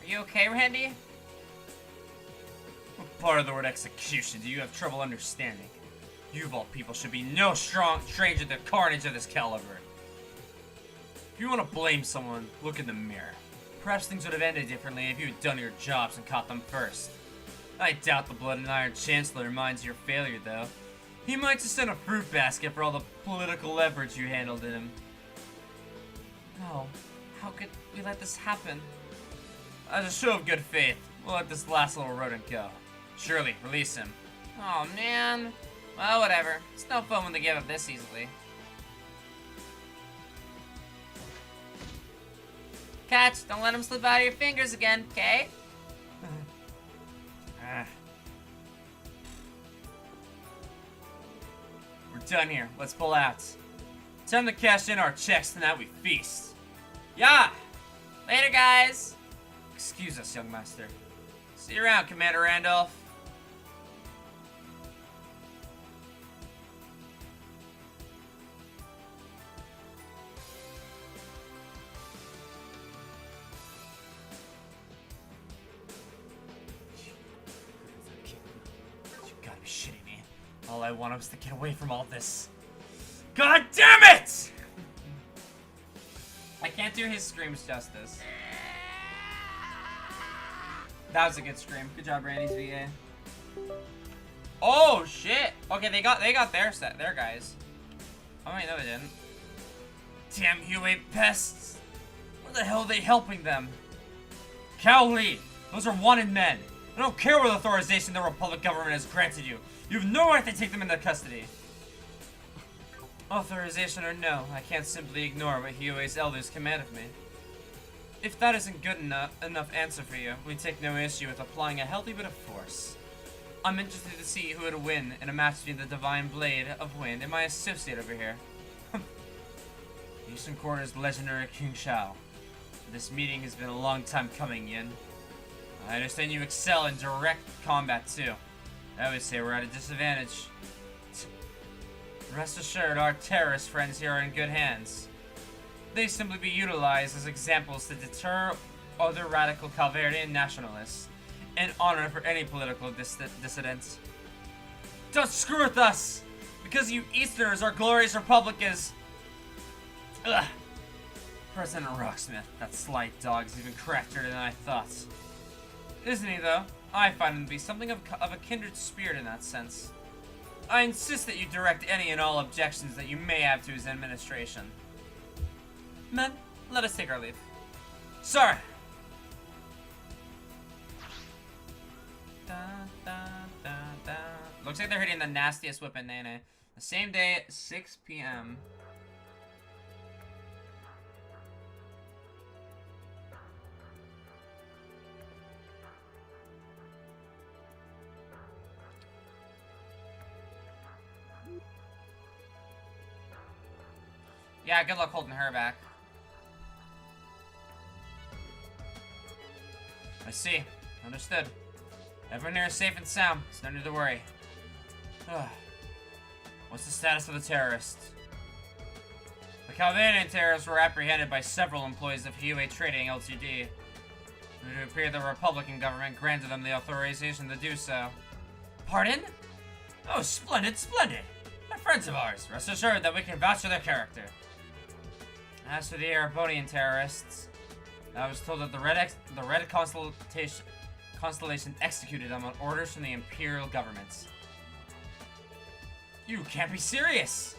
Are you okay, Randy? What part of the word execution do you have trouble understanding? You of all people should be no stranger to carnage of this caliber. If you want to blame someone, look in the mirror. Perhaps things would have ended differently if you had done your jobs and caught them first. I doubt the Blood and Iron Chancellor minds your failure, though. He might just send a fruit basket for all the political leverage you handled in him. No. How could we let this happen? As a show of good faith, we'll let this last little rodent go. Surely, release him. Oh man. Well, whatever. It's no fun when they give up this easily. Catch, don't let him slip out of your fingers again, okay? We're done here. Let's pull out. Time to cash in our checks tonight we feast. Yeah! Later, guys! Excuse us, young master. See you around, Commander Randolph. You gotta be shitting me. All I wanted was to get away from all this. God damn it! I can't do his screams justice. That was a good scream. Good job, Randy's VA. Oh shit! Okay, they got their guys. Oh wait, no they didn't. Damn UA pests! Where the hell are they helping them? Cowley! Those are wanted men! I don't care what authorization the Republic government has granted you. You have no right to take them into custody. Authorization or no, I can't simply ignore what Huey's elders command of me. If that isn't good enough answer for you, we take no issue with applying a healthy bit of force. I'm interested to see who would win in a match between the Divine Blade of Wind and my associate over here. Eastern Quarter's legendary King Shao. This meeting has been a long time coming, Yin. I understand you excel in direct combat too. I would say we're at a disadvantage. Rest assured, our terrorist friends here are in good hands. They simply be utilized as examples to deter other radical Calverdian nationalists and honor for any political dissidents. Don't screw with us! Because you Easterners, our glorious republic is... Ugh. President Rocksmith, that sly dog, is even craftier than I thought. Isn't he, though? I find him to be something of a kindred spirit in that sense. I insist that you direct any and all objections that you may have to his administration. Men, let us take our leave. Sir! Da, da, da, da. Looks like they're hitting the nastiest whip in Nene. The same day at 6 p.m. Yeah, good luck holding her back. I see. Understood. Everyone here is safe and sound. It's no need to worry. What's the status of the terrorists? The Chaldean terrorists were apprehended by several employees of UA Trading Ltd. It would appear the Republican government granted them the authorization to do so. Pardon? Oh, splendid, splendid! They're friends of ours. Rest assured that we can vouch for their character. As for the Erebonian terrorists, I was told that the Red Constellation executed them on orders from the Imperial government. You can't be serious!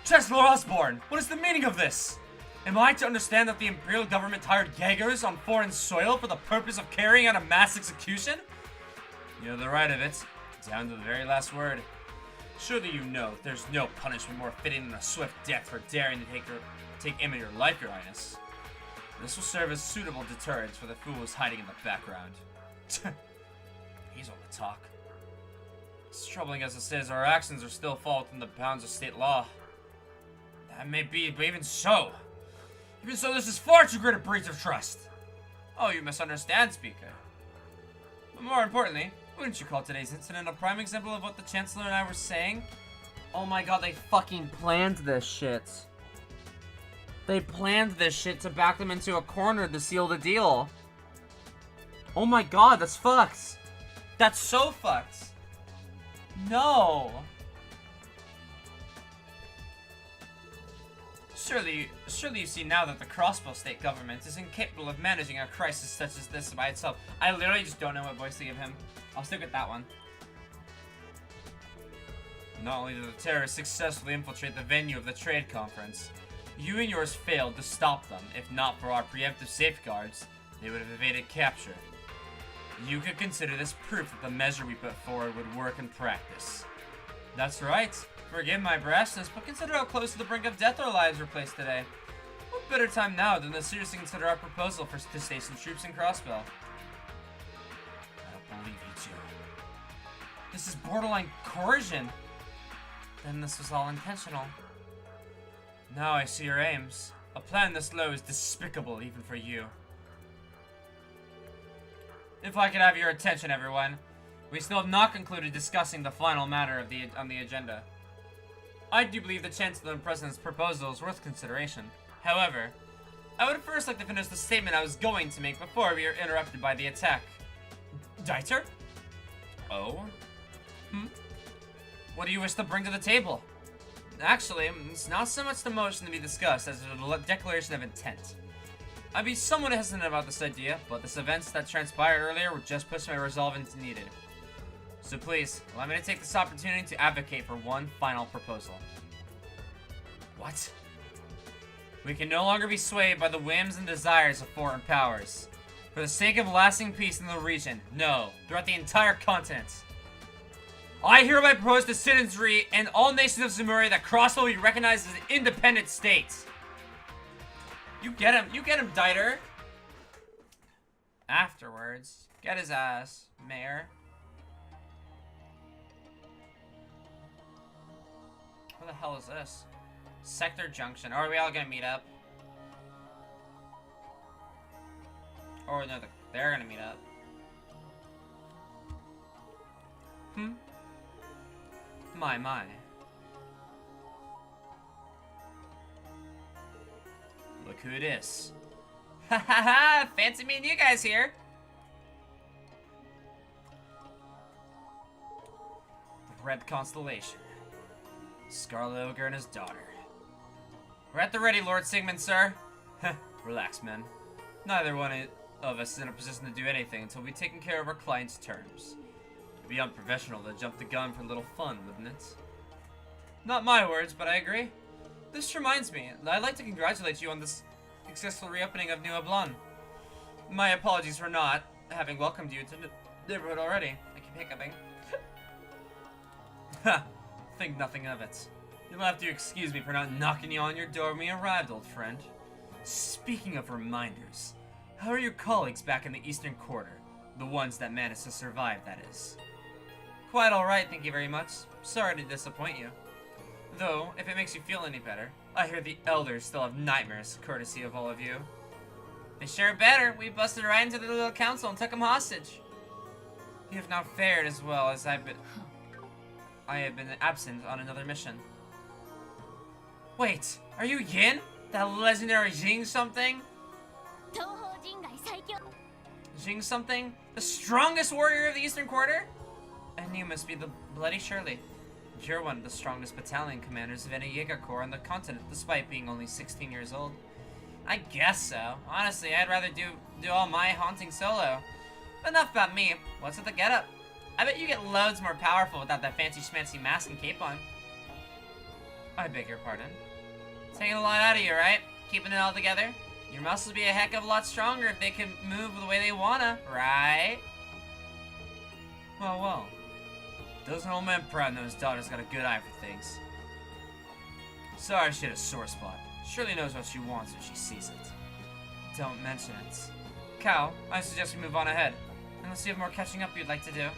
Chancellor Osborne, what is the meaning of this? Am I to understand that the Imperial government hired Jaegers on foreign soil for the purpose of carrying out a mass execution? You have the right of it, down to the very last word. Surely you know that there's no punishment more fitting than a swift death for daring to take aim at your life, Your Highness. This will serve as suitable deterrence for the fools hiding in the background. He's all the talk. As troubling as this is, our actions are still fall within the bounds of state law. That may be, but even so, this is far too great a breach of trust. Oh, you misunderstand, Speaker. But more importantly, wouldn't you call today's incident a prime example of what the Chancellor and I were saying? Oh my god, they fucking planned this shit. They planned this shit to back them into a corner to seal the deal. Oh my god, that's fucked. That's so fucked. No. Surely you see now that the Crossbell state government is incapable of managing a crisis such as this by itself. I literally just don't know what voice to give him. I'll stick with that one. Not only did the terrorists successfully infiltrate the venue of the trade conference, you and yours failed to stop them. If not for our preemptive safeguards, they would have evaded capture. You could consider this proof that the measure we put forward would work in practice. That's right. Forgive my brashness, but consider how close to the brink of death our lives were placed today. What better time now than to seriously consider our proposal to station troops in Crossbell? I don't believe you two. This is borderline coercion. Then this was all intentional. Now I see your aims. A plan this low is despicable even for you. If I could have your attention, everyone. We still have not concluded discussing the final matter on the agenda. I do believe the Chancellor and President's proposal is worth consideration. However, I would first like to finish the statement I was going to make before we were interrupted by the attack. Dieter? Oh? What do you wish to bring to the table? Actually, it's not so much the motion to be discussed as a declaration of intent. I'd be somewhat hesitant about this idea, but the events that transpired earlier would just push my resolve into needed. So please, allow me to take this opportunity to advocate for one final proposal. What? We can no longer be swayed by the whims and desires of foreign powers. For the sake of lasting peace in the region, no, throughout the entire continent. I hereby propose to citizenry and all nations of Zemuria that Crossbell be recognized as an independent state. You get him, Dieter. Afterwards, get his ass, Mayor. Where the hell is this? Sector Junction. Or are we all gonna meet up? Or no, they're gonna meet up. My. Look who it is. Ha ha ha! Fancy meeting you guys here. The Red Constellation. Scarlet Ogre and his daughter. We're at the ready, Lord Sigmund, sir. Relax, men. Neither one of us is in a position to do anything until we've taken care of our client's terms. It'd be unprofessional to jump the gun for a little fun, wouldn't it? Not my words, but I agree. This reminds me, I'd like to congratulate you on this successful reopening of New Ablon. My apologies for not having welcomed you to the neighborhood already. I keep hiccuping. Ha! Think nothing of it. You'll have to excuse me for not knocking you on your door when we arrived, old friend. Speaking of reminders, how are your colleagues back in the Eastern Quarter? The ones that managed to survive, that is. Quite alright, thank you very much. Sorry to disappoint you. Though, if it makes you feel any better, I hear the elders still have nightmares, courtesy of all of you. They sure better. We busted right into the little council and took them hostage. You have not fared as well as I have been absent on another mission. Wait, are you Yin? That legendary Jing something? Jing something? The strongest warrior of the Eastern Quarter? And you must be the Bloody Shirley. You're one of the strongest battalion commanders of any Jaeger Corps on the continent, despite being only 16 years old. I guess so. Honestly, I'd rather do all my haunting solo. But enough about me. What's with the getup? I bet you get loads more powerful without that fancy schmancy mask and cape on. I beg your pardon. Taking a lot out of you, right? Keeping it all together? Your muscles be a heck of a lot stronger if they can move the way they wanna, right? Well, well. Doesn't old man Proud know his daughter's got a good eye for things? Sorry she had a sore spot. Surely knows what she wants when she sees it. Don't mention it. Cal, I suggest we move on ahead. Unless you have more catching up you'd like to do.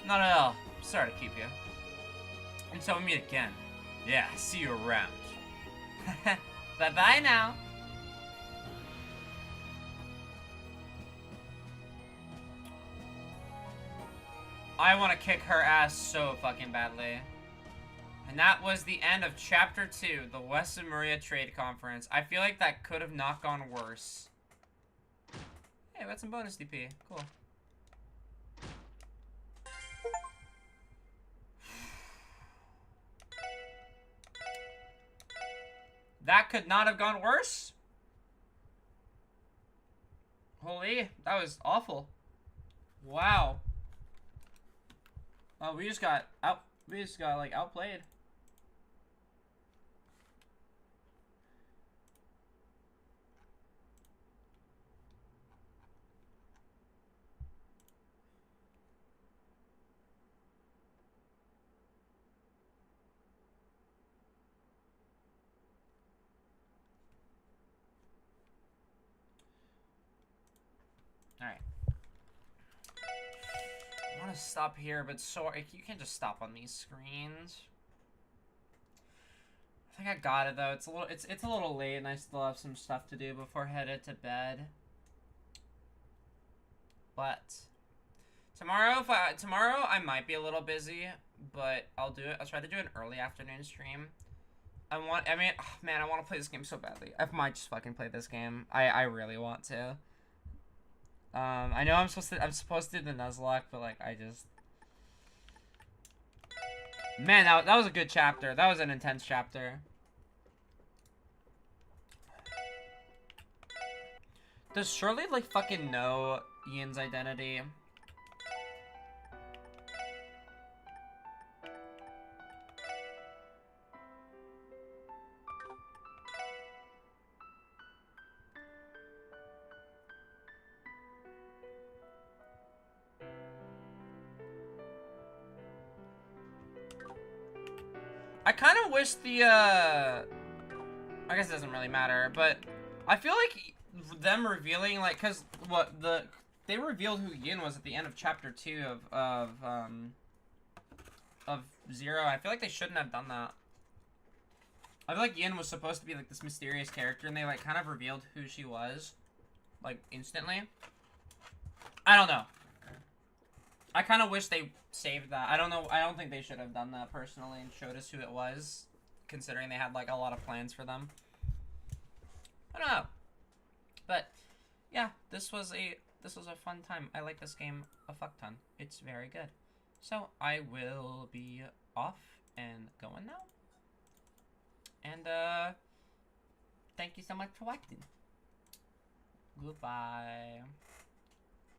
Not at all. Sorry to keep you. Until we meet again. Yeah, see you around. Bye-bye now. I want to kick her ass so fucking badly. And that was the end of Chapter 2, the West of Maria Trade Conference. I feel like that could have not gone worse. Hey, we got some bonus DP. Cool. That could not have gone worse. Holy, that was awful. Wow. Oh, we just got like outplayed. Alright. I want to stop here, but you can't just stop on these screens. I think I got it though. It's a little late, and I still have some stuff to do before headed to bed. But tomorrow, tomorrow I might be a little busy, but I'll do it. I'll try to do an early afternoon stream. I mean, oh, man, I want to play this game so badly. I might just fucking play this game. I really want to. I know I'm supposed to do the Nuzlocke, but like man, that was a good chapter. That was an intense chapter. Does Shirley like fucking know Ian's identity? I kind of wish I guess it doesn't really matter, but I feel like them revealing, like, cause they revealed who Yin was at the end of chapter 2 of Zero. I feel like they shouldn't have done that. I feel like Yin was supposed to be like this mysterious character, and they like kind of revealed who she was, like instantly. I don't know. I kind of wish they saved that. I don't know. I don't think they should have done that personally and showed us who it was, considering they had like a lot of plans for them. I don't know. But yeah, this was a fun time. I like this game a fuck ton. It's very good. So I will be off and going now. And thank you so much for watching. Goodbye.